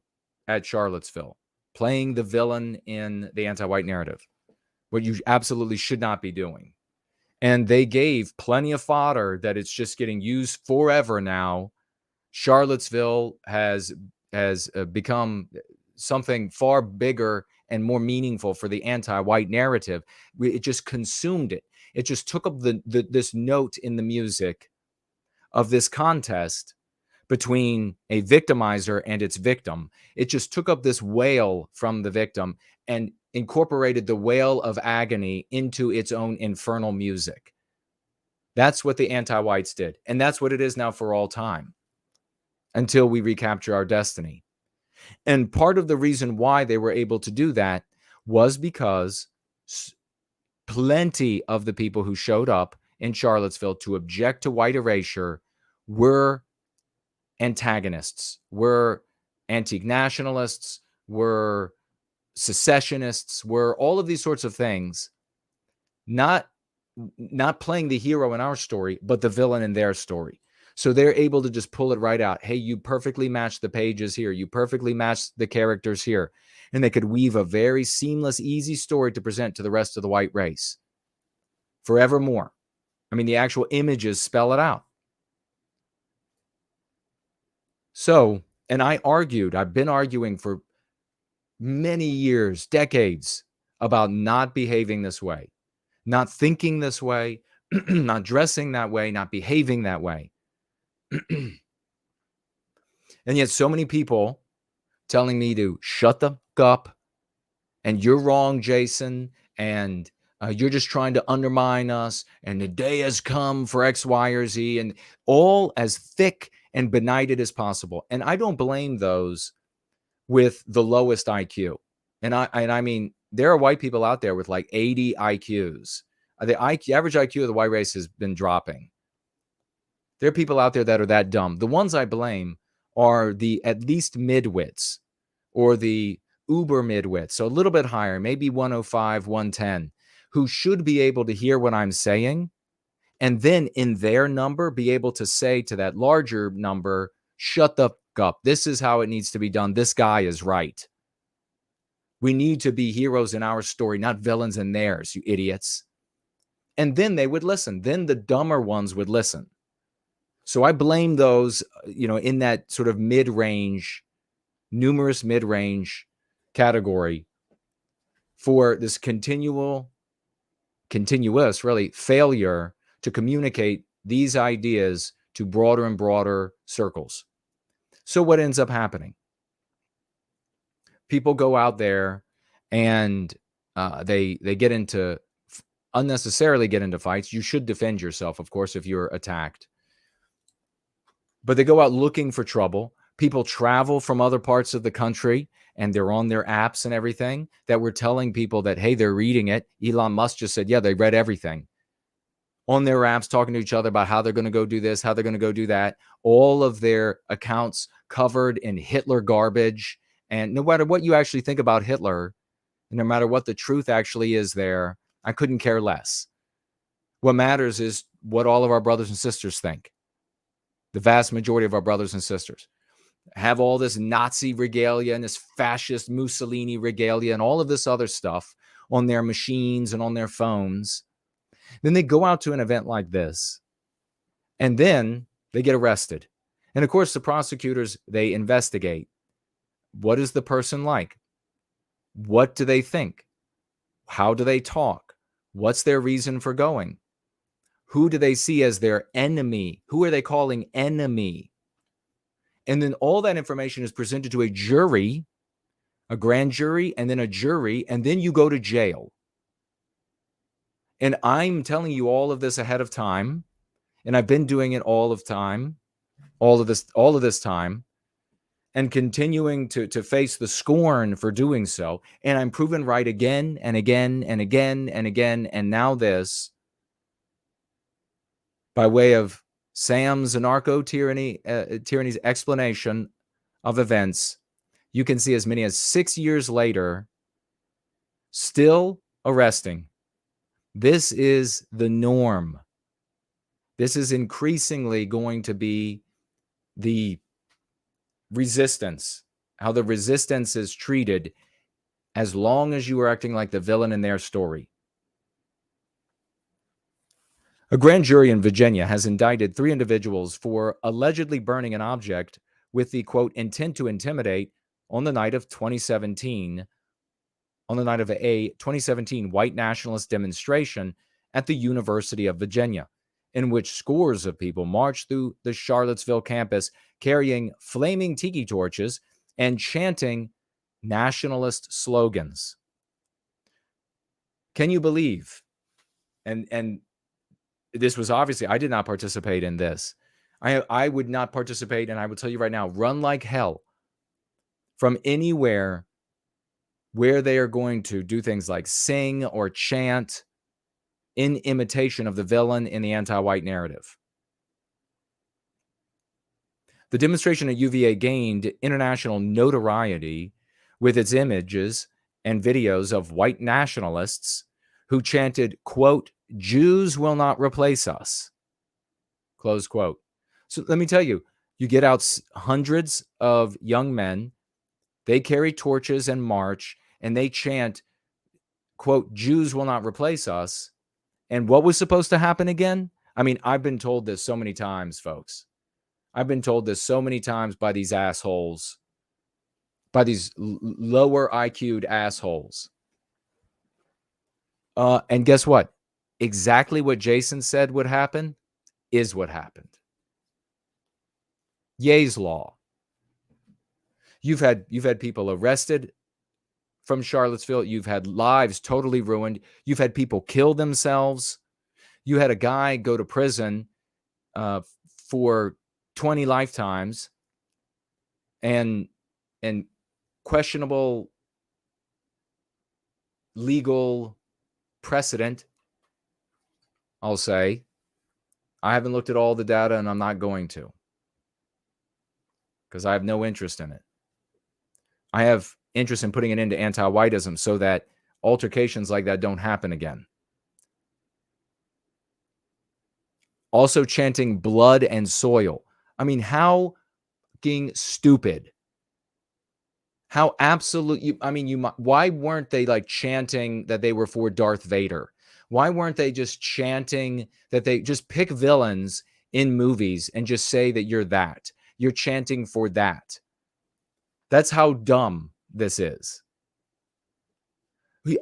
[SPEAKER 4] at Charlottesville, playing the villain in the anti-white narrative, what you absolutely should not be doing. And they gave plenty of fodder that it's just getting used forever now. Charlottesville has become something far bigger and more meaningful for the anti-white narrative. It just consumed it. It just took up this note in the music of this contest between a victimizer and its victim. It just took up this wail from the victim and incorporated the wail of agony into its own infernal music. That's what the anti-whites did. And that's what it is now for all time, until we recapture our destiny. And part of the reason why they were able to do that was because plenty of the people who showed up in Charlottesville to object to white erasure were antagonists, were antique nationalists, were secessionists, were all of these sorts of things, not playing the hero in our story, but the villain in their story. So they're able to just pull it right out. Hey, you perfectly match the pages here. You perfectly match the characters here. And they could weave a very seamless, easy story to present to the rest of the white race forevermore. I mean, the actual images spell it out. So, and I've been arguing for many years, decades, about not behaving this way, not thinking this way, not dressing that way, not behaving that way. And yet so many people telling me to shut the fuck up, and you're wrong, Jason, and you're just trying to undermine us, and the day has come for X, Y, or Z, and all as thick and benighted as possible. And I don't blame those with the lowest IQ. And I mean, there are white people out there with like 80 IQs. The average IQ of the white race has been dropping. There are people out there that are that dumb. The ones I blame are the at least midwits or the uber midwits, so a little bit higher, maybe 105, 110, who should be able to hear what I'm saying, and then in their number be able to say to that larger number, shut the fuck up. This is how it needs to be done. This guy is right. We need to be heroes in our story, not villains in theirs, you idiots. And then they would listen. Then the dumber ones would listen. So I blame those, in that sort of mid-range, numerous mid-range category for this continuous really failure to communicate these ideas to broader and broader circles. So what ends up happening? People go out there and they unnecessarily get into fights. You should defend yourself, of course, if you're attacked. But they go out looking for trouble. People travel from other parts of the country and they're on their apps and everything that we're telling people that, hey, they're reading it. Elon Musk just said, yeah, they read everything. On their apps, talking to each other about how they're going to go do this, how they're going to go do that. All of their accounts covered in Hitler garbage. And no matter what you actually think about Hitler, no matter what the truth actually is there, I couldn't care less. What matters is what all of our brothers and sisters think. The vast majority of our brothers and sisters have all this Nazi regalia and this fascist Mussolini regalia and all of this other stuff on their machines and on their phones. Then they go out to an event like this, and then they get arrested. And of course, the prosecutors, they investigate. What is the person like? What do they think? How do they talk? What's their reason for going? Who do they see as their enemy? Who are they calling enemy? And then all that information is presented to a jury, a grand jury, and then a jury, and then you go to jail. And I'm telling you all of this ahead of time, and I've been doing it all of this time, and continuing to face the scorn for doing so. And I'm proven right again and again and again and again. And now this, by way of Sam's Anarcho-Tyranny's explanation of events, you can see as many as 6 years later, still arresting. This is the norm. This is increasingly going to be the resistance, how the resistance is treated as long as you are acting like the villain in their story. A grand jury in Virginia has indicted 3 individuals for allegedly burning an object with the, quote, intent to intimidate on the night of 2017, on the night of a 2017 white nationalist demonstration at the University of Virginia, in which scores of people marched through the Charlottesville campus carrying flaming tiki torches and chanting nationalist slogans. Can you believe? And this was obviously, I did not participate in this. I would not participate, and I will tell you right now, run like hell from anywhere where they are going to do things like sing or chant in imitation of the villain in the anti-white narrative. The demonstration at UVA gained international notoriety with its images and videos of white nationalists who chanted, quote, Jews will not replace us, close quote. So let me tell you, you get out hundreds of young men, they carry torches and march, and they chant, quote, Jews will not replace us. And what was supposed to happen again? I mean, I've been told this so many times, folks. I've been told this so many times by these assholes, by these lower IQ'd assholes. And guess what? Exactly what Jason said would happen is what happened. Ye's Law. You've had people arrested from Charlottesville. You've had lives totally ruined. You've had people kill themselves. You had a guy go to prison for 20 lifetimes and questionable legal precedent, I'll say. I haven't looked at all the data, and I'm not going to, because I have no interest in it. I have interest in putting an end to anti-whiteism so that altercations like that don't happen again. Also chanting blood and soil. I mean, how fucking stupid. How absolute. Why weren't they like chanting that they were for Darth Vader? Why weren't they just chanting that they just pick villains in movies and just say that you're that? You're chanting for that. That's how dumb this is.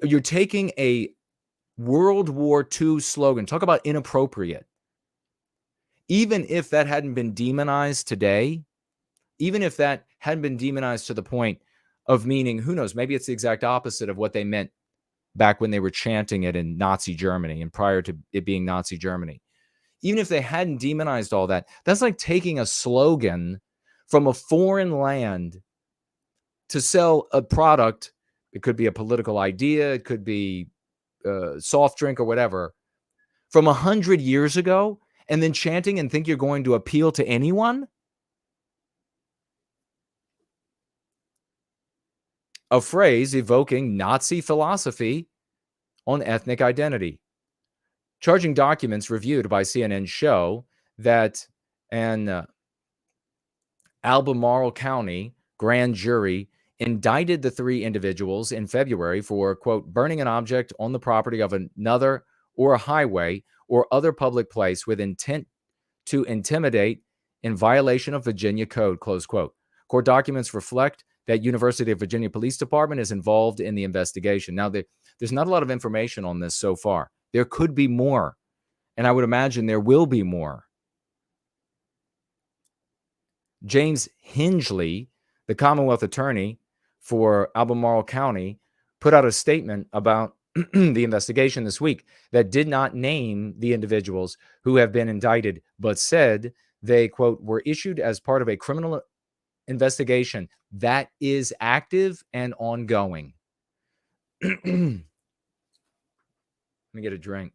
[SPEAKER 4] You're taking a World War II slogan. Talk about inappropriate. Even if that hadn't been demonized today, even if that hadn't been demonized to the point of meaning, who knows, maybe it's the exact opposite of what they meant back when they were chanting it in Nazi Germany and prior to it being Nazi Germany. Even if they hadn't demonized all that, that's like taking a slogan from a foreign land to sell a product. It could be a political idea. It could be a soft drink or whatever from 100 years ago, and then chanting and think you're going to appeal to anyone. A phrase evoking Nazi philosophy on ethnic identity. Charging documents reviewed by CNN show that an Albemarle County grand jury indicted the three individuals in February for, quote, burning an object on the property of another or a highway or other public place with intent to intimidate in violation of Virginia code, close quote. Court documents reflect that University of Virginia Police Department is involved in the investigation. Now, there's not a lot of information on this so far. There could be more, and I would imagine there will be more. James Hingley, the Commonwealth Attorney for Albemarle County, put out a statement about the investigation this week that did not name the individuals who have been indicted, but said they, quote, were issued as part of a criminal investigation that is active and ongoing. Let me get a drink.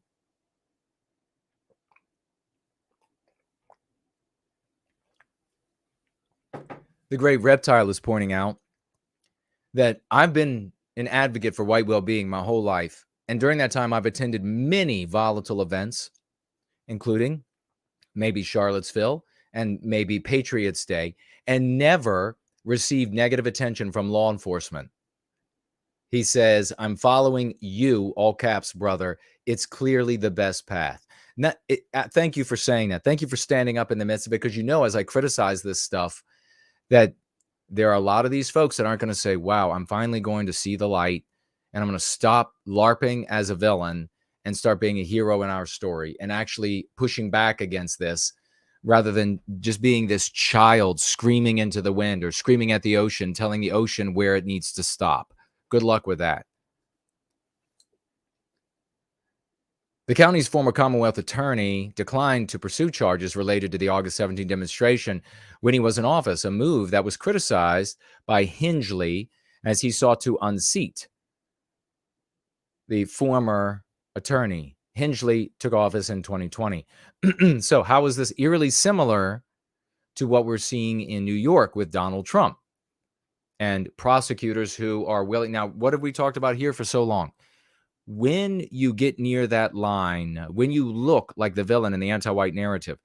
[SPEAKER 4] The Great Reptile is pointing out that I've been an advocate for white well-being my whole life. And during that time, I've attended many volatile events, including maybe Charlottesville and maybe Patriots Day, and never received negative attention from law enforcement. He says, I'm following you, all caps, brother. It's clearly the best path. Thank you for saying that. Thank you for standing up in the midst of it, because as I criticize this stuff, that there are a lot of these folks that aren't going to say, wow, I'm finally going to see the light, and I'm going to stop LARPing as a villain and start being a hero in our story and actually pushing back against this, rather than just being this child screaming into the wind or screaming at the ocean, telling the ocean where it needs to stop. Good luck with that. The county's former Commonwealth attorney declined to pursue charges related to the August 17 demonstration when he was in office, a move that was criticized by Hingley as he sought to unseat the former attorney. Hingley took office in 2020. So how is this eerily similar to what we're seeing in New York with Donald Trump and prosecutors who are willing? Now, what have we talked about here for so long? When you get near that line, when you look like the villain in the anti-white narrative,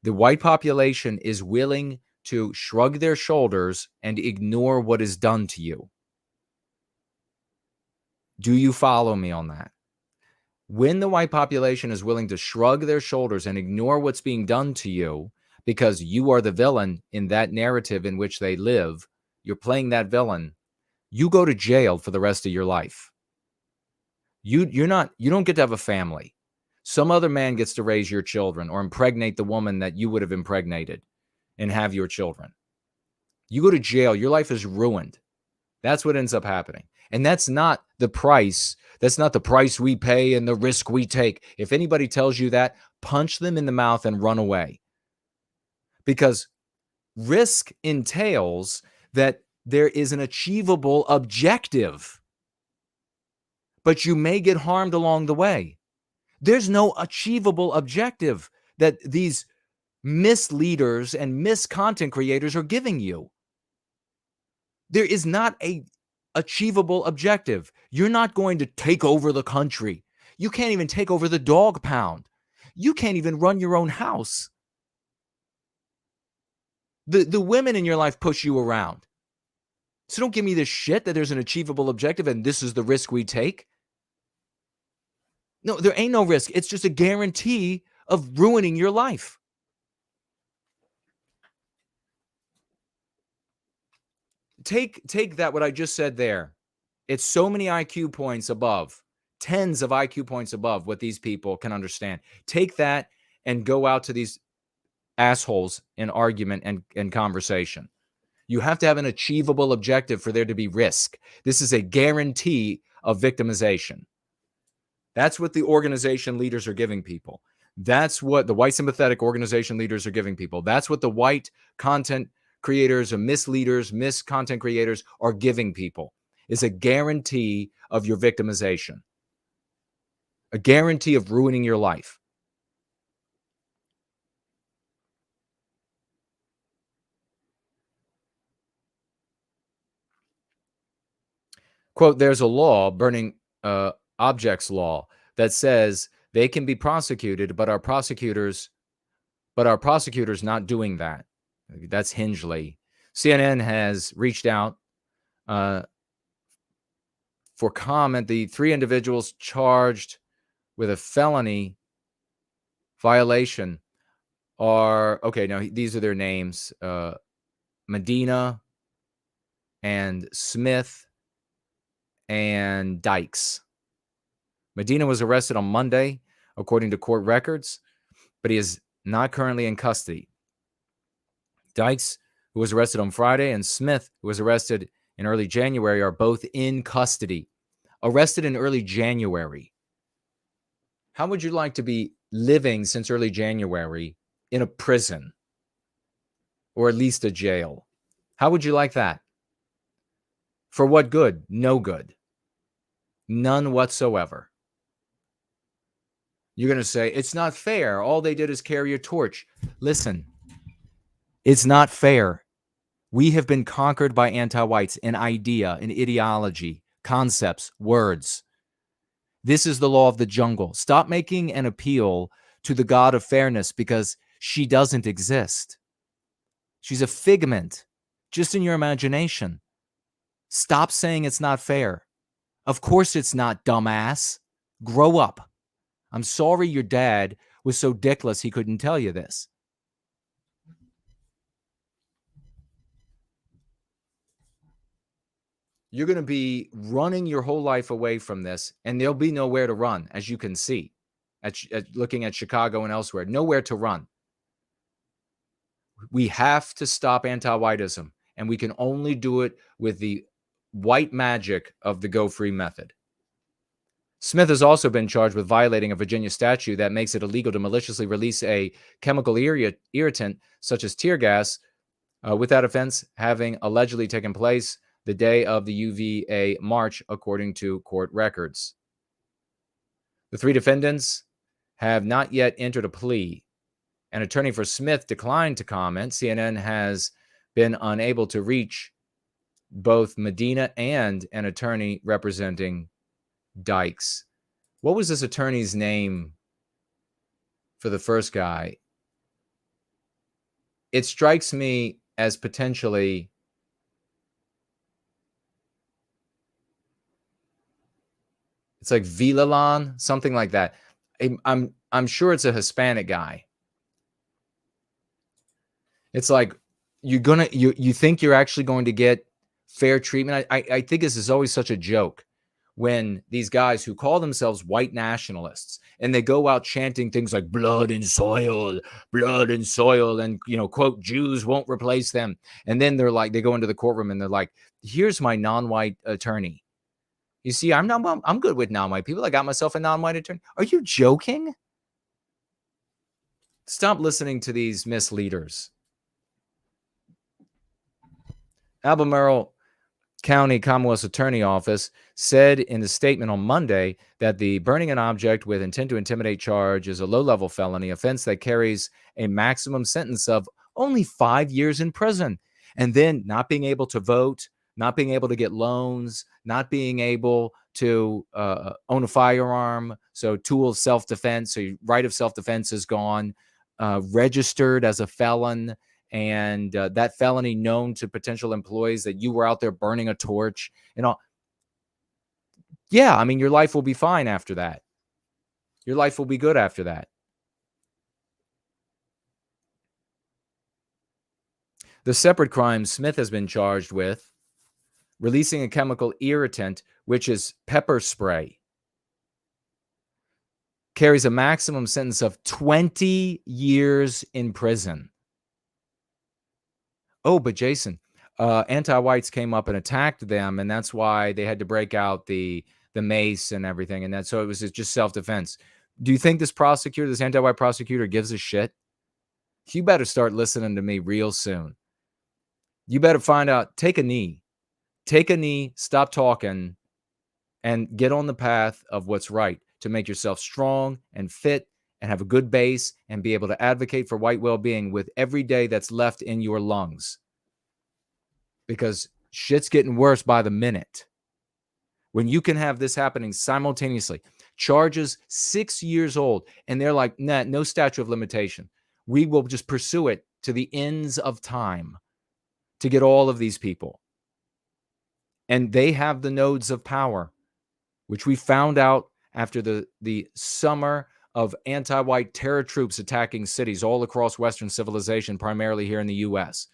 [SPEAKER 4] The white population is willing to shrug their shoulders and ignore what is done to you. Do you follow me on that? When the white population is willing to shrug their shoulders and ignore what's being done to you because you are the villain in that narrative in which they live, you're playing that villain, you go to jail for the rest of your life. You don't get to have a family. Some other man gets to raise your children or impregnate the woman that you would have impregnated and have your children. You go to jail, your life is ruined. That's what ends up happening. And that's not the price. That's not the price we pay and the risk we take. If anybody tells you that, punch them in the mouth and run away. Because risk entails that there is an achievable objective, but you may get harmed along the way. There's no achievable objective that these misleaders and mis-content creators are giving you. There is not a achievable objective. You're not going to take over the country. You can't even take over the dog pound. You can't even run your own house. The women in your life push you around. So don't give me this shit that there's an achievable objective and this is the risk we take. No, there ain't no risk. It's just a guarantee of ruining your life. Take that, what I just said there. It's so many IQ points above, tens of IQ points above what these people can understand. Take that and go out to these assholes in argument and conversation. You have to have an achievable objective for there to be risk. This is a guarantee of victimization. That's what the organization leaders are giving people. That's what the white sympathetic organization leaders are giving people. That's what the white content creators or misleaders, mis-content creators are giving people, is a guarantee of your victimization. A guarantee of ruining your life. Quote, there's a law, burning objects law, that says they can be prosecuted, but our prosecutors not doing that. That's Hingley. CNN has reached out for comment. The three individuals charged with a felony violation are, okay, now these are their names, Medina and Smith and Dykes. Medina was arrested on Monday, according to court records, but he is not currently in custody. Dykes, who was arrested on Friday, and Smith, who was arrested in early January, are both in custody. Arrested in early January. How would you like to be living since early January in a prison? Or at least a jail? How would you like that? For what good? No good. None whatsoever. You're going to say, it's not fair. All they did is carry a torch. Listen, it's not fair. We have been conquered by anti-whites in idea, in ideology, concepts, words. This is the law of the jungle. Stop making an appeal to the God of fairness because she doesn't exist. She's a figment just in your imagination. Stop saying it's not fair. Of course it's not, dumbass. Grow up. I'm sorry your dad was so dickless he couldn't tell you this. You're going to be running your whole life away from this, and there'll be nowhere to run, as you can see, at looking at Chicago and elsewhere. Nowhere to run. We have to stop anti-whiteism, and we can only do it with the white magic of the Go Free method. Smith has also been charged with violating a Virginia statute that makes it illegal to maliciously release a chemical irritant, such as tear gas, with that offense having allegedly taken place the day of the UVA march, according to court records. The three defendants have not yet entered a plea. An attorney for Smith declined to comment. CNN has been unable to reach both Medina and an attorney representing Dykes. What was this attorney's name for the first guy? it strikes me as potentially it's like Vilalan, something like that. I'm sure it's a Hispanic guy. It's like you think you're actually going to get fair treatment. I think this is always such a joke when these guys who call themselves white nationalists and they go out chanting things like blood and soil, and quote, Jews won't replace them. And then they go into the courtroom and they're like, here's my non-white attorney. You see, I'm good with non-white people. I got myself a non-white attorney. Are you joking? Stop listening to these misleaders. Albemarle County Commonwealth's Attorney Office said in a statement on Monday that the burning an object with intent to intimidate charge is a low-level felony offense that carries a maximum sentence of only 5 years in prison. And then not being able to vote, not being able to get loans, not being able to own a firearm, so tool of self-defense, so your right of self-defense is gone, registered as a felon, and that felony known to potential employees that you were out there burning a torch and all. Yeah, I mean, your life will be fine after that. Your life will be good after that. The separate crime Smith has been charged with releasing a chemical irritant, which is pepper spray, carries a maximum sentence of 20 years in prison. Oh, but Jason, anti-whites came up and attacked them, and that's why they had to break out the mace and everything, and so it was just self-defense. Do you think this anti-white prosecutor gives a shit? You better start listening to me real soon. You better find out, take a knee, stop talking, and get on the path of what's right to make yourself strong and fit and have a good base and be able to advocate for white well-being with every day that's left in your lungs. Because shit's getting worse by the minute. When you can have this happening simultaneously, charges 6 years old, and they're like, nah, no statute of limitation. We will just pursue it to the ends of time to get all of these people. And they have the nodes of power, which we found out after the summer of anti-white terror troops attacking cities all across Western civilization, primarily here in the U.S.,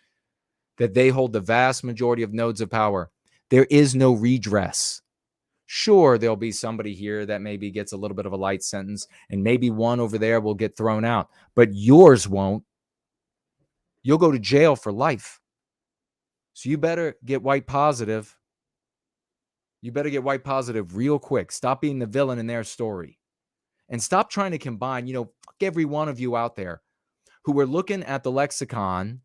[SPEAKER 4] that they hold the vast majority of nodes of power. There is no redress. Sure, there'll be somebody here that maybe gets a little bit of a light sentence, and maybe one over there will get thrown out, but yours won't. You'll go to jail for life. So you better get white positive. You better get white positive real quick. Stop being the villain in their story. And stop trying to combine, fuck every one of you out there who are looking at the lexicon.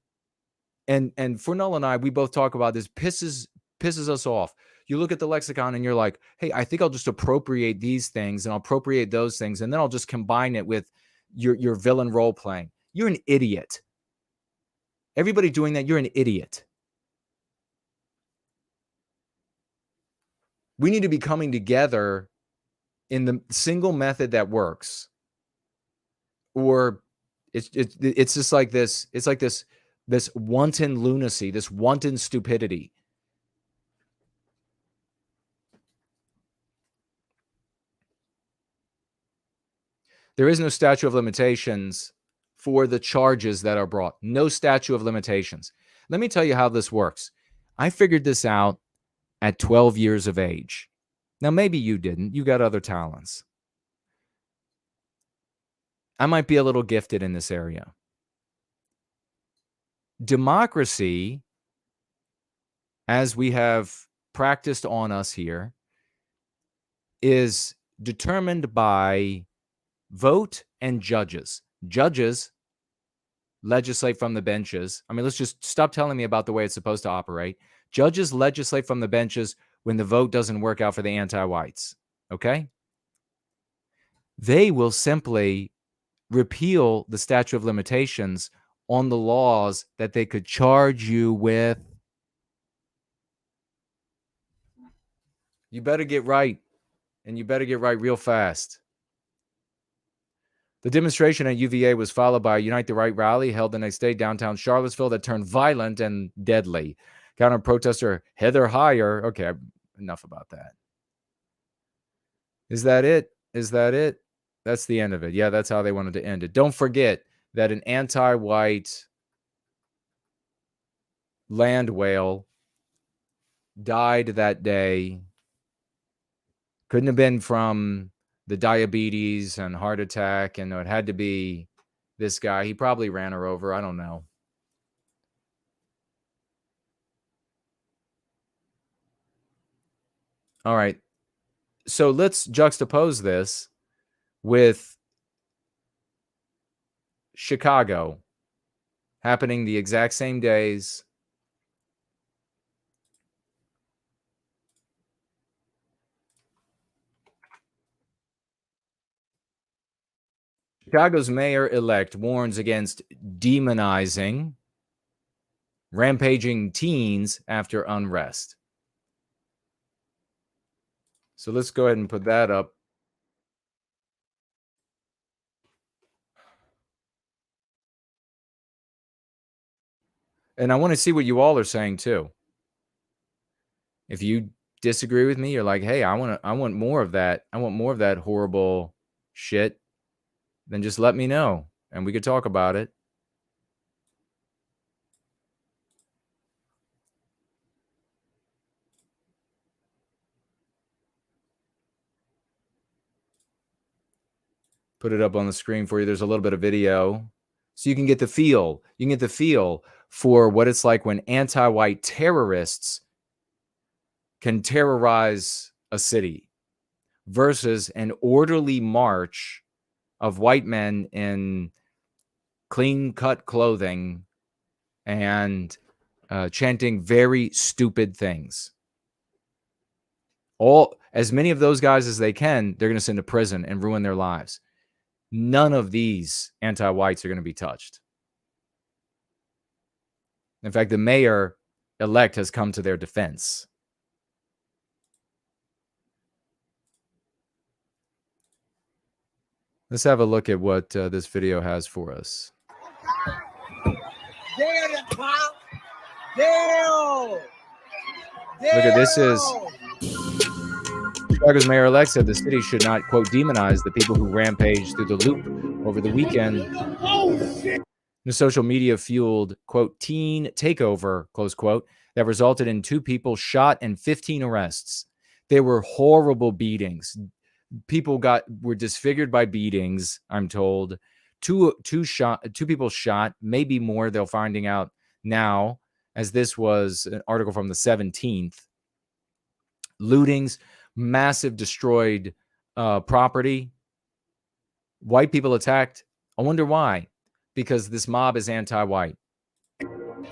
[SPEAKER 4] And Fornell and I, we both talk about this, pisses us off. You look at the lexicon and you're like, hey, I think I'll just appropriate these things and I'll appropriate those things, and then I'll just combine it with your villain role playing. You're an idiot. Everybody doing that, you're an idiot. We need to be coming together in the single method that works. Or it's just like this. It's like this wanton lunacy, this wanton stupidity. There is no statute of limitations for the charges that are brought. No statute of limitations. Let me tell you how this works. I figured this out at 12 years of age. Now, maybe you didn't. You got other talents. I might be a little gifted in this area. Democracy, as we have practiced on us here, is determined by vote and judges. Judges legislate from the benches. I mean, let's just stop telling me about the way it's supposed to operate. Judges legislate from the benches when the vote doesn't work out for the anti-whites. Okay? They will simply repeal the statute of limitations on the laws that they could charge you with. You better get right, and you better get right real fast. The demonstration at UVA was followed by a Unite the Right rally held the next day downtown Charlottesville that turned violent and deadly. Counter-protester Heather Heyer. Okay, enough about that. Is that it? Is that it? That's the end of it. Yeah, that's how they wanted to end it. Don't forget that an anti-white land whale died that day. Couldn't have been from the diabetes and heart attack, and it had to be this guy. He probably ran her over. I don't know. All right. So let's juxtapose this with Chicago happening the exact same days. Chicago's mayor-elect warns against demonizing rampaging teens after unrest. So let's go ahead and put that up. And I want to see what you all are saying too. If you disagree with me, you're like, hey, I want more of that. I want more of that horrible shit. Then just let me know and we could talk about it. Put it up on the screen for you. There's a little bit of video so you can get the feel. You can get the feel for what it's like when anti-white terrorists can terrorize a city versus an orderly march of white men in clean-cut clothing and chanting very stupid things. As many of those guys as they can, they're going to send to prison and ruin their lives. None of these anti-whites are going to be touched. In fact, the mayor-elect has come to their defense. Let's have a look at what this video has for us. Look at this. Is Chicago's mayor-elect said the city should not, quote, demonize the people who rampaged through the loop over the weekend. The social media fueled, quote, teen takeover, close quote, that resulted in 2 people shot and 15 arrests. They were horrible beatings. People were disfigured by beatings, I'm told. Two people shot, maybe more. They're finding out now, as this was an article from the 17th. Lootings, massive destroyed property. White people attacked. I wonder why. Because this mob is anti-white. Only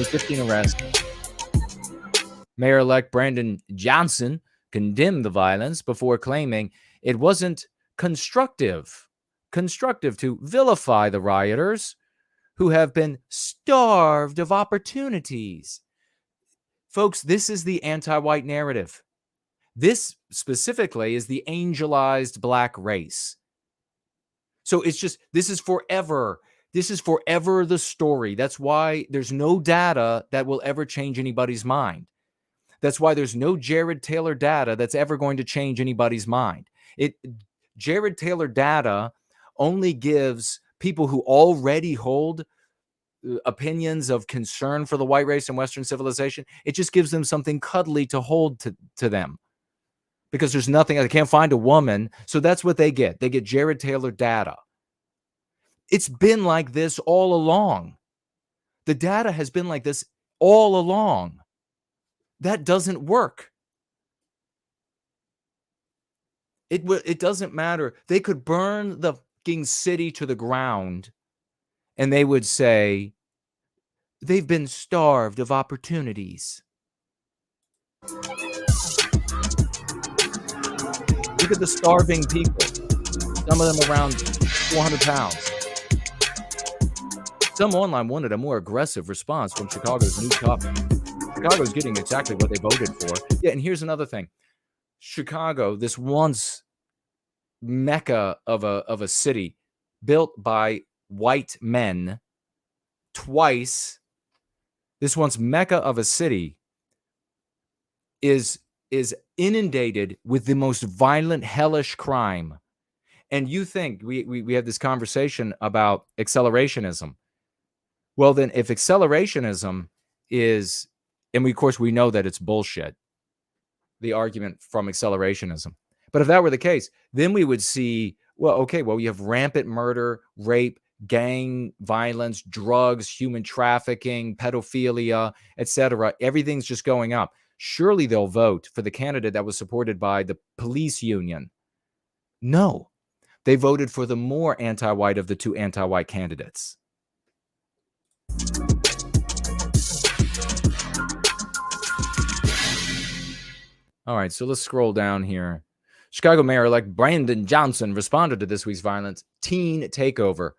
[SPEAKER 4] 15 arrests. Mayor-elect Brandon Johnson condemned the violence before claiming it wasn't constructive to vilify the rioters who have been starved of opportunities. Folks, this is the anti-white narrative. This specifically is the angelized black race. So it's just, this is forever the story. That's why there's no data that will ever change anybody's mind. That's why there's no Jared Taylor data that's ever going to change anybody's mind. Jared Taylor data only gives people who already hold opinions of concern for the white race and Western civilization. It just gives them something cuddly to hold to them. Because there's nothing, they can't find a woman. So that's what they get. They get Jared Taylor data. It's been like this all along. The data has been like this all along. That doesn't work. It doesn't matter. They could burn the fucking city to the ground and they would say they've been starved of opportunities. Look at the starving people. Some of them around 400 pounds. Some online wanted a more aggressive response from Chicago's new topic. Chicago's getting exactly what they voted for. Yeah, and here's another thing. Chicago, this once mecca of a city built by white men twice, this once mecca of a city is inundated with the most violent, hellish crime. And you think we have this conversation about accelerationism. Well, then if accelerationism is, and of course we know that it's bullshit, the argument from accelerationism. But if that were the case, then we would see, well, okay, well, you have rampant murder, rape, gang violence, drugs, human trafficking, pedophilia, etc. Everything's just going up. Surely they'll vote for the candidate that was supported by the police union. No, they voted for the more anti-white of the two anti-white candidates. All right, so let's scroll down here. Chicago Mayor-elect Brandon Johnson responded to this week's violence teen takeover.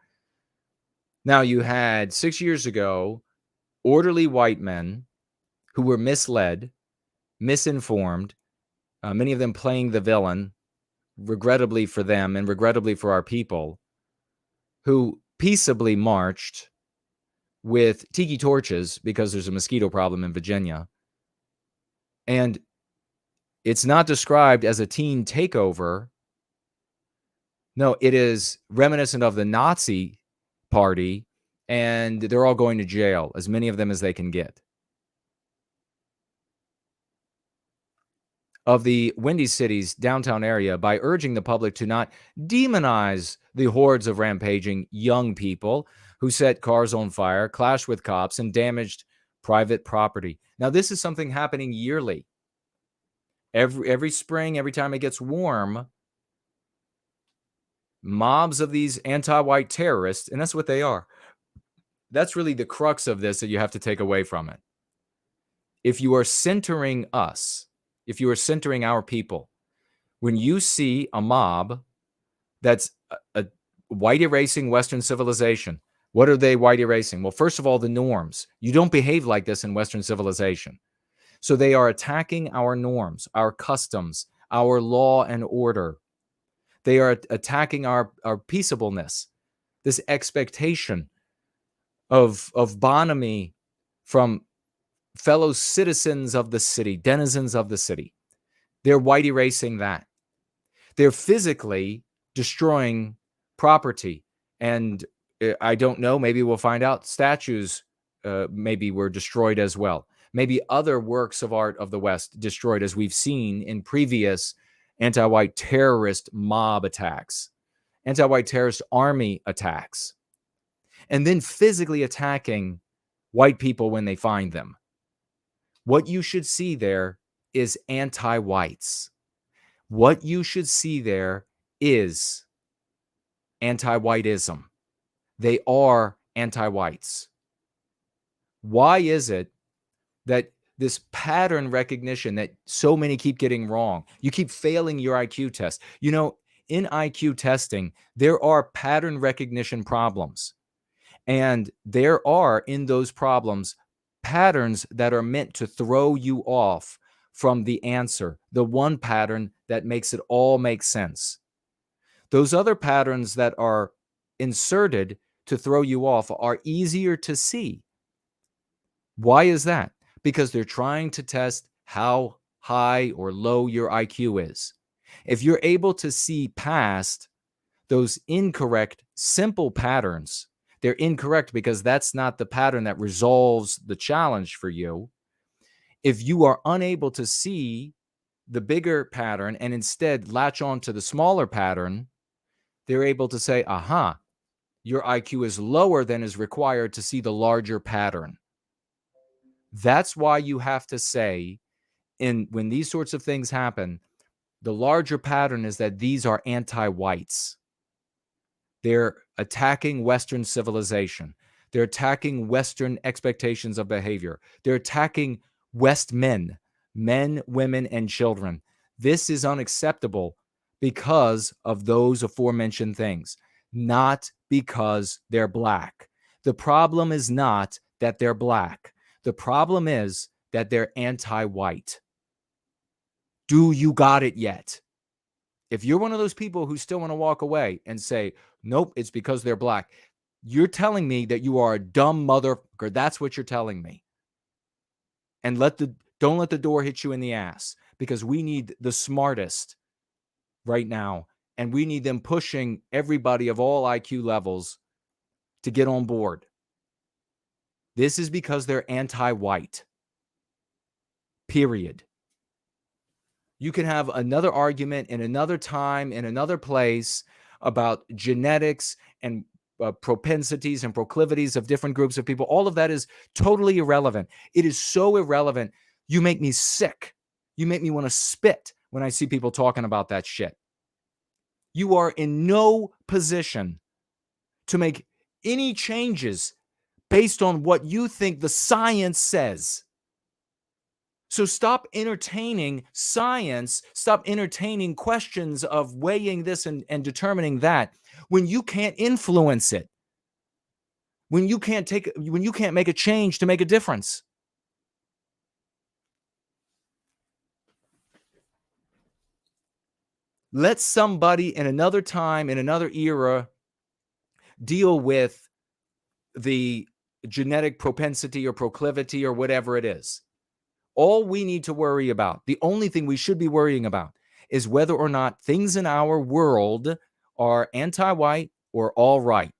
[SPEAKER 4] Now, you had 6 years ago orderly white men who were misled, misinformed, many of them playing the villain, regrettably for them and regrettably for our people, who peaceably marched with tiki torches because there's a mosquito problem in Virginia. And it's not described as a teen takeover. No, it is reminiscent of the Nazi party, and they're all going to jail, as many of them as they can get. Of the Windy City's downtown area by urging the public to not demonize the hordes of rampaging young people who set cars on fire, clashed with cops, and damaged private property. Now, this is something happening yearly. Every spring, every time it gets warm, mobs of these anti-white terrorists, and that's what they are. That's really the crux of this that you have to take away from it. If you are centering us, if you are centering our people, when you see a mob that's a white erasing Western civilization, what are they white erasing? Well, first of all, the norms. You don't behave like this in Western civilization. So they are attacking our norms, our customs, our law and order. They are attacking our peaceableness, this expectation of bonhomie from fellow citizens of the city, denizens of the city. They're white erasing that. They're physically destroying property. And I don't know, maybe we'll find out statues maybe were destroyed as well. Maybe other works of art of the West destroyed, as we've seen in previous anti-white terrorist mob attacks, anti-white terrorist army attacks, and then physically attacking white people when they find them. What you should see there is anti-whites. What you should see there is anti-whiteism. They are anti-whites. Why is it that this pattern recognition that so many keep getting wrong? You keep failing your IQ test. You know, in IQ testing, there are pattern recognition problems. And there are, in those problems, patterns that are meant to throw you off from the answer, the one pattern that makes it all make sense. Those other patterns that are inserted to throw you off are easier to see. Why is that? Because they're trying to test how high or low your IQ is. If you're able to see past those incorrect, simple patterns, they're incorrect because that's not the pattern that resolves the challenge for you. If you are unable to see the bigger pattern and instead latch on to the smaller pattern, they're able to say, aha, your IQ is lower than is required to see the larger pattern. That's why you have to say, when these sorts of things happen, the larger pattern is that these are anti-whites. They're attacking Western civilization. They're attacking Western expectations of behavior. They're attacking West men, women, and children. This is unacceptable because of those aforementioned things, not because they're black. The problem is not that they're black. The problem is that they're anti-white. Do you got it yet? If you're one of those people who still want to walk away and say, nope, it's because they're black, you're telling me that you are a dumb motherfucker. That's what you're telling me. And don't let the door hit you in the ass, because we need the smartest right now. And we need them pushing everybody of all IQ levels to get on board. This is because they're anti-white. Period. You can have another argument in another time, in another place, about genetics and propensities and proclivities of different groups of people. All of that is totally irrelevant. It is so irrelevant. You make me sick. You make me want to spit when I see people talking about that shit. You are in no position to make any changes based on what you think the science says. So stop entertaining science, stop entertaining questions of weighing this and determining that when you can't influence it, when you can't make a change to make a difference. Let somebody in another time, in another era, deal with the genetic propensity or proclivity or whatever it is. All we need to worry about, the only thing we should be worrying about, is whether or not things in our world are anti-white or all right.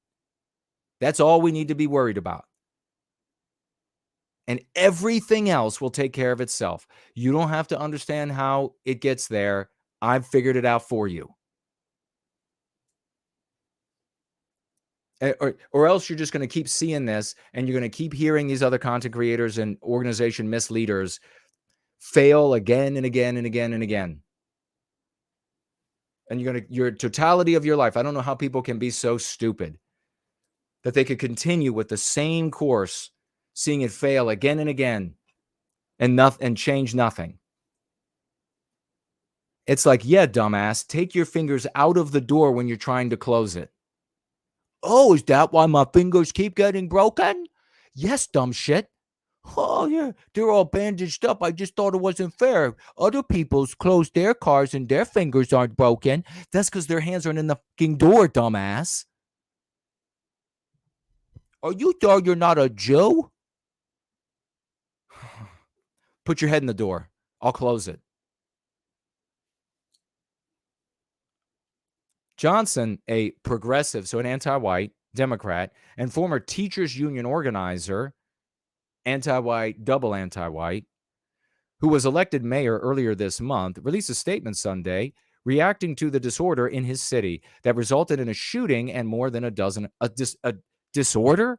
[SPEAKER 4] That's all we need to be worried about. And everything else will take care of itself. You don't have to understand how it gets there. I've figured it out for you. Or else you're just going to keep seeing this, and you're going to keep hearing these other content creators and organization misleaders fail again and again and again and again. And your totality of your life, I don't know how people can be so stupid that they could continue with the same course, seeing it fail again and again, and change nothing. It's like, yeah, dumbass, take your fingers out of the door when you're trying to close it. Oh, is that why my fingers keep getting broken? Yes, dumb shit. Oh, yeah, they're all bandaged up. I just thought it wasn't fair. Other people's close their cars and their fingers aren't broken. That's because their hands aren't in the fucking door, dumbass. Are you sure you're not a Jew? Put your head in the door. I'll close it. Johnson, a progressive, so an anti-white Democrat, and former teachers union organizer, anti-white, double anti-white, who was elected mayor earlier this month, released a statement Sunday reacting to the disorder in his city that resulted in a shooting and more than a disorder?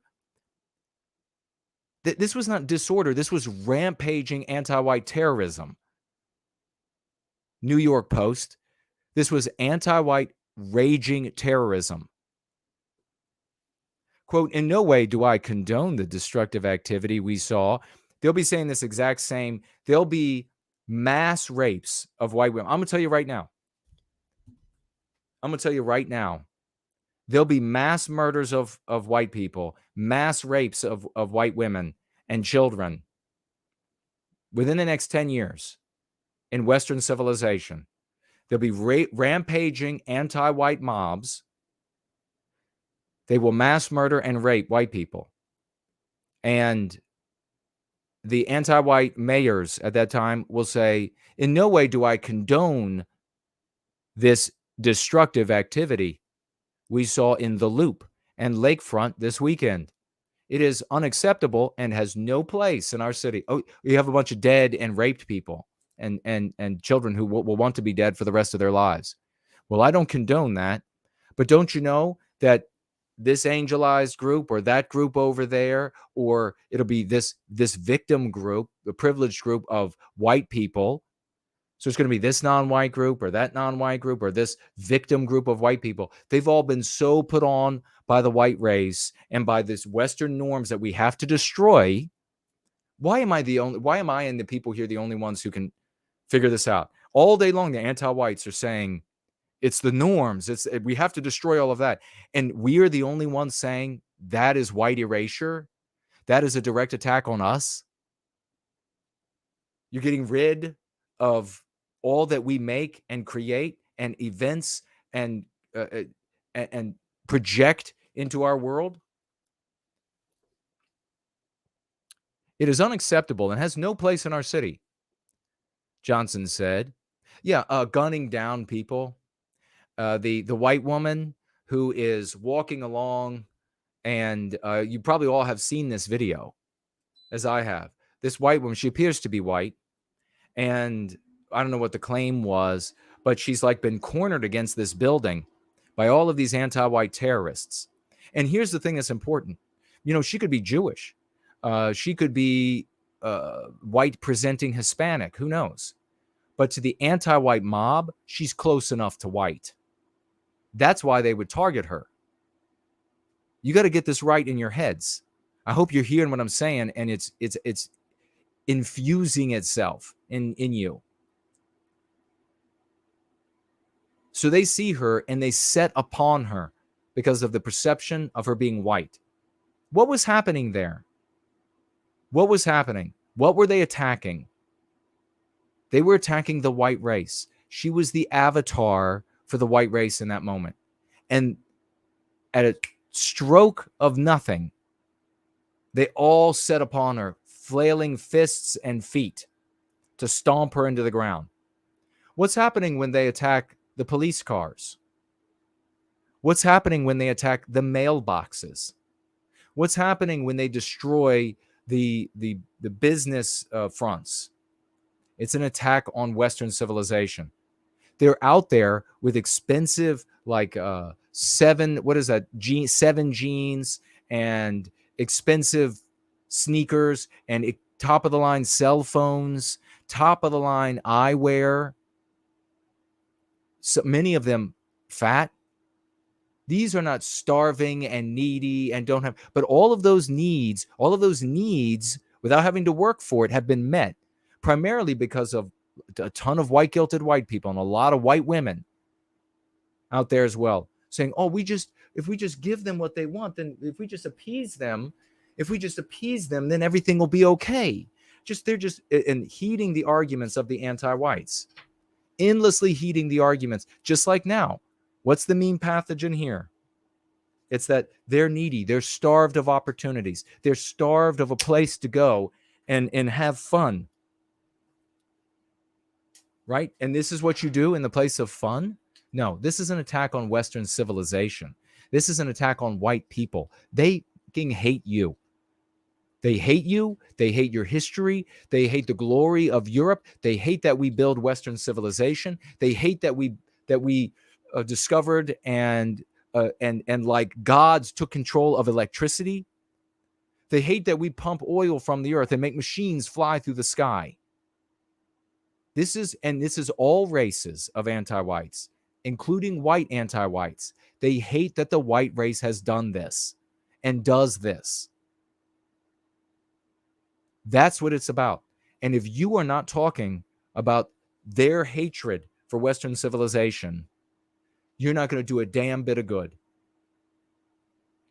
[SPEAKER 4] This was not disorder. This was rampaging anti-white terrorism. New York Post. This was anti-white raging terrorism. Quote, in no way do I condone the destructive activity we saw. They'll be saying this exact same. There'll be mass rapes of white women. I'm going to tell you right now. There'll be mass murders of white people, mass rapes of white women and children within the next 10 years in Western civilization. There'll be rampaging anti-white mobs. They will mass murder and rape white people. And the anti-white mayors at that time will say, in no way do I condone this destructive activity we saw in The Loop and Lakefront this weekend. It is unacceptable and has no place in our city. Oh, you have a bunch of dead and raped people and children who will want to be dead for the rest of their lives. Well, I don't condone that. But don't you know that this angelized group or that group over there, or it'll be this victim group, the privileged group of white people. So it's going to be this non-white group or that non-white group or this victim group of white people. They've all been so put on by the white race and by this Western norms that we have to destroy. Why am I and the people here the only ones who can figure this out? All day long, the anti-whites are saying, it's the norms. We have to destroy all of that. And we are the only ones saying that is white erasure. That is a direct attack on us. You're getting rid of all that we make and create and events and project into our world, it is unacceptable and has no place in our city. Johnson said, yeah, gunning down people. The white woman who is walking along, and you probably all have seen this video, as I have. This white woman, she appears to be white, and I don't know what the claim was, but she's like been cornered against this building by all of these anti-white terrorists. And here's the thing that's important. You know, she could be Jewish. She could be white presenting Hispanic. Who knows? But to the anti-white mob, she's close enough to white. That's why they would target her. You got to get this right in your heads. I hope you're hearing what I'm saying, and it's infusing itself in you. So they see her and they set upon her because of the perception of her being white. What was happening there? What was happening? What were they attacking? They were attacking the white race. She was the avatar for the white race in that moment. And at a stroke of nothing, they all set upon her, flailing fists and feet to stomp her into the ground. What's happening when they attack the police cars? What's happening when they attack the mailboxes? What's happening when they destroy the business fronts? It's an attack on Western civilization. They're out there with expensive, like seven jeans and expensive sneakers and top of the line cell phones, top of the line eyewear. So many of them fat. These are not starving and needy and don't have, but all of those needs without having to work for it have been met primarily because of a ton of white guilted white people and a lot of white women out there as well saying, oh, if we just give them what they want, then if we just appease them, then everything will be okay. They're just heeding the arguments of the anti-whites, endlessly heeding the arguments. Just like now, what's the mean pathogen here? It's that they're needy. They're starved of opportunities. They're starved of a place to go and have fun. Right? And this is what you do in the place of fun? No, this is an attack on Western civilization. This is an attack on white people. They fucking hate you. They hate you. They hate your history. They hate the glory of Europe. They hate that we build Western civilization. They hate that we discovered and like gods took control of electricity. They hate that we pump oil from the earth and make machines fly through the sky. This is all races of anti-whites, including white anti-whites. They hate that the white race has done this and does this. That's what it's about. And if you are not talking about their hatred for Western civilization, you're not going to do a damn bit of good.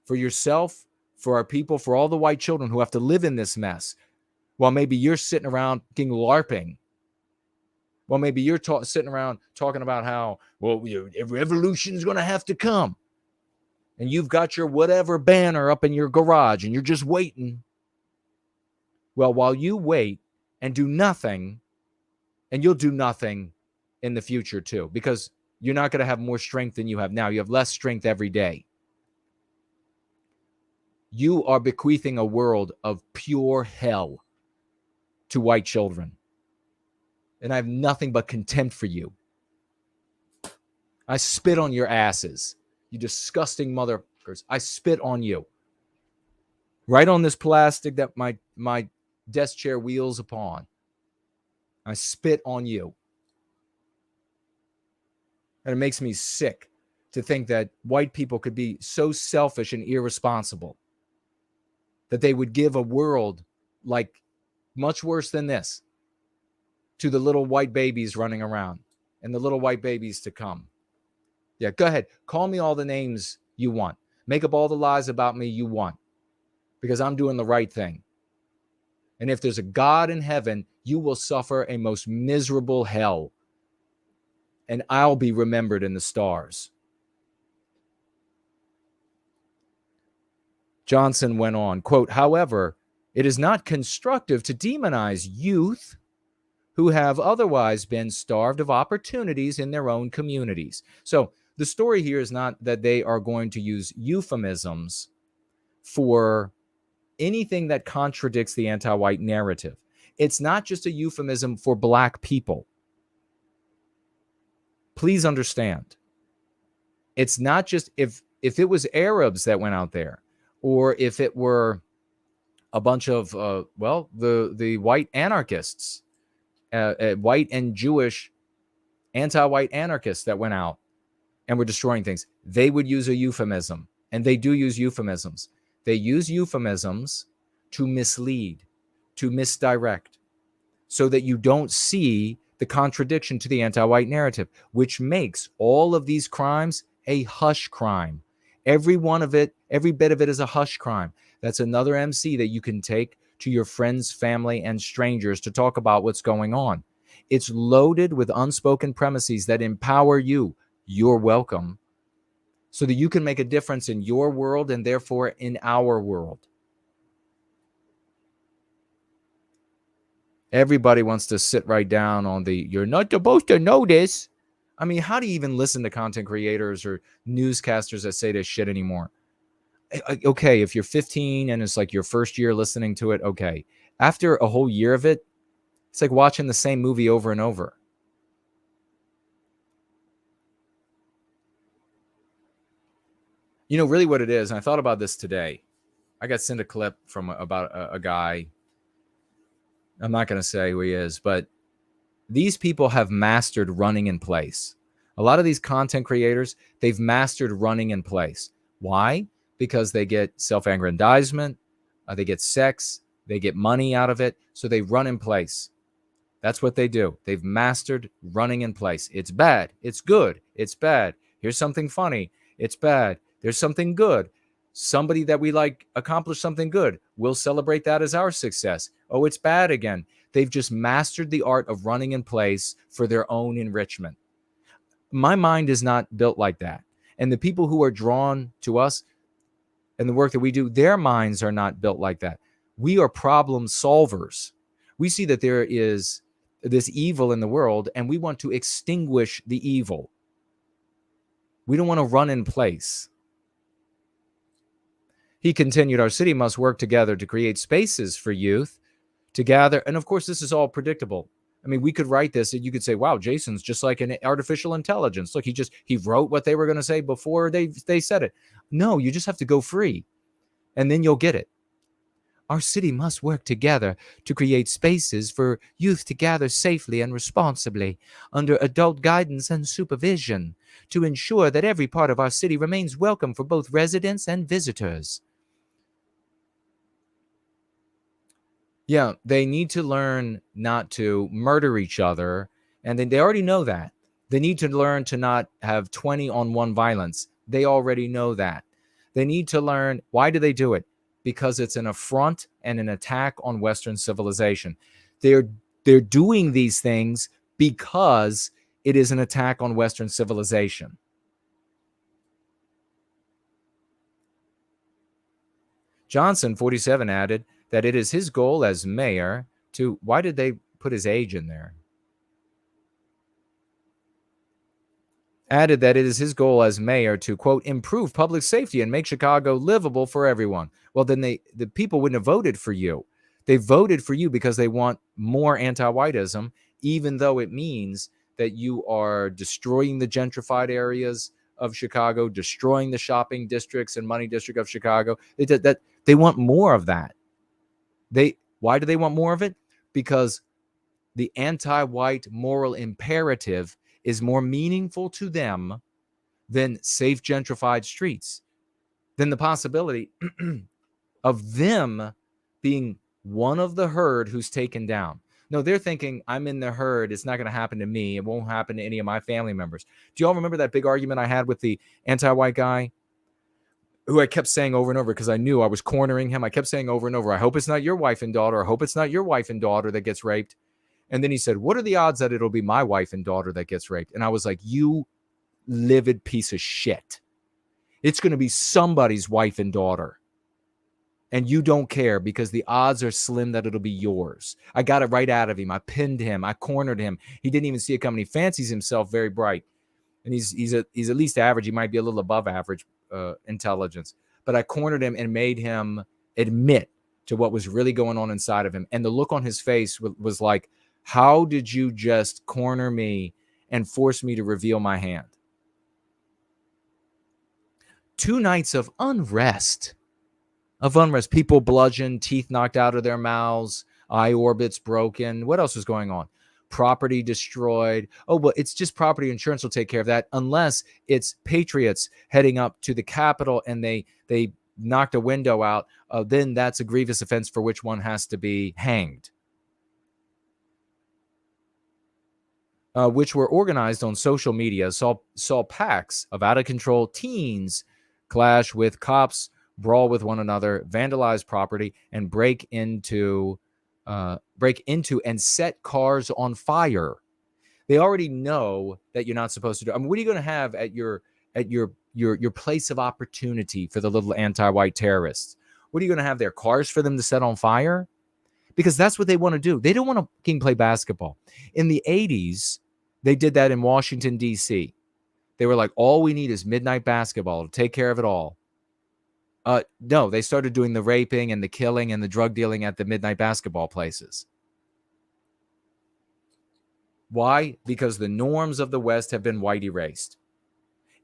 [SPEAKER 4] For yourself, for our people, for all the white children who have to live in this mess, while maybe you're sitting around fucking LARPing. Well, maybe you're sitting around talking about how, well, revolution's going to have to come. And you've got your whatever banner up in your garage and you're just waiting. Well, while you wait and do nothing, and you'll do nothing in the future too, because you're not going to have more strength than you have now. You have less strength every day. You are bequeathing a world of pure hell to white children. And I have nothing but contempt for you. I spit on your asses, you disgusting motherfuckers. I spit on you. Right on this plastic that my desk chair wheels upon. I spit on you. And it makes me sick to think that white people could be so selfish and irresponsible that they would give a world like much worse than this to the little white babies running around and the little white babies to come. Yeah, go ahead. Call me all the names you want. Make up all the lies about me you want, because I'm doing the right thing. And if there's a God in heaven, you will suffer a most miserable hell. and I'll be remembered in the stars. Johnson went on, quote, however, it is not constructive to demonize youth who have otherwise been starved of opportunities in their own communities. So the story here is not that they are going to use euphemisms for anything that contradicts the anti-white narrative. It's not just a euphemism for black people. Please understand. It's not just if it was Arabs that went out there, or if it were a bunch of, the white anarchists, white and Jewish anti-white anarchists that went out and were destroying things, they would use a euphemism. And they do use euphemisms. They use euphemisms to mislead, to misdirect, so that you don't see the contradiction to the anti-white narrative, which makes all of these crimes a hush crime. Every one of it, every bit of it is a hush crime. That's another MC that you can take to your friends, family, and strangers to talk about what's going on. It's loaded with unspoken premises that empower you. You're welcome. So that you can make a difference in your world and therefore in our world. Everybody wants to sit right down on the, you're not supposed to know this. I mean, how do you even listen to content creators or newscasters that say this shit anymore? Okay, if you're 15 and it's like your first year listening to it, okay. After a whole year of it, it's like watching the same movie over and over. You know, really what it is, and I thought about this today. I got sent a clip from about a guy. I'm not going to say who he is, but these people have mastered running in place. A lot of these content creators, they've mastered running in place. Why? Because they get self-aggrandizement, they get sex, they get money out of it, so they run in place. That's what they do. They've mastered running in place. It's bad. It's good. It's bad. Here's something funny. It's bad. There's something good. Somebody that we like accomplished something good. We'll celebrate that as our success. Oh, it's bad again. They've just mastered the art of running in place for their own enrichment. My mind is not built like that. And the people who are drawn to us and the work that we do, their minds are not built like that. We are problem solvers. We see that there is this evil in the world, and we want to extinguish the evil. We don't want to run in place. He continued, our city must work together to create spaces for youth to gather. And of course, this is all predictable. I mean, we could write this and you could say, wow, Jason's just like an artificial intelligence. Look, he wrote what they were going to say before they said it. No, you just have to go free and then you'll get it. Our city must work together to create spaces for youth to gather safely and responsibly under adult guidance and supervision to ensure that every part of our city remains welcome for both residents and visitors. Yeah, they need to learn not to murder each other, and they already know that. They need to learn to not have 20-on-1 violence. They already know that. They need to learn, why do they do it? Because it's an affront and an attack on Western civilization. They're doing these things because it is an attack on Western civilization. Johnson, 47, added that it is his goal as mayor to, why did they put his age in there? Added that it is his goal as mayor to, quote, improve public safety and make Chicago livable for everyone. Well, then the people wouldn't have voted for you. They voted for you because they want more anti-whiteism, even though it means that you are destroying the gentrified areas of Chicago, destroying the shopping districts and money district of Chicago. They want more of that. Why do they want more of it? Because the anti-white moral imperative is more meaningful to them than safe gentrified streets, than the possibility of them being one of the herd who's taken down. No, they're thinking, I'm in the herd. It's not going to happen to me. It won't happen to any of my family members. Do you all remember that big argument I had with the anti-white guy who I kept saying over and over because I knew I was cornering him? I kept saying over and over, I hope it's not your wife and daughter. I hope it's not your wife and daughter that gets raped. And then he said, what are the odds that it'll be my wife and daughter that gets raped? And I was like, you livid piece of shit. It's going to be somebody's wife and daughter. And you don't care because the odds are slim that it'll be yours. I got it right out of him. I pinned him. I cornered him. He didn't even see it coming. He fancies himself very bright. And he's at least average. He might be a little above average intelligence. But I cornered him and made him admit to what was really going on inside of him. And the look on his face was like, how did you just corner me and force me to reveal my hand? 2 nights of unrest. People bludgeoned, teeth knocked out of their mouths, eye orbits broken. What else was going on? Property destroyed. Oh, well, it's just property insurance will take care of that, unless it's patriots heading up to the Capitol and they knocked a window out. Then that's a grievous offense for which one has to be hanged. Which were organized on social media, saw packs of out-of-control teens clash with cops, brawl with one another, vandalize property, and break into and set cars on fire. They already know that you're not supposed to do. I mean, what are you going to have at your place of opportunity for the little anti-white terrorists? What are you going to have there? Cars for them to set on fire? Because that's what they want to do. They don't want to play basketball. In the 80s, they did that in Washington, D.C. They were like, all we need is midnight basketball to take care of it all. No, they started doing the raping and the killing and the drug dealing at the midnight basketball places. Why? Because the norms of the West have been white erased.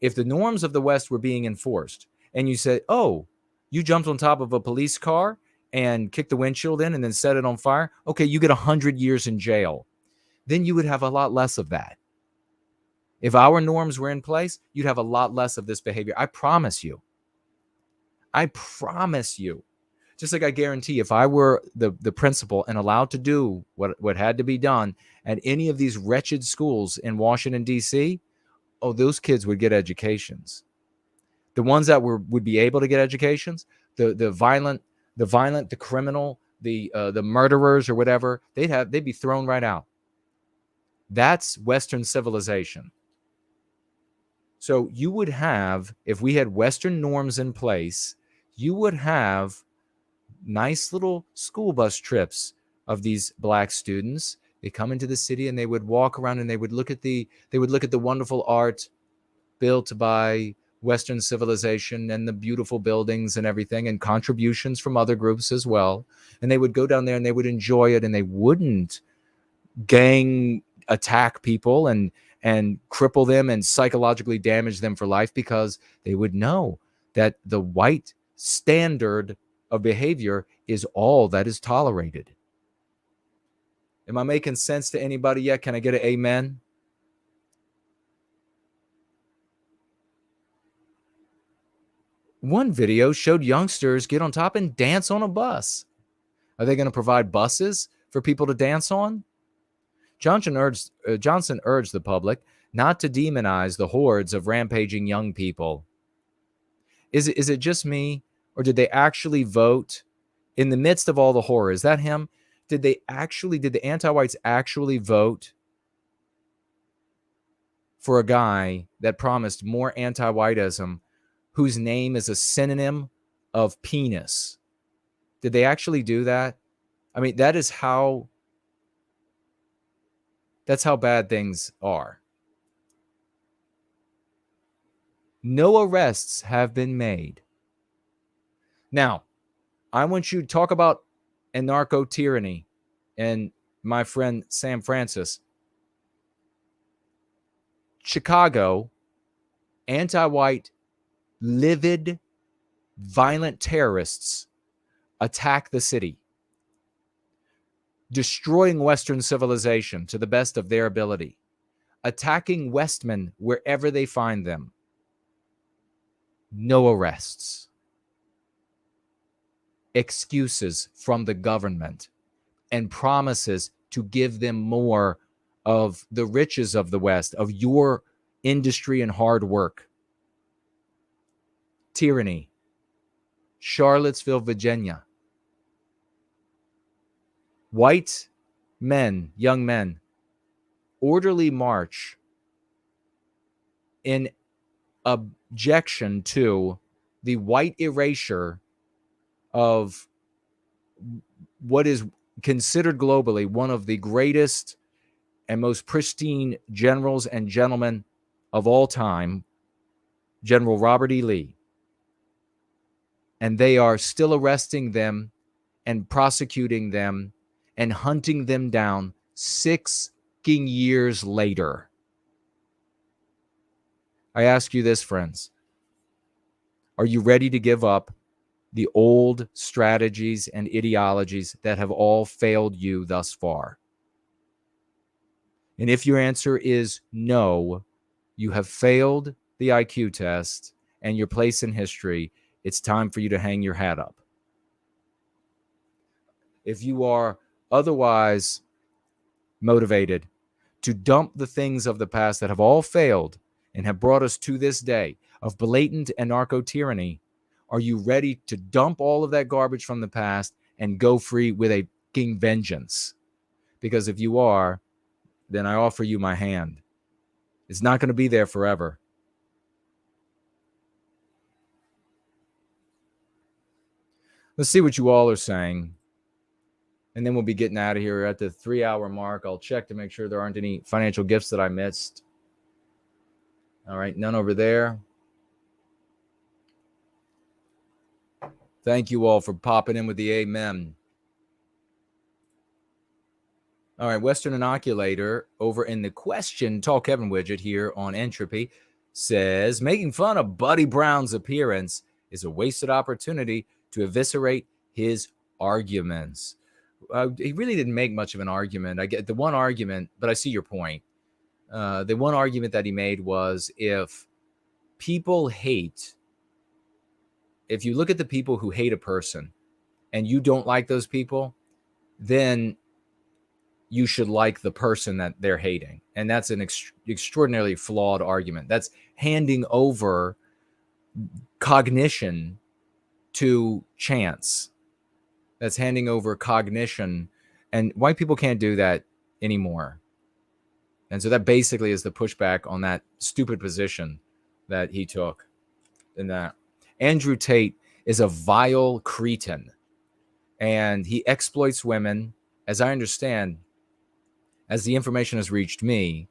[SPEAKER 4] If the norms of the West were being enforced and you said, oh, you jumped on top of a police car and kicked the windshield in and then set it on fire, okay, you get 100 years in jail. Then you would have a lot less of that. If our norms were in place, you'd have a lot less of this behavior. I promise you. I promise you. Just like I guarantee if I were the principal and allowed to do what had to be done at any of these wretched schools in Washington, D.C., oh, those kids would get educations. The ones that would be able to get educations, the violent, the criminal, the murderers or whatever, they'd be thrown right out. That's Western civilization. So you would have, if we had Western norms in place, you would have nice little school bus trips of these black students. They come into the city and they would walk around and they would look at the wonderful art built by Western civilization and the beautiful buildings and everything and contributions from other groups as well. And they would go down there and they would enjoy it and they wouldn't gang attack people and cripple them and psychologically damage them for life, because they would know that the white standard of behavior is all that is tolerated. Am I making sense to anybody yet? Can I get an amen? One video showed youngsters get on top and dance on a bus. Are they going to provide buses for people to dance on? Johnson urged the public not to demonize the hordes of rampaging young people. Is it just me, or did they actually vote in the midst of all the horror? Is that him? Did the anti-whites actually vote for a guy that promised more anti-whiteism, whose name is a synonym of penis? Did they actually do that? I mean, that's how bad things are. No arrests have been made. Now, I want you to talk about Anarcho-Tyranny and my friend Sam Francis. Chicago, anti-white, livid, violent terrorists attack the city, destroying Western civilization to the best of their ability, attacking Westmen wherever they find them. No arrests. Excuses from the government and promises to give them more of the riches of the West, of your industry and hard work. Tyranny, Charlottesville, Virginia. White men, young men, orderly march in objection to the white erasure of what is considered globally one of the greatest and most pristine generals and gentlemen of all time, General Robert E. Lee. And they are still arresting them and prosecuting them and hunting them down 6 years later. I ask you this, friends. Are you ready to give up the old strategies and ideologies that have all failed you thus far? And if your answer is no, you have failed the IQ test and your place in history. It's time for you to hang your hat up. If you are otherwise motivated to dump the things of the past that have all failed and have brought us to this day of blatant anarcho-tyranny, are you ready to dump all of that garbage from the past and go free with a king vengeance? Because if you are, then I offer you my hand. It's not going to be there forever. Let's see what you all are saying. And then we'll be getting out of here at the 3-hour mark. I'll check to make sure there aren't any financial gifts that I missed. All right, none over there. Thank you all for popping in with the amen. All right, Western Inoculator over in the Question Talk Kevin widget here on Entropy says, making fun of Buddy Brown's appearance is a wasted opportunity to eviscerate his arguments. He really didn't make much of an argument. I get the one argument, but I see your point. The one argument that he made was if people hate, if you look at the people who hate a person and you don't like those people, then you should like the person that they're hating. And that's an extraordinarily flawed argument. That's handing over cognition to chance. That's handing over cognition. And white people can't do that anymore. And so that basically is the pushback on that stupid position that he took in that. Andrew Tate is a vile cretin. And he exploits women. As I understand, as the information has reached me,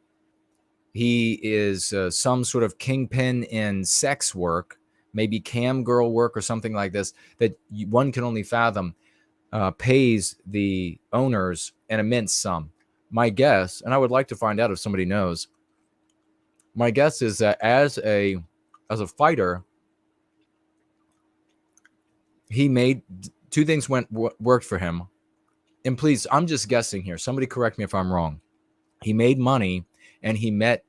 [SPEAKER 4] he is some sort of kingpin in sex work, maybe cam girl work or something like this, that one can only fathom, pays the owners an immense sum. My guess, and I would like to find out if somebody knows, my guess is that as a fighter, he made two things worked for him. And please, I'm just guessing here. Somebody correct me if I'm wrong. He made money and he met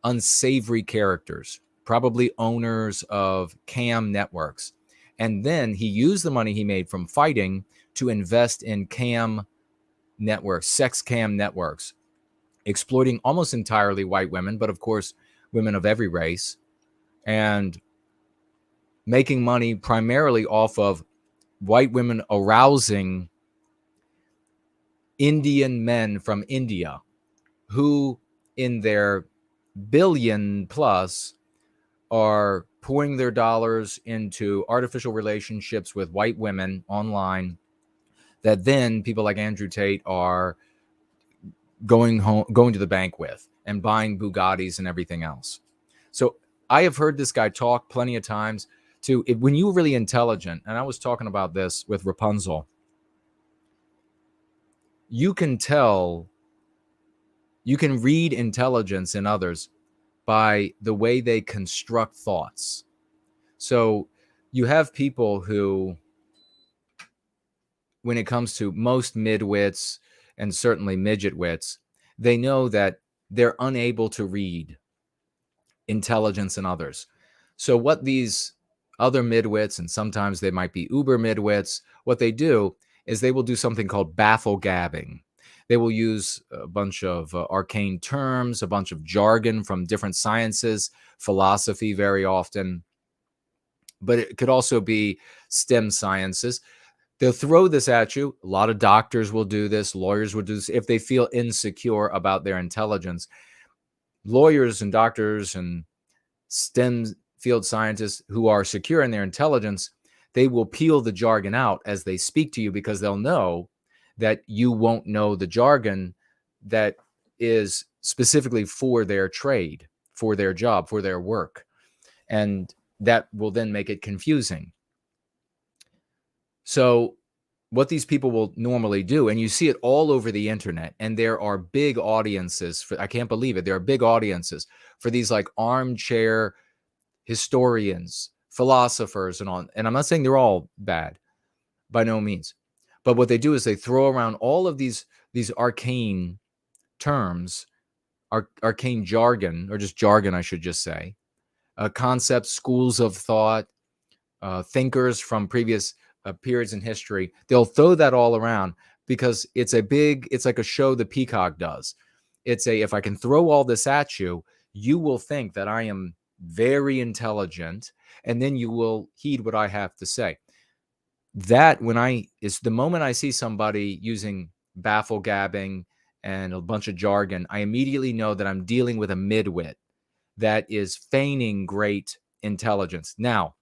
[SPEAKER 4] unsavory characters, probably owners of cam networks. And then he used the money he made from fighting to invest in cam networks, sex cam networks, exploiting almost entirely white women, but of course, women of every race, and making money primarily off of white women arousing Indian men from India who in their billion plus are pouring their dollars into artificial relationships with white women online that then people like Andrew Tate are going to the bank with and buying Bugattis and everything else. So I have heard this guy talk plenty of times to when you're really intelligent, and I was talking about this with Rapunzel, you can tell, you can read intelligence in others by the way they construct thoughts. So you have people who, when it comes to most midwits and certainly midget wits, they know that they're unable to read intelligence in others. So what these other midwits, and sometimes they might be uber midwits, what they do is they will do something called baffle gabbing. They will use a bunch of arcane terms, a bunch of jargon from different sciences, philosophy very often, but it could also be STEM sciences. They'll throw this at you. A lot of doctors will do this. Lawyers will do this if they feel insecure about their intelligence. Lawyers and doctors and STEM field scientists who are secure in their intelligence, they will peel the jargon out as they speak to you because they'll know that you won't know the jargon that is specifically for their trade, for their job, for their work. And that will then make it confusing. So what these people will normally do, and you see it all over the internet, and there are big audiences for, I can't believe it, there are big audiences for these like armchair historians, philosophers, and on. And I'm not saying they're all bad, by no means. But what they do is they throw around all of these arcane terms, arcane jargon, or just jargon, I should just say, concepts, schools of thought, thinkers from previous periods in history. They'll throw that all around because it's like a show the Peacock does. If I can throw all this at you, you will think that I am very intelligent, and then you will heed what I have to say. That it's the moment I see somebody using baffle-gabbing and a bunch of jargon, I immediately know that I'm dealing with a midwit that is feigning great intelligence. Now,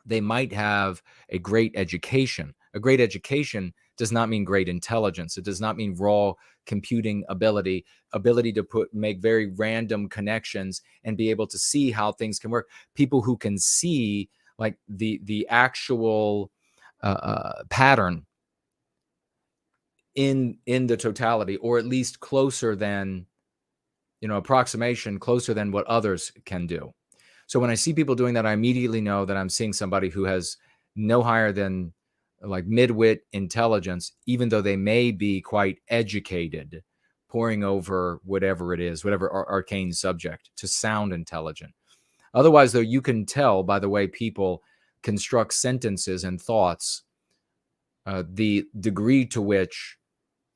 [SPEAKER 4] they might have a great education. A great education does not mean great intelligence. It does not mean raw computing ability to make very random connections and be able to see how things can work. People who can see like the actual pattern in the totality, or at least closer than, approximation closer than what others can do. So when I see people doing that, I immediately know that I'm seeing somebody who has no higher than like midwit intelligence, even though they may be quite educated, poring over whatever it is, whatever arcane subject, to sound intelligent. Otherwise, though, you can tell by the way people construct sentences and thoughts, the degree to which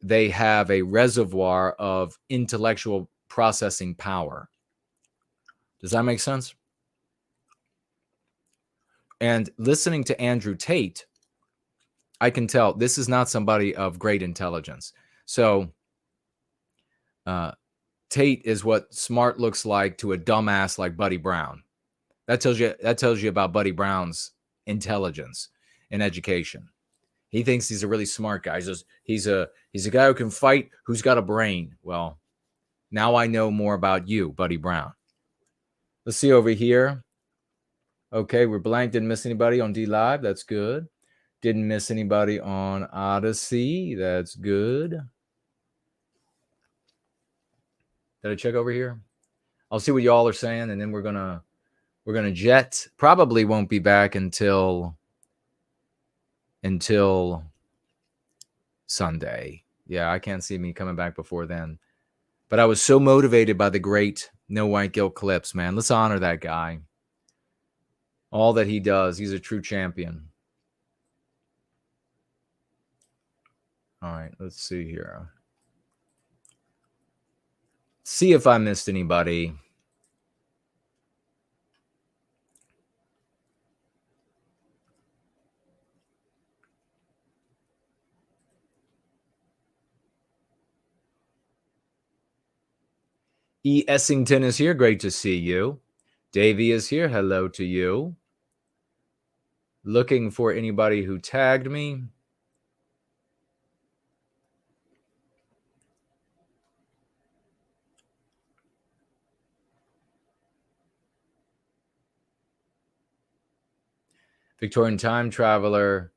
[SPEAKER 4] they have a reservoir of intellectual processing power. Does that make sense? And listening to Andrew Tate, I can tell this is not somebody of great intelligence. So Tate is what smart looks like to a dumbass like Buddy Brown. That tells you about Buddy Brown's intelligence and education. He thinks he's a really smart guy. He's a guy who can fight, who's got a brain. Well, now I know more about you, Buddy Brown. Let's see over here. Okay, we're blank. Didn't miss anybody on D Live. That's good. Didn't miss anybody on Odyssey. That's good. Did I check over here? I'll see what y'all are saying, and then we're gonna jet. Probably won't be back until Sunday. Yeah, I can't see me coming back before then. But I was so motivated by the great No White Guilt clips, man. Let's honor that guy. All that he does, he's a true champion. All right, let's see here. See if I missed anybody. E. Essington is here. Great to see you. Davey is here. Hello to you. Looking for anybody who tagged me. Victorian time traveler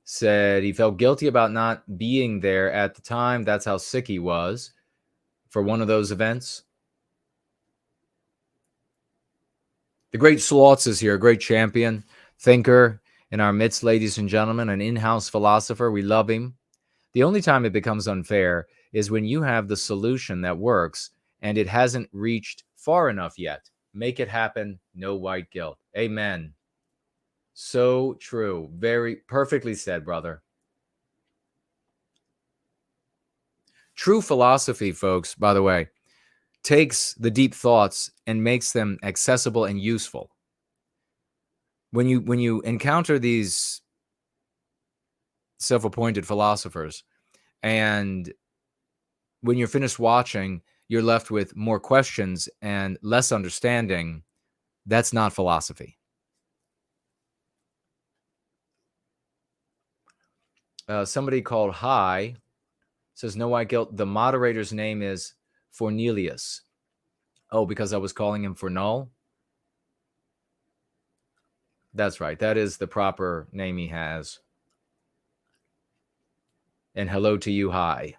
[SPEAKER 4] said he felt guilty about not being there at the time. That's how sick he was for one of those events. The great Slotz is here, a great champion, thinker in our midst, ladies and gentlemen, an in-house philosopher. We love him. The only time it becomes unfair is when you have the solution that works and it hasn't reached far enough yet. Make it happen. No white guilt. Amen. So true. Very perfectly said, brother. True philosophy, folks, by the way, takes the deep thoughts and makes them accessible and useful. When you encounter these self-appointed philosophers. And when you're finished watching, you're left with more questions and less understanding. That's not philosophy. Somebody called Hi says, no white guilt. The moderator's name is Fornelius. Oh, because I was calling him for null? That's right. That is the proper name he has. And hello to you, Hi.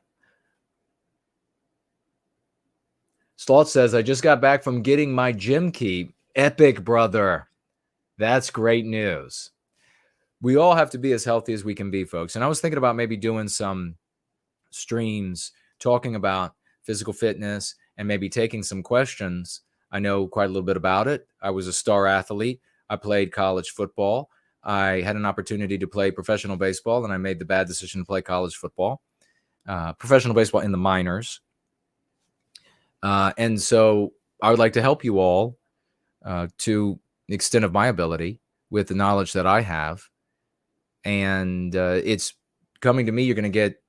[SPEAKER 4] Stalt says, I just got back from getting my gym key. Epic, brother. That's great news. We all have to be as healthy as we can be, folks. And I was thinking about maybe doing some streams talking about physical fitness and maybe taking some questions. I know quite a little bit about it. I was a star athlete. I played college football. I had an opportunity to play professional baseball, and I made the bad decision to play college football, professional baseball in the minors. And so I would like to help you all to the extent of my ability with the knowledge that I have. And it's coming to me. You're going to get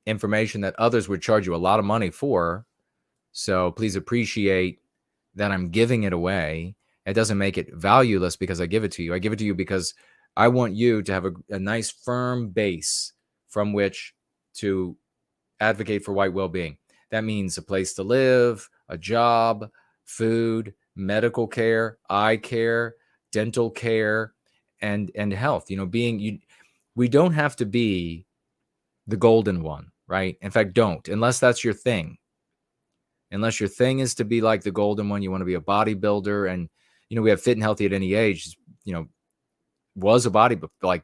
[SPEAKER 4] information that others would charge you a lot of money for. So please appreciate that I'm giving it away. It doesn't make it valueless because I give it to you. I give it to you because I want you to have a nice firm base from which to advocate for white well-being. That means a place to live, a job, food, medical care, eye care, dental care, and health. We don't have to be the golden one, right? In fact, don't, unless that's your thing. Unless your thing is to be like the golden one, you want to be a bodybuilder, and we have Fit and Healthy at Any Age. Was a body, like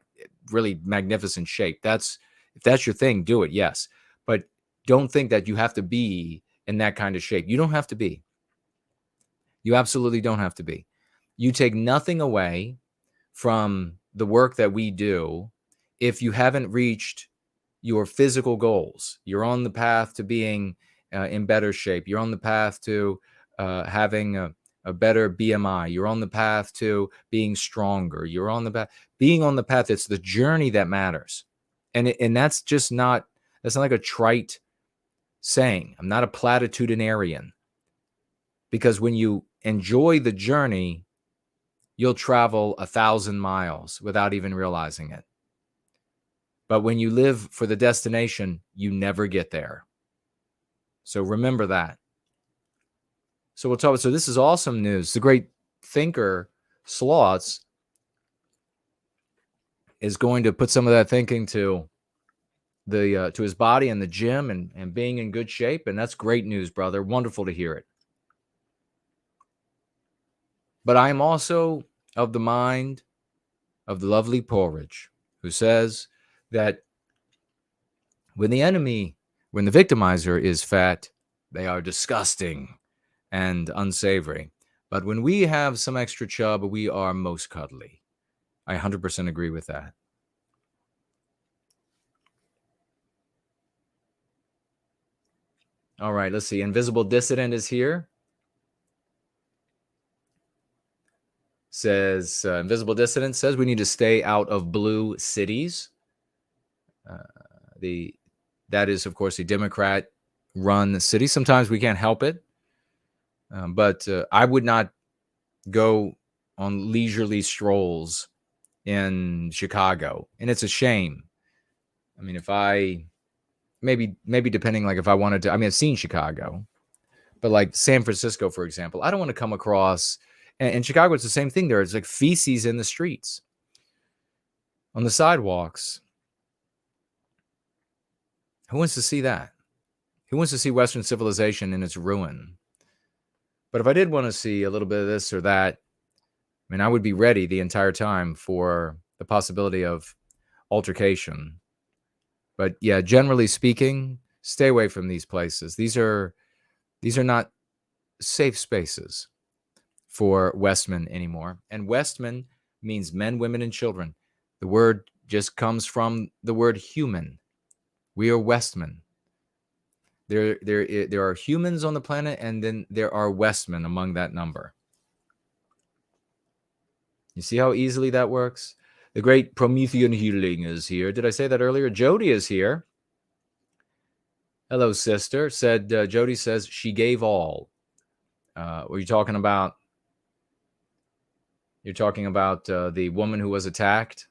[SPEAKER 4] really magnificent shape. If that's your thing, do it. Yes, but don't think that you have to be in that kind of shape. You don't have to be. You absolutely don't have to be. You take nothing away from the work that we do if you haven't reached your physical goals. You're on the path to being in better shape. You're on the path to having a better BMI. You're on the path to being stronger. You're on the path. Being on the path, it's the journey that matters. And that's just not like a trite saying. I'm not a platitudinarian. Because when you enjoy the journey, you'll travel 1,000 miles without even realizing it. But when you live for the destination, you never get there. So remember that. So we'll talk. So this is awesome news. The great thinker, Slots, is going to put some of that thinking to his body and the gym and being in good shape. And that's great news, brother. Wonderful to hear it. But I am also of the mind of the lovely Porridge, who says that when the victimizer is fat, they are disgusting and unsavory. But when we have some extra chub, we are most cuddly. I 100% agree with that. All right, let's see. Invisible Dissident is here. Says, Invisible Dissident says we need to stay out of blue cities. That is, of course, a Democrat-run city. Sometimes we can't help it. But I would not go on leisurely strolls in Chicago. And it's a shame. I mean, if I, maybe depending, like if I wanted to, I've seen Chicago, but like San Francisco, for example, I don't want to come across, and Chicago, it's the same thing there. It's like feces in the streets, on the sidewalks. Who wants to see that? Who wants to see Western civilization in its ruin? But if I did want to see a little bit of this or that, I would be ready the entire time for the possibility of altercation. But yeah, generally speaking, stay away from these places. These are not safe spaces for Westmen anymore. And Westmen means men, women, and children. The word just comes from the word human. We are Westmen. There are humans on the planet, and then there are Westmen among that number. You see how easily that works? The great Promethean healing is here. Did I say that earlier? Jody is here. Hello, sister. Said Jody says she gave all. Were you talking about? You're talking about the woman who was attacked,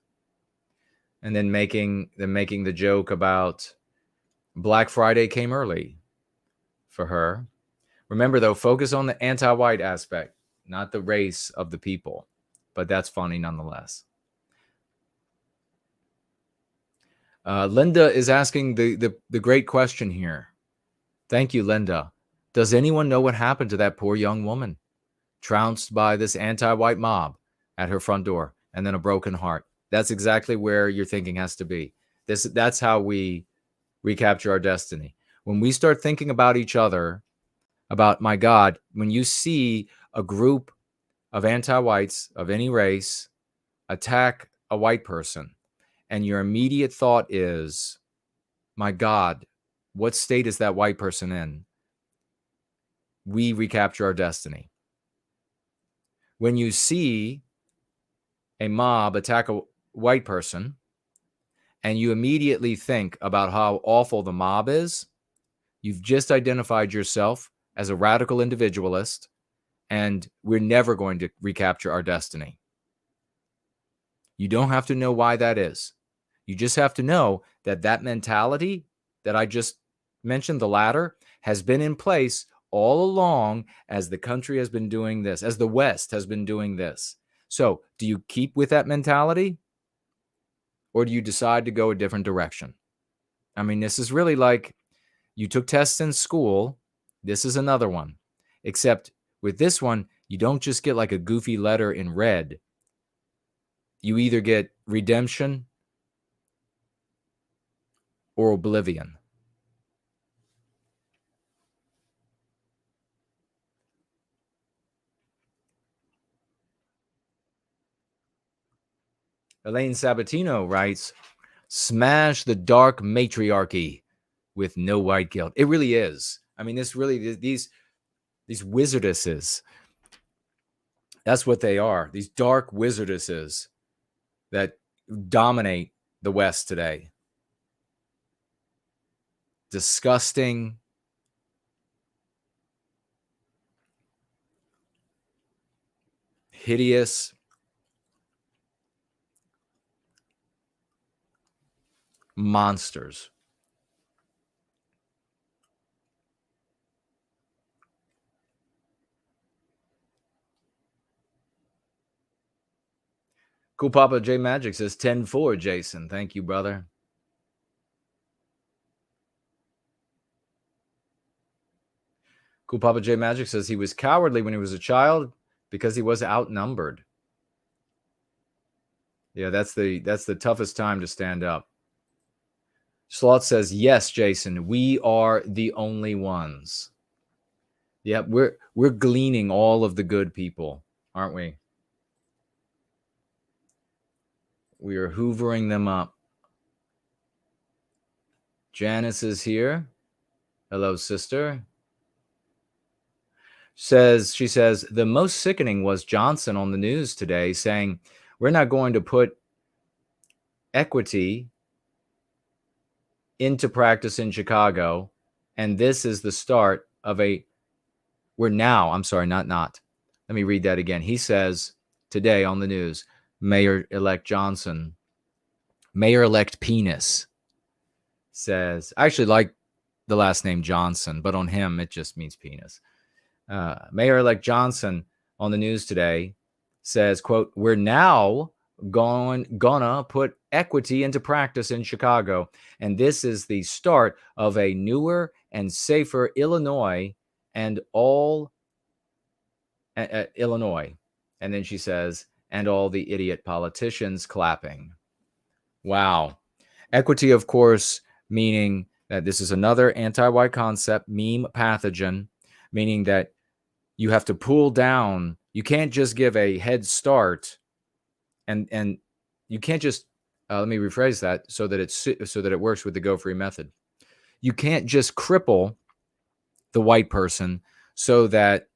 [SPEAKER 4] and then making the joke about Black Friday came early for her. Remember, though, focus on the anti-white aspect, not the race of the people. But that's funny nonetheless. Linda is asking the great question here. Thank you, Linda. Does anyone know what happened to that poor young woman trounced by this anti-white mob at her front door and then a broken heart? That's exactly where your thinking has to be. That's how we recapture our destiny. When we start thinking about each other, about, my God, when you see a group of anti-whites of any race attack a white person, and your immediate thought is, my God, what state is that white person in? We recapture our destiny. When you see a mob attack a white person, and you immediately think about how awful the mob is, you've just identified yourself as a radical individualist, and we're never going to recapture our destiny. You don't have to know why that is. You just have to know that that mentality that I just mentioned, the latter, has been in place all along as the country has been doing this, as the West has been doing this. So do you keep with that mentality, or do you decide to go a different direction? I mean, this is really like you took tests in school. This is another one, except with this one, you don't just get like a goofy letter in red. You either get redemption or oblivion. Elaine Sabatino writes, smash the dark matriarchy with no white guilt. It really is. I mean, this really, these wizardesses, that's what they are. These dark wizardesses that dominate the West today. Disgusting, hideous, monsters. Cool Papa J Magic says 10-4, Jason. Thank you, brother. Cool Papa J Magic says he was cowardly when he was a child because he was outnumbered. Yeah, that's the toughest time to stand up. Sloth says, yes, Jason, we are the only ones. Yeah, we're gleaning all of the good people, aren't we? We are hoovering them up. Janice is here. Hello, sister. She says, the most sickening was Johnson on the news today saying, we're not going to put equity into practice in Chicago. And this is the start of Let me read that again. He says today on the news, Mayor-elect Penis says, I actually like the last name Johnson, but on him, it just means penis. Mayor-elect Johnson on the news today says, quote, we're now gonna put equity into practice in Chicago. And this is the start of a newer and safer Illinois and all Illinois. And then she says, and all the idiot politicians clapping. Wow. Equity, of course, meaning that this is another anti-white concept, meme pathogen, meaning that you have to pull down. You can't just give a head start, and you can't just let me rephrase that so that it works with the Go Free method. You can't just cripple the white person so that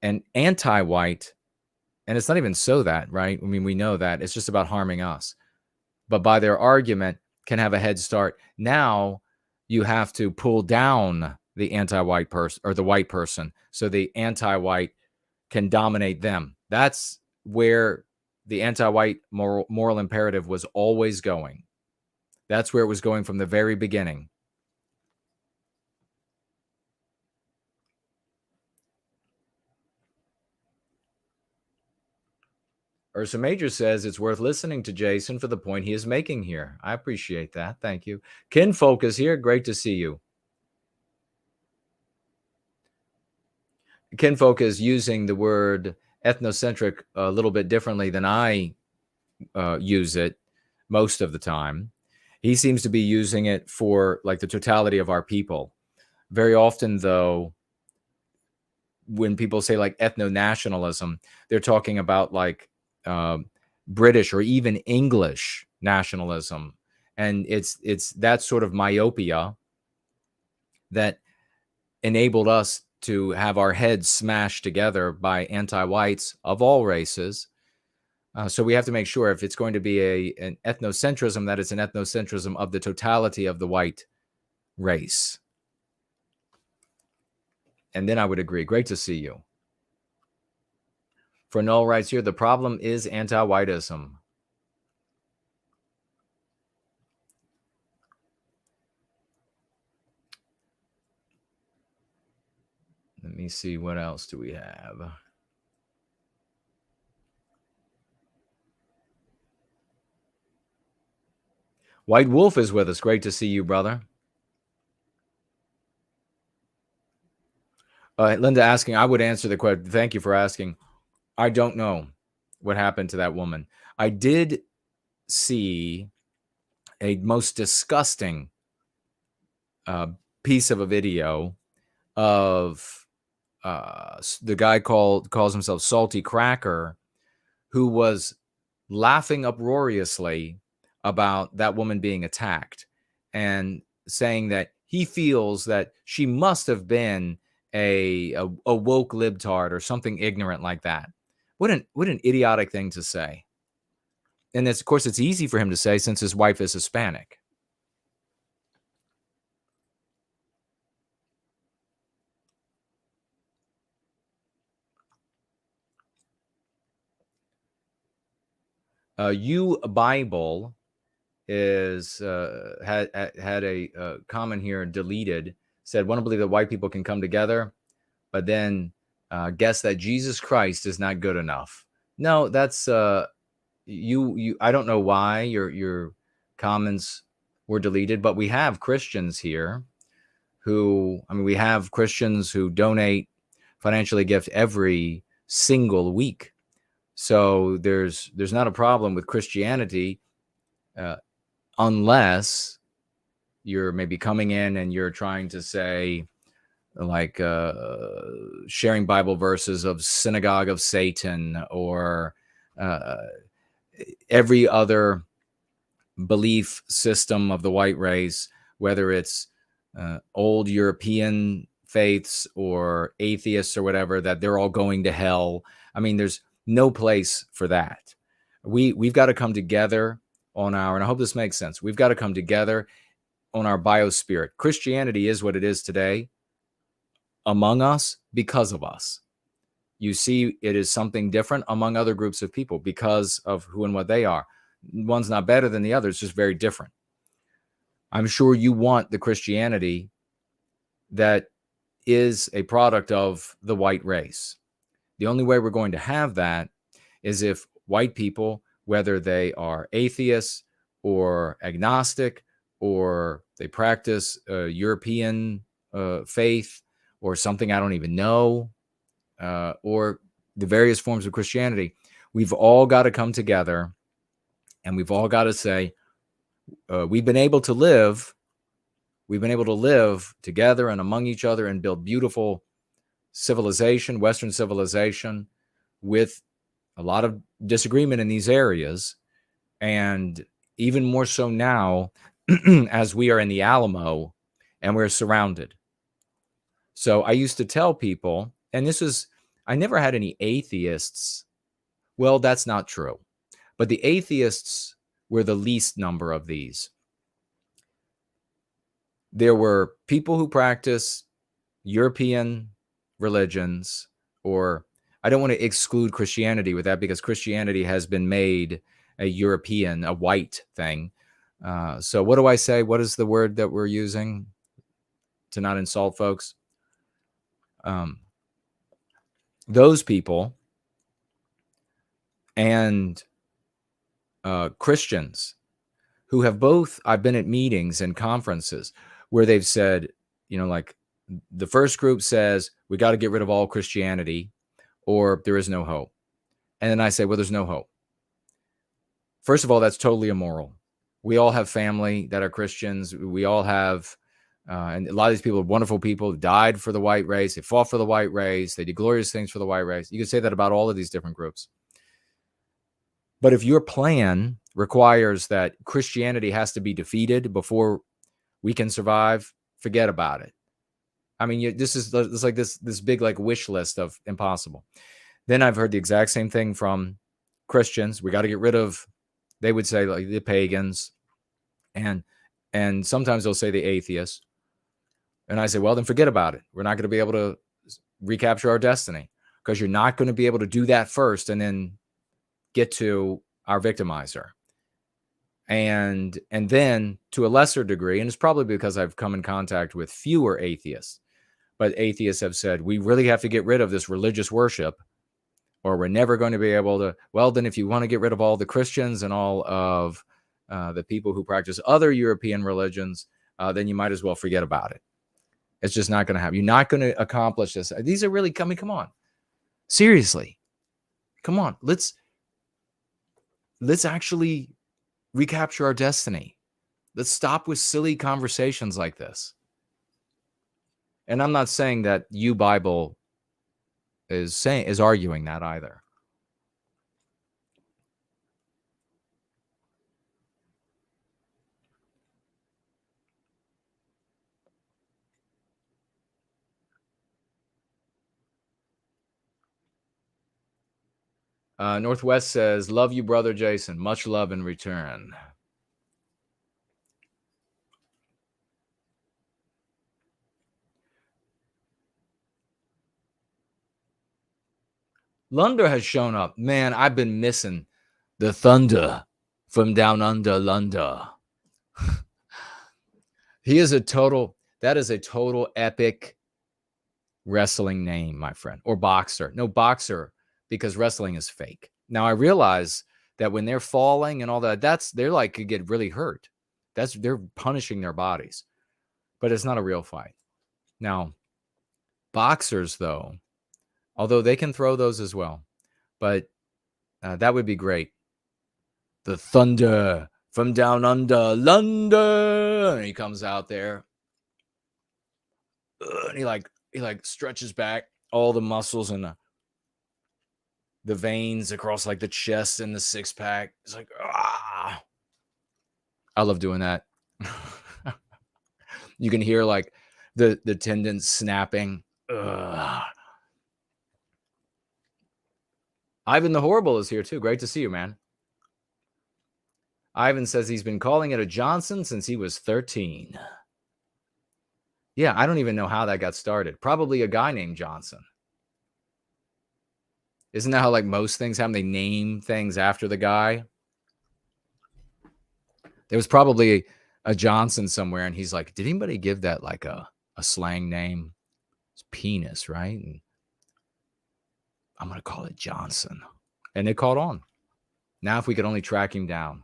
[SPEAKER 4] an anti-white And it's not even so that, right? I mean, we know that it's just about harming us. But by their argument can have a head start. Now you have to pull down the anti-white person or the white person so the anti-white can dominate them. That's where the anti-white moral imperative was always going. That's where it was going from the very beginning. Ursa Major says it's worth listening to Jason for the point he is making here. I appreciate that. Thank you. Kinfolk is here. Great to see you. Kinfolk is using the word ethnocentric a little bit differently than I use it most of the time. He seems to be using it for like the totality of our people. Very often, though, when people say like ethno-nationalism, they're talking about like British or even English nationalism. And it's that sort of myopia that enabled us to have our heads smashed together by anti-whites of all races. So we have to make sure if it's going to be an ethnocentrism, that it's an ethnocentrism of the totality of the white race. And then I would agree. Great to see you. For Null writes here, the problem is anti-whiteism. Let me see, what else do we have? White Wolf is with us. Great to see you, brother. Linda asking, I would answer the question. Thank you for asking. I don't know what happened to that woman. I did see a most disgusting piece of a video of the guy calls himself Salty Cracker, who was laughing uproariously about that woman being attacked and saying that he feels that she must have been a woke libtard or something ignorant like that. What an idiotic thing to say. And of course, it's easy for him to say since his wife is Hispanic. You Bible is had a comment here deleted. Said, want to believe that white people can come together, but then guess that Jesus Christ is not good enough. No, that's you. I don't know why your comments were deleted, but we have Christians here who, I mean, we have Christians who donate financially gift every single week. So there's not a problem with Christianity unless you're maybe coming in and you're trying to say like sharing Bible verses of Synagogue of Satan or every other belief system of the white race, whether it's old European faiths or atheists or whatever, that they're all going to hell. I mean, there's no place for that. We've got to come together on our, and I hope this makes sense, we've got to come together on our biospirit. Christianity is what it is today among us because of us. You see, it is something different among other groups of people because of who and what they are. One's not better than the other, it's just very different. I'm sure you want the Christianity that is a product of the white race. The only way we're going to have that is if white people, whether they are atheists or agnostic or they practice European faith or something I don't even know, or the various forms of Christianity, we've all got to come together and we've all got to say, we've been able to live together and among each other and build beautiful civilization, Western civilization, with a lot of disagreement in these areas. And even more so now, as we are in the Alamo and we're surrounded. So I used to tell people, and I never had any atheists Well, that's not true. But the atheists were the least number of these. There were people who practice European religions, or I don't want to exclude Christianity with that, because Christianity has been made a European, a white thing. So what do I say? What is the word that we're using to not insult folks? Those people and Christians who have both, I've been at meetings and conferences where they've said, you know, like the first group says, we got to get rid of all Christianity or there is no hope. And then I say, well, there's no hope. First of all, that's totally immoral. We all have family that are Christians. We all have, and a lot of these people are wonderful people who died for the white race. They fought for the white race. They did glorious things for the white race. You can say that about all of these different groups. But if your plan requires that Christianity has to be defeated before we can survive, forget about it. I mean, this is like this big like wish list of impossible. Then I've heard the exact same thing from Christians. We got to get rid of, they would say, like the pagans, and sometimes they'll say the atheists. And I say, well, then forget about it. We're not going to be able to recapture our destiny, because you're not going to be able to do that first and then get to our victimizer. And then to a lesser degree, and it's probably because I've come in contact with fewer atheists, but atheists have said, we really have to get rid of this religious worship, or we're never going to be able to. Well, then if you want to get rid of all the Christians and all of the people who practice other European religions, then you might as well forget about it. It's just not going to happen. You're not going to accomplish this. These are really coming. Come on. Seriously. Come on. Let's actually recapture our destiny. Let's stop with silly conversations like this. And I'm not saying that you Bible is arguing that either. Northwest says, love you, brother Jason. Much love in return. Lunder has shown up. Man, I've been missing the thunder from down under Lunder. That is a total epic wrestling name, my friend. Or boxer. No, boxer, because wrestling is fake. Now I realize that when they're falling and all that, they're like could get really hurt. They're punishing their bodies. But it's not a real fight. Now, boxers though, although they can throw those as well, but that would be great. The thunder from down under London. And he comes out there. And he like stretches back all the muscles and the veins across like the chest and the six pack. It's like, ah. I love doing that. You can hear like the tendons snapping. Ugh. Ivan the Horrible is here too. Great to see you, man. Ivan says he's been calling it a Johnson since he was 13. Yeah, I don't even know how that got started. Probably a guy named Johnson. Isn't that how like most things happen? They name things after the guy. There was probably a Johnson somewhere, and he's like, did anybody give that like a slang name? It's penis, right? And I'm going to call it Johnson. And it caught on. Now if we could only track him down.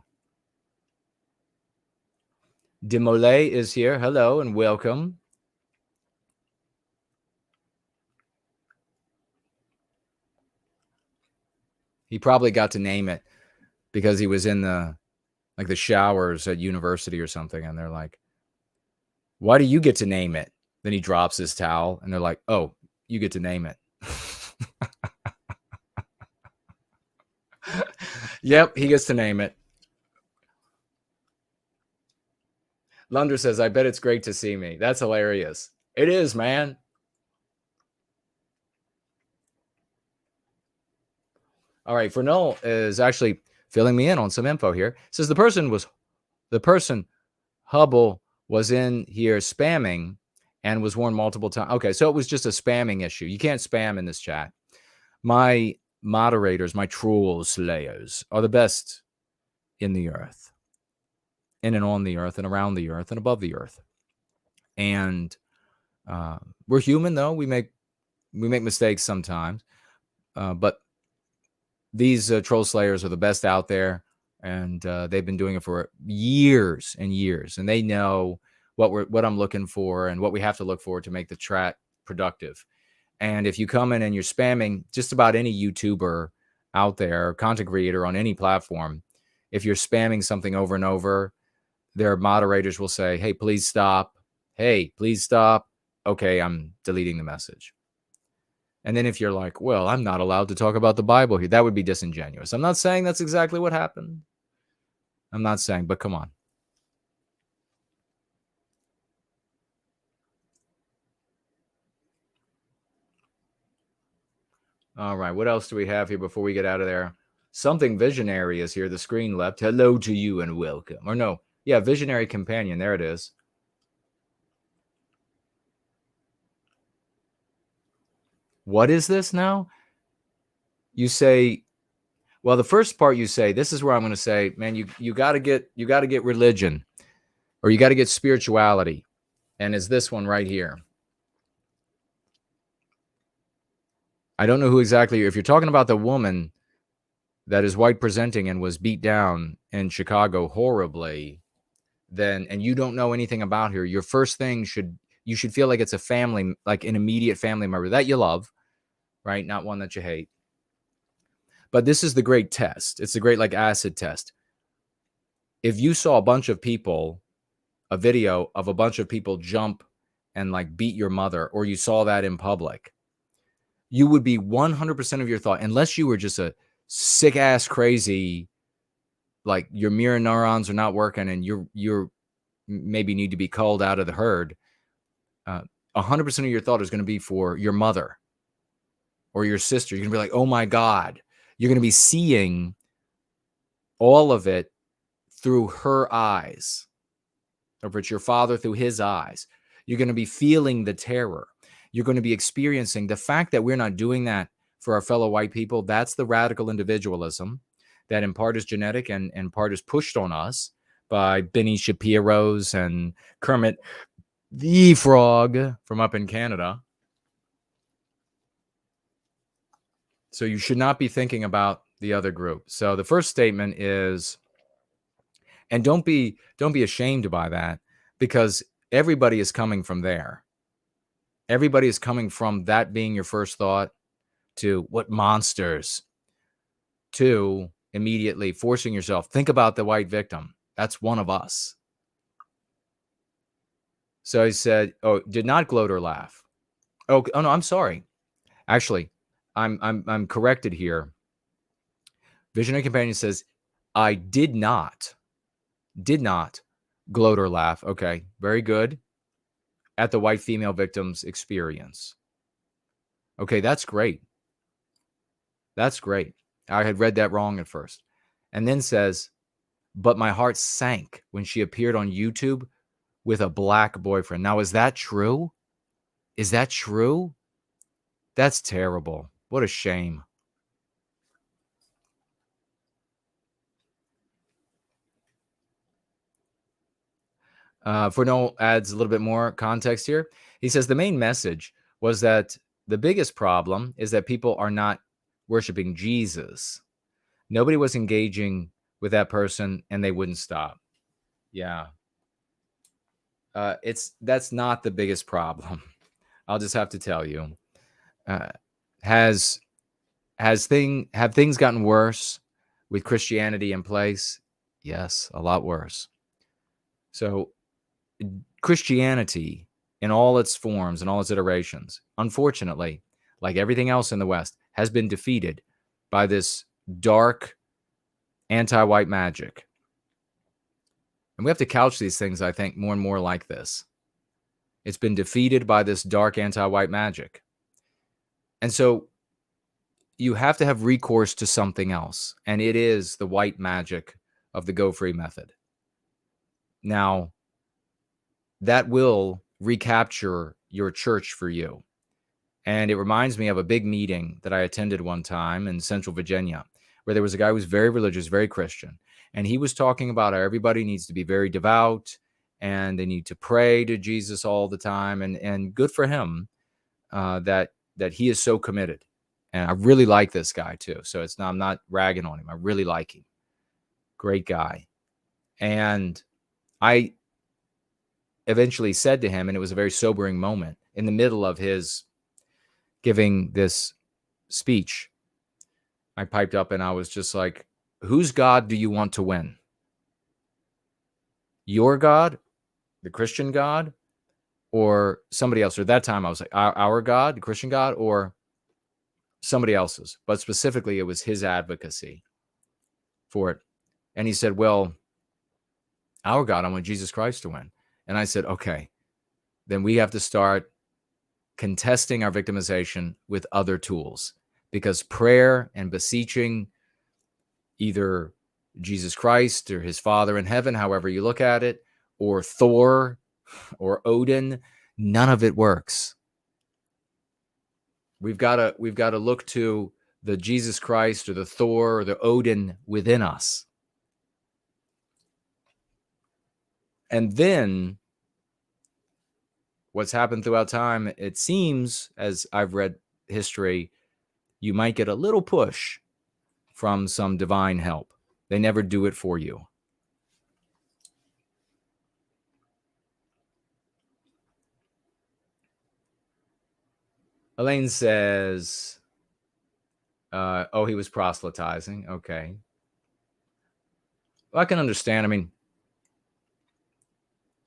[SPEAKER 4] Demolay is here. Hello and welcome. He probably got to name it because he was in the showers at university or something. And they're like, why do you get to name it? Then he drops his towel and they're like, oh, you get to name it. Yep, he gets to name it. Lunder says, I bet it's great to see me. That's hilarious. It is, man. All right, Fernell is actually filling me in on some info here. It says the person Hubble was in here spamming and was warned multiple times. Okay, so it was just a spamming issue. You can't spam in this chat. My moderators, my troll slayers, are the best in the earth, in and on the earth, and around the earth, and above the earth. And we're human, though. We make mistakes sometimes, but these troll slayers are the best out there, and they've been doing it for years and years, and they know what I'm looking for and what we have to look for to make the chat productive. And if you come in and you're spamming just about any YouTuber out there, content creator on any platform, if you're spamming something over and over, their moderators will say, hey, please stop. Hey, please stop. Okay, I'm deleting the message. And then if you're like, well, I'm not allowed to talk about the Bible here, that would be disingenuous. I'm not saying that's exactly what happened. I'm not saying, but come on. All right, what else do we have here before we get out of there? Something Visionary is here. The screen left. Hello to you and welcome. Or no, yeah, Visionary Companion. There it is. What is this now? You say, well, the first part you say, this is where I'm going to say, man, you got to get religion, or you got to get spirituality. And is this one right here. I don't know who exactly, if you're talking about the woman that is white presenting and was beat down in Chicago horribly, then, and you don't know anything about her, your first thing you should feel like it's a family, like an immediate family member that you love, right? Not one that you hate. But this is the great test. It's the great like acid test. If you saw a video of a bunch of people jump and like beat your mother, or you saw that in public, you would be 100% of your thought, unless you were just a sick ass crazy, like your mirror neurons are not working and you're maybe need to be culled out of the herd. 100% of your thought is going to be for your mother or your sister. You're going to be like, oh my God. You're going to be seeing all of it through her eyes. Or if it's your father, through his eyes. You're going to be feeling the terror. You're going to be experiencing the fact that we're not doing that for our fellow white people. That's the radical individualism that in part is genetic and in part is pushed on us by Benny Shapiro's and Kermit the Frog from up in Canada. So you should not be thinking about the other group. So the first statement is, and don't be ashamed by that, because everybody is coming from there. Everybody is coming from that being your first thought to what monsters, to immediately forcing yourself, think about the white victim. That's one of us. So he said, oh, did not gloat or laugh. Oh no, I'm sorry. Actually, I'm corrected here. Visionary Companion says, I did not gloat or laugh. Okay, very good. At the white female victim's experience. Okay, that's great. That's great. I had read that wrong at first. And then says, but my heart sank when she appeared on YouTube with a black boyfriend. Now, is that true? Is that true? That's terrible. What a shame. Fernell adds a little bit more context here. He says the main message was that the biggest problem is that people are not worshiping Jesus. Nobody was engaging with that person and they wouldn't stop. Yeah. That's not the biggest problem. I'll just have to tell you. Have things gotten worse with Christianity in place? Yes, a lot worse. So Christianity in all its forms and all its iterations, unfortunately, like everything else in the West, has been defeated by this dark anti-white magic. And we have to couch these things, I think, more and more like this. It's been defeated by this dark anti-white magic. And so you have to have recourse to something else, and it is the white magic of the Go Free method. Now, that will recapture your church for you. And it reminds me of a big meeting that I attended one time in Central Virginia, where there was a guy who was very religious, very Christian. And he was talking about how everybody needs to be very devout and they need to pray to Jesus all the time. And good for him that he is so committed. And I really like this guy too. So I'm not ragging on him. I really like him. Great guy. And I eventually said to him, and it was a very sobering moment in the middle of his giving this speech, I piped up and I was just like, whose God do you want to win? Your God, the Christian God, or somebody else? Or at that time I was like, our God, the Christian God, or somebody else's? But specifically, it was his advocacy for it. And he said, well, our God, I want Jesus Christ to win. And I said, okay, then we have to start contesting our victimization with other tools, because prayer and beseeching either Jesus Christ or his Father in heaven, however you look at it, or Thor or Odin, none of it works. We've got to look to the Jesus Christ or the Thor or the Odin within us. And then what's happened throughout time, it seems, as I've read history, you might get a little push from some divine help. They never do it for you. Elaine says, oh, he was proselytizing. Okay. Well, I can understand. I mean,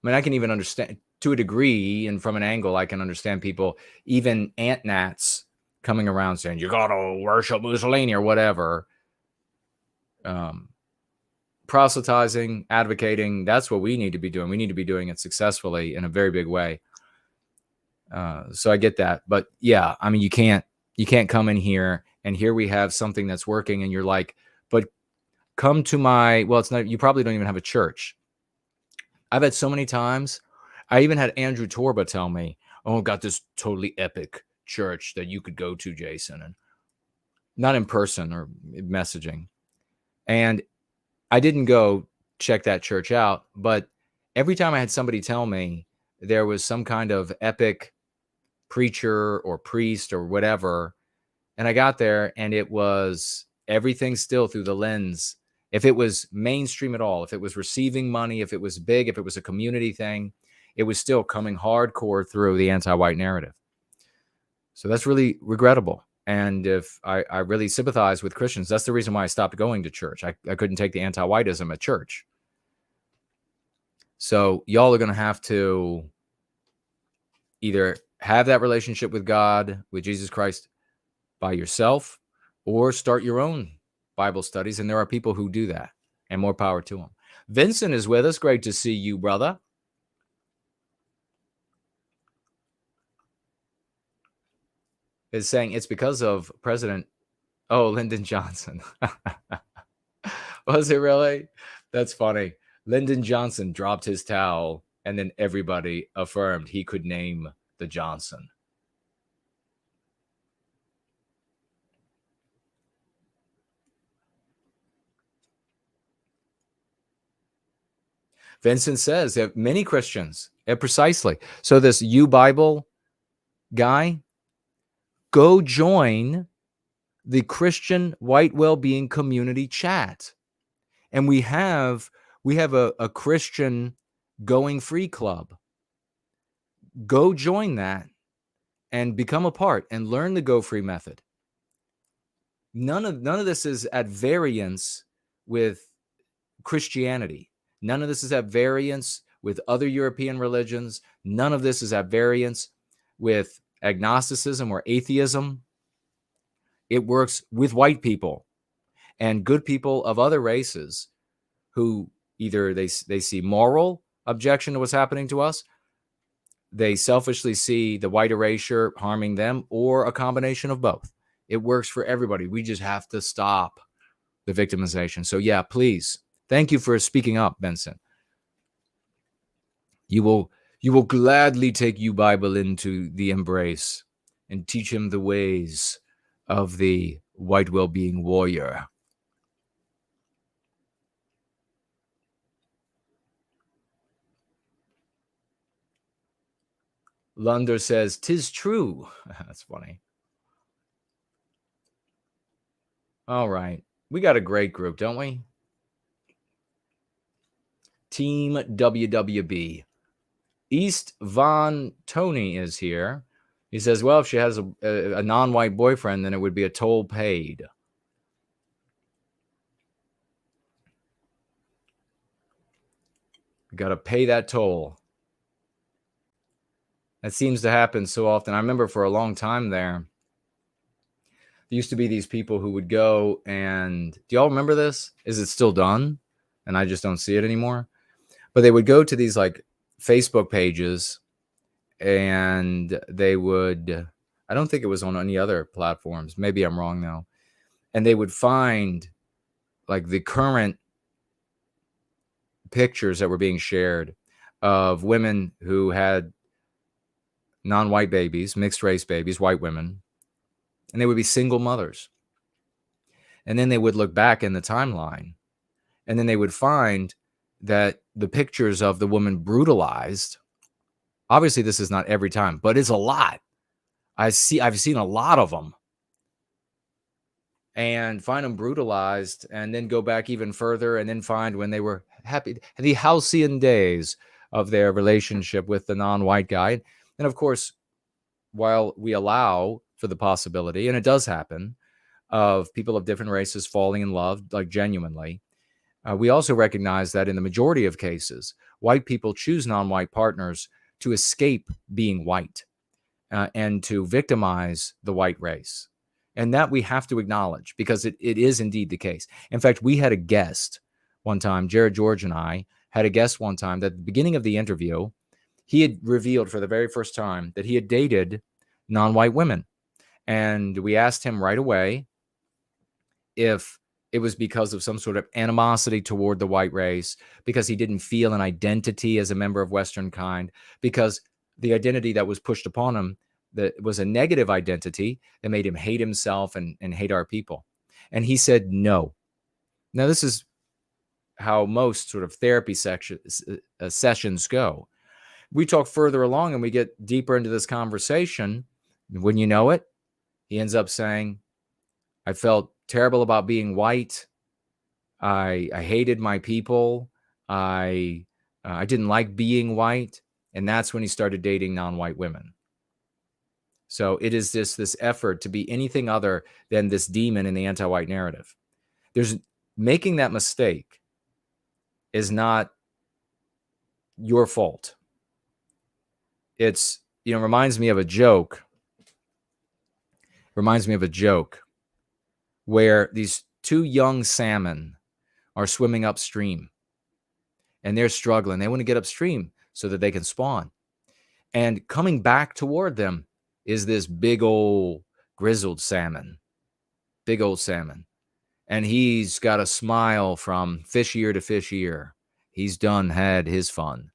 [SPEAKER 4] I can even understand to a degree, and from an angle, I can understand people, even ant-nats, coming around saying, you got to worship Mussolini or whatever. Proselytizing, advocating, that's what we need to be doing. We need to be doing it successfully in a very big way. So I get that. But yeah, I mean, you can't come in here and here we have something that's working and you're like, but come to well, it's not, you probably don't even have a church. I've had so many times. I even had Andrew Torba tell me, oh, got this totally epic church that you could go to, Jason, and not in person or messaging. And I didn't go check that church out, but every time I had somebody tell me there was some kind of epic preacher or priest or whatever, and I got there and it was everything still through the lens. If it was mainstream at all, if it was receiving money, if it was big, if it was a community thing, it was still coming hardcore through the anti-white narrative. So that's really regrettable. And if I really sympathize with Christians, that's the reason why I stopped going to church. I couldn't take the anti-whiteism at church. So y'all are going to have to either have that relationship with God, with Jesus Christ by yourself, or start your own Bible studies. And there are people who do that, and more power to them. Vincent is with us. Great to see you, brother. Is saying it's because of President, Lyndon Johnson. Was it really? That's funny. Lyndon Johnson dropped his towel, and then everybody affirmed he could name the Johnson. Vincent says that many Christians, precisely. So this U Bible guy, go join the Christian white well-being community chat. And we have a Christian going free club. Go join that and become a part and learn the go free method. None of this is at variance with Christianity. None of this is at variance with other European religions. None of this is at variance with agnosticism or atheism. It works with white people and good people of other races who either they see moral objection to what's happening to us, they selfishly see the white erasure harming them, or a combination of both. It works for everybody. We just have to stop the victimization. So yeah, please. Thank you for speaking up, Benson. You will gladly take you Bible into the embrace and teach him the ways of the white well-being warrior. Lunder says, "'Tis true." That's funny. All right. We got a great group, don't we? Team WWB. East Von Tony is here. He says, well, if she has a non-white boyfriend, then it would be a toll paid. You got to pay that toll. That seems to happen so often. I remember for a long time there used to be these people who would go and, do y'all remember this? Is it still done? And I just don't see it anymore. But they would go to these like Facebook pages and they would, I don't think it was on any other platforms. Maybe I'm wrong though. And they would find like the current pictures that were being shared of women who had non-white babies, mixed race babies, white women, and they would be single mothers. And then they would look back in the timeline and then they would find that the pictures of the woman brutalized, obviously this is not every time, but it's a lot. I've seen a lot of them, and find them brutalized and then go back even further and then find when they were happy, the halcyon days of their relationship with the non-white guy. And of course, while we allow for the possibility, and it does happen, of people of different races falling in love, like genuinely, we also recognize that in the majority of cases, white people choose non-white partners to escape being white and to victimize the white race. And that we have to acknowledge because it is indeed the case. In fact, we had a guest one time, Jared George and I had a guest one time that at the beginning of the interview, he had revealed for the very first time that he had dated non-white women. And we asked him right away if it was because of some sort of animosity toward the white race, because he didn't feel an identity as a member of Western kind, because the identity that was pushed upon him that was a negative identity that made him hate himself and hate our people. And he said, no. Now, this is how most sort of therapy sessions go. We talk further along and we get deeper into this conversation. When you know it, he ends up saying, I felt terrible about being white. I hated my people. I didn't like being white. And that's when he started dating non-white women. So it is this effort to be anything other than this demon in the anti-white narrative. There's making that mistake is not your fault. It's, reminds me of a joke. Where these two young salmon are swimming upstream and they're struggling. They want to get upstream so that they can spawn. And coming back toward them is this big old grizzled salmon, And he's got a smile from fish ear to fish ear. He's done had his fun.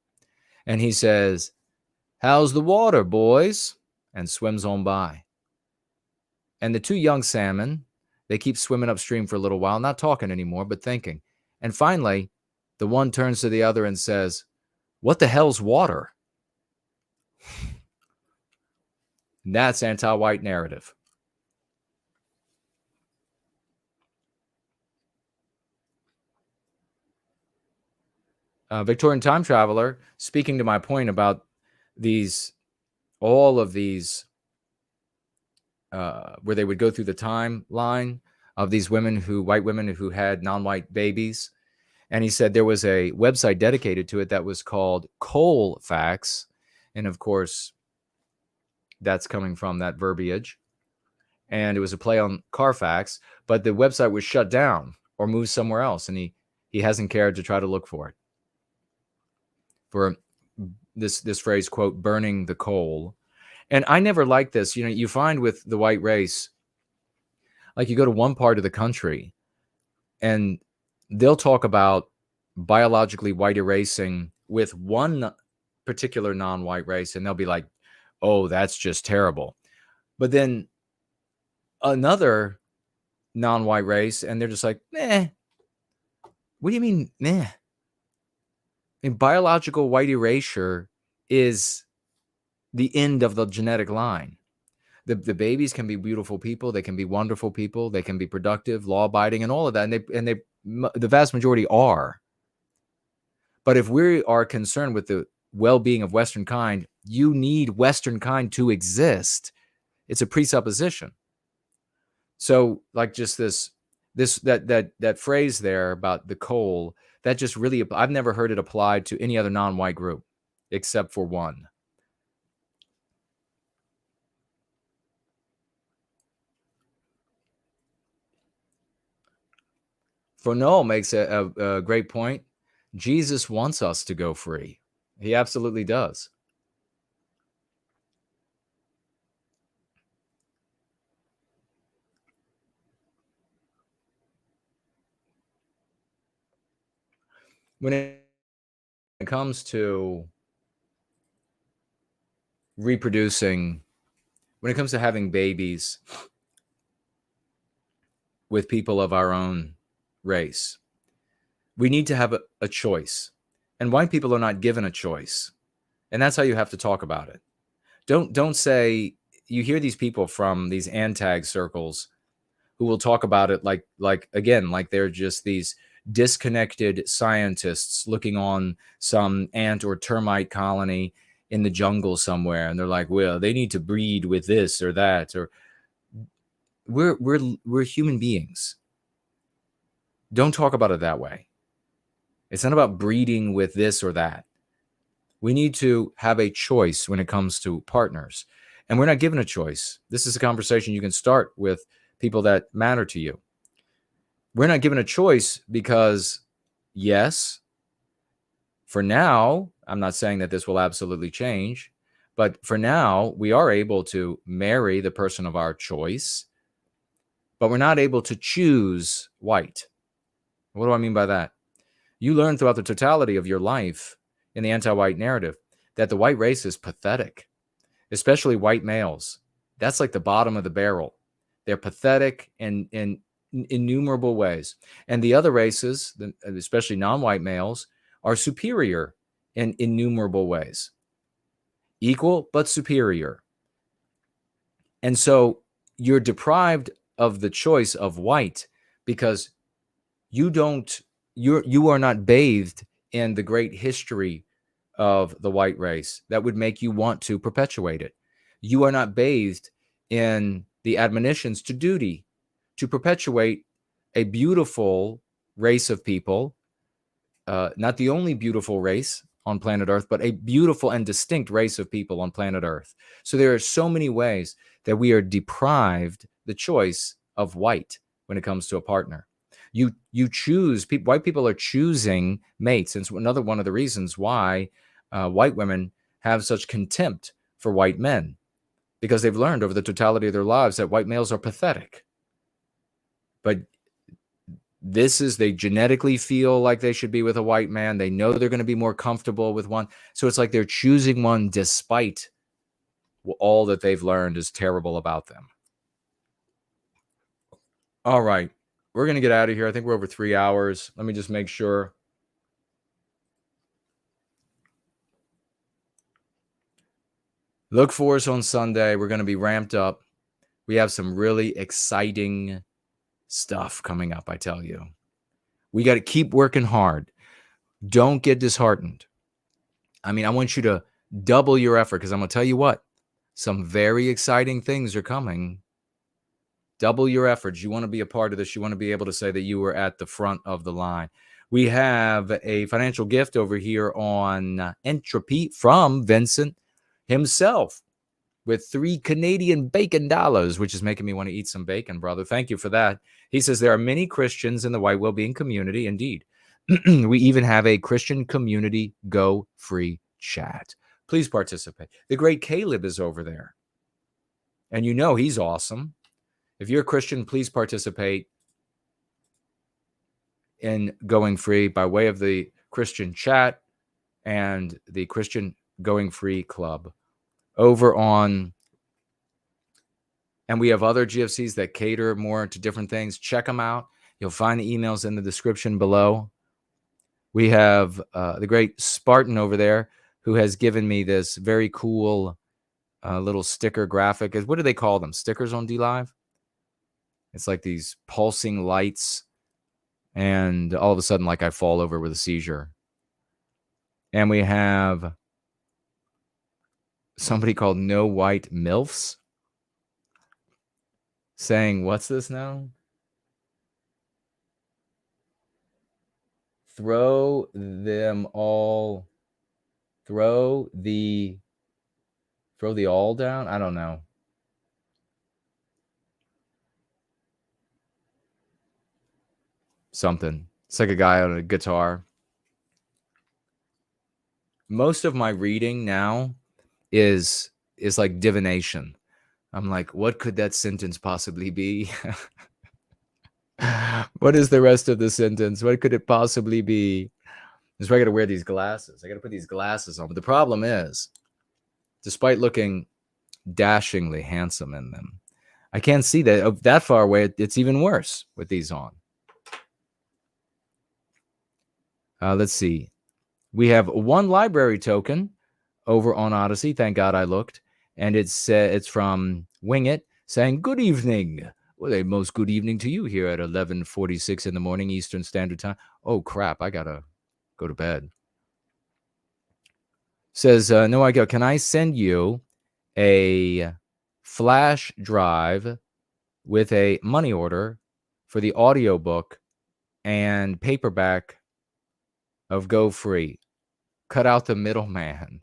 [SPEAKER 4] And he says, how's the water, boys? And swims on by. And the two young salmon, they keep swimming upstream for a little while, not talking anymore, but thinking. And finally, the one turns to the other and says, what the hell's water? And that's anti-white narrative. Victorian time traveler, speaking to my point about all of these, where they would go through the timeline of these white women who had non-white babies. And he said there was a website dedicated to it that was called Coal Facts. And of course, that's coming from that verbiage. And it was a play on Carfax, but the website was shut down or moved somewhere else. And he hasn't cared to try to look for it. For this phrase, quote, burning the coal. And I never liked this. You find with the white race, Like you go to one part of the country and they'll talk about biologically white erasing with one particular non-white race, and they'll be like, oh, that's just terrible. But then another non-white race, and they're just like, meh. What do you mean, meh? I mean, biological white erasure is the end of the genetic line. The babies can be beautiful people. They can be wonderful people. They can be productive, law-abiding, and all of that. And the vast majority are. But if we are concerned with the well-being of Western kind, you need Western kind to exist. It's a presupposition. So, like just that phrase there about the coal, that just really, I've never heard it applied to any other non-white group except for one. Noel makes a great point. Jesus wants us to go free. He absolutely does. When it comes to reproducing, when it comes to having babies with people of our own race, we need to have a choice. And white people are not given a choice. And that's how you have to talk about it. Don't say, you hear these people from these antag circles who will talk about it like they're just these disconnected scientists looking on some ant or termite colony in the jungle somewhere, and they're like, well, they need to breed with this or that, or we're human beings. Don't talk about it that way. It's not about breeding with this or that. We need to have a choice when it comes to partners, and we're not given a choice. This is a conversation you can start with people that matter to you. We're not given a choice because, yes, for now, I'm not saying that this will absolutely change, but for now, we are able to marry the person of our choice, but we're not able to choose white. What do I mean by that? You learn throughout the totality of your life in the anti-white narrative that the white race is pathetic, especially white males. That's like the bottom of the barrel. They're pathetic in innumerable ways. And the other races, especially non-white males, are superior in innumerable ways. Equal, but superior. And so you're deprived of the choice of white because you are not bathed in the great history of the white race that would make you want to perpetuate it. You are not bathed in the admonitions to duty, to perpetuate a beautiful race of people, not the only beautiful race on planet Earth, but a beautiful and distinct race of people on planet Earth. So there are so many ways that we are deprived the choice of white when it comes to a partner. You choose, white people are choosing mates. And it's another one of the reasons why white women have such contempt for white men, because they've learned over the totality of their lives that white males are pathetic. But they genetically feel like they should be with a white man. They know they're going to be more comfortable with one. So it's like they're choosing one despite all that they've learned is terrible about them. All right. We're going to get out of here. I think we're over 3 hours. Let me just make sure. Look for us on Sunday. We're going to be ramped up. We have some really exciting stuff coming up, I tell you. We got to keep working hard. Don't get disheartened. I mean, I want you to double your effort because I'm going to tell you what, some very exciting things are coming. Double your efforts. You want to be a part of this. You want to be able to say that you were at the front of the line. We have a financial gift over here on Entropy from Vincent himself with 3 Canadian bacon dollars, which is making me want to eat some bacon, brother. Thank you for that. He says there are many Christians in the white well-being community. Indeed. We even have a Christian community Go Free chat. Please participate. The great Caleb is over there. And you know he's awesome. If you're a Christian, please participate in Going Free by way of the Christian chat and the Christian Going Free Club over on. And we have other GFCs that cater more to different things. Check them out. You'll find the emails in the description below. We have the great Spartan over there who has given me this very cool little sticker graphic. What do they call them? Stickers on DLive? It's like these pulsing lights. And all of a sudden, like I fall over with a seizure. And we have somebody called No White MILFs saying, what's this now? Throw the all down? I don't know. Something. It's like a guy on a guitar. Most of my reading now is like divination. I'm like, what could that sentence possibly be? What is the rest of the sentence? What could it possibly be? That's why I got to wear these glasses. I got to put these glasses on. But the problem is, despite looking dashingly handsome in them, I can't see that far away. It's even worse with these on. Let's see. We have one library token over on Odyssey. Thank God I looked. And it's from Wing It saying, good evening. Well, a most good evening to you here at 11:46 in the morning Eastern Standard Time. Oh, crap. I got to go to bed. Says, no, I go. Can I send you a flash drive with a money order for the audiobook and paperback of Go Free? Cut out the middleman.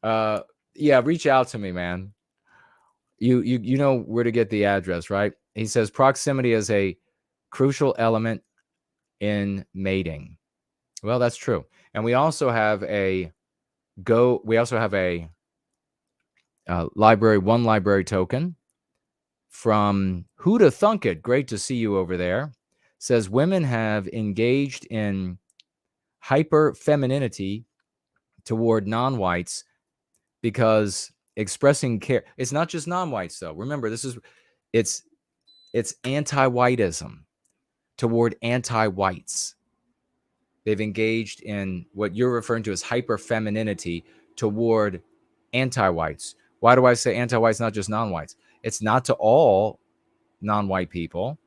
[SPEAKER 4] Yeah, reach out to me, man. You know where to get the address, right? He says proximity is a crucial element in mating. Well, that's true. And we also have a library token from Who'da Thunk It. Great to see you over there. Says women have engaged in hyper femininity toward non-whites because expressing care. It's not just non-whites though. Remember, it's anti-whiteism toward anti-whites. They've engaged in what you're referring to as hyper femininity toward anti-whites. Why do I say anti-whites, not just non-whites? It's not to all non-white people,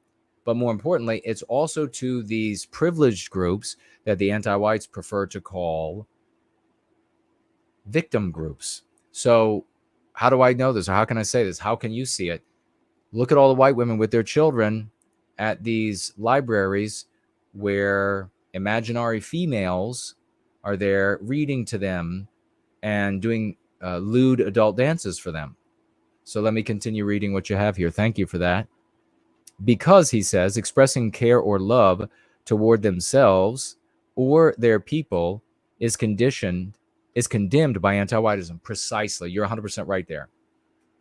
[SPEAKER 4] but more importantly, it's also to these privileged groups that the anti-whites prefer to call victim groups. So how do I know this? Or how can I say this? How can you see it? Look at all the white women with their children at these libraries where imaginary females are there reading to them and doing lewd adult dances for them. So let me continue reading what you have here. Thank you for that. Because, he says, expressing care or love toward themselves or their people is condemned by anti-whiteism. Precisely. You're 100% right there.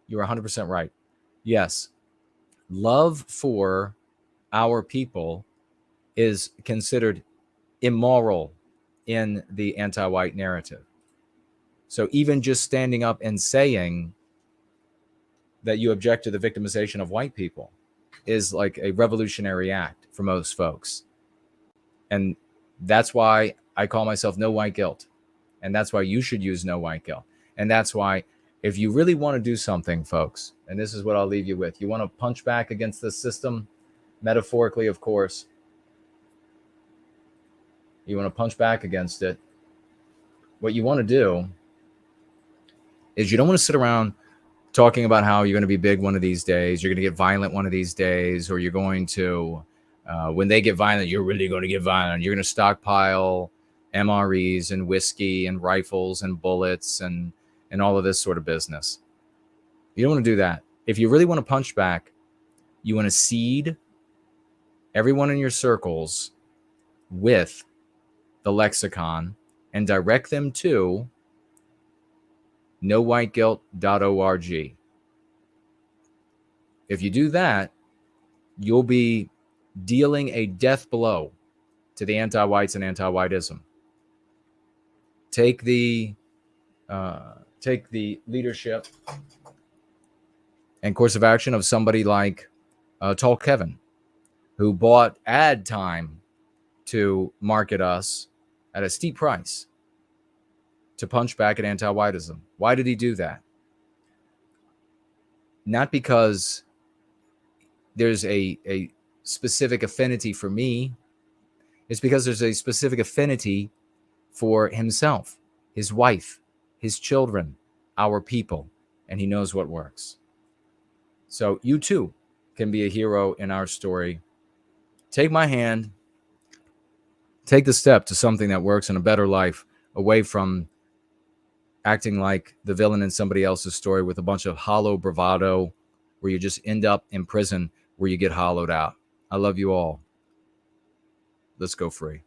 [SPEAKER 4] You're 100% right. Yes. Love for our people is considered immoral in the anti-white narrative. So even just standing up and saying that you object to the victimization of white people is like a revolutionary act for most folks. And that's why I call myself No White Guilt. And that's why you should use No White Guilt. And that's why if you really want to do something, folks, and this is what I'll leave you with, you want to punch back against the system, metaphorically, of course. You want to punch back against it. What you want to do is you don't want to sit around talking about how you're going to be big one of these days, you're going to get violent one of these days, or you're going to, when they get violent, you're really going to get violent. You're going to stockpile MREs and whiskey and rifles and bullets and all of this sort of business. You don't want to do that. If you really want to punch back, you want to seed everyone in your circles with the lexicon and direct them to nowhiteguilt.org. If you do that, you'll be dealing a death blow to the anti-whites and anti-whiteism. Take the leadership and course of action of somebody like Tall Kevin, who bought ad time to market us at a steep price to punch back at anti-whiteism. Why did he do that? Not because there's a specific affinity for me. It's because there's a specific affinity for himself, his wife, his children, our people, and he knows what works. So you too can be a hero in our story. Take my hand. Take the step to something that works in a better life, away from acting like the villain in somebody else's story with a bunch of hollow bravado where you just end up in prison where you get hollowed out. I love you all. Let's go free.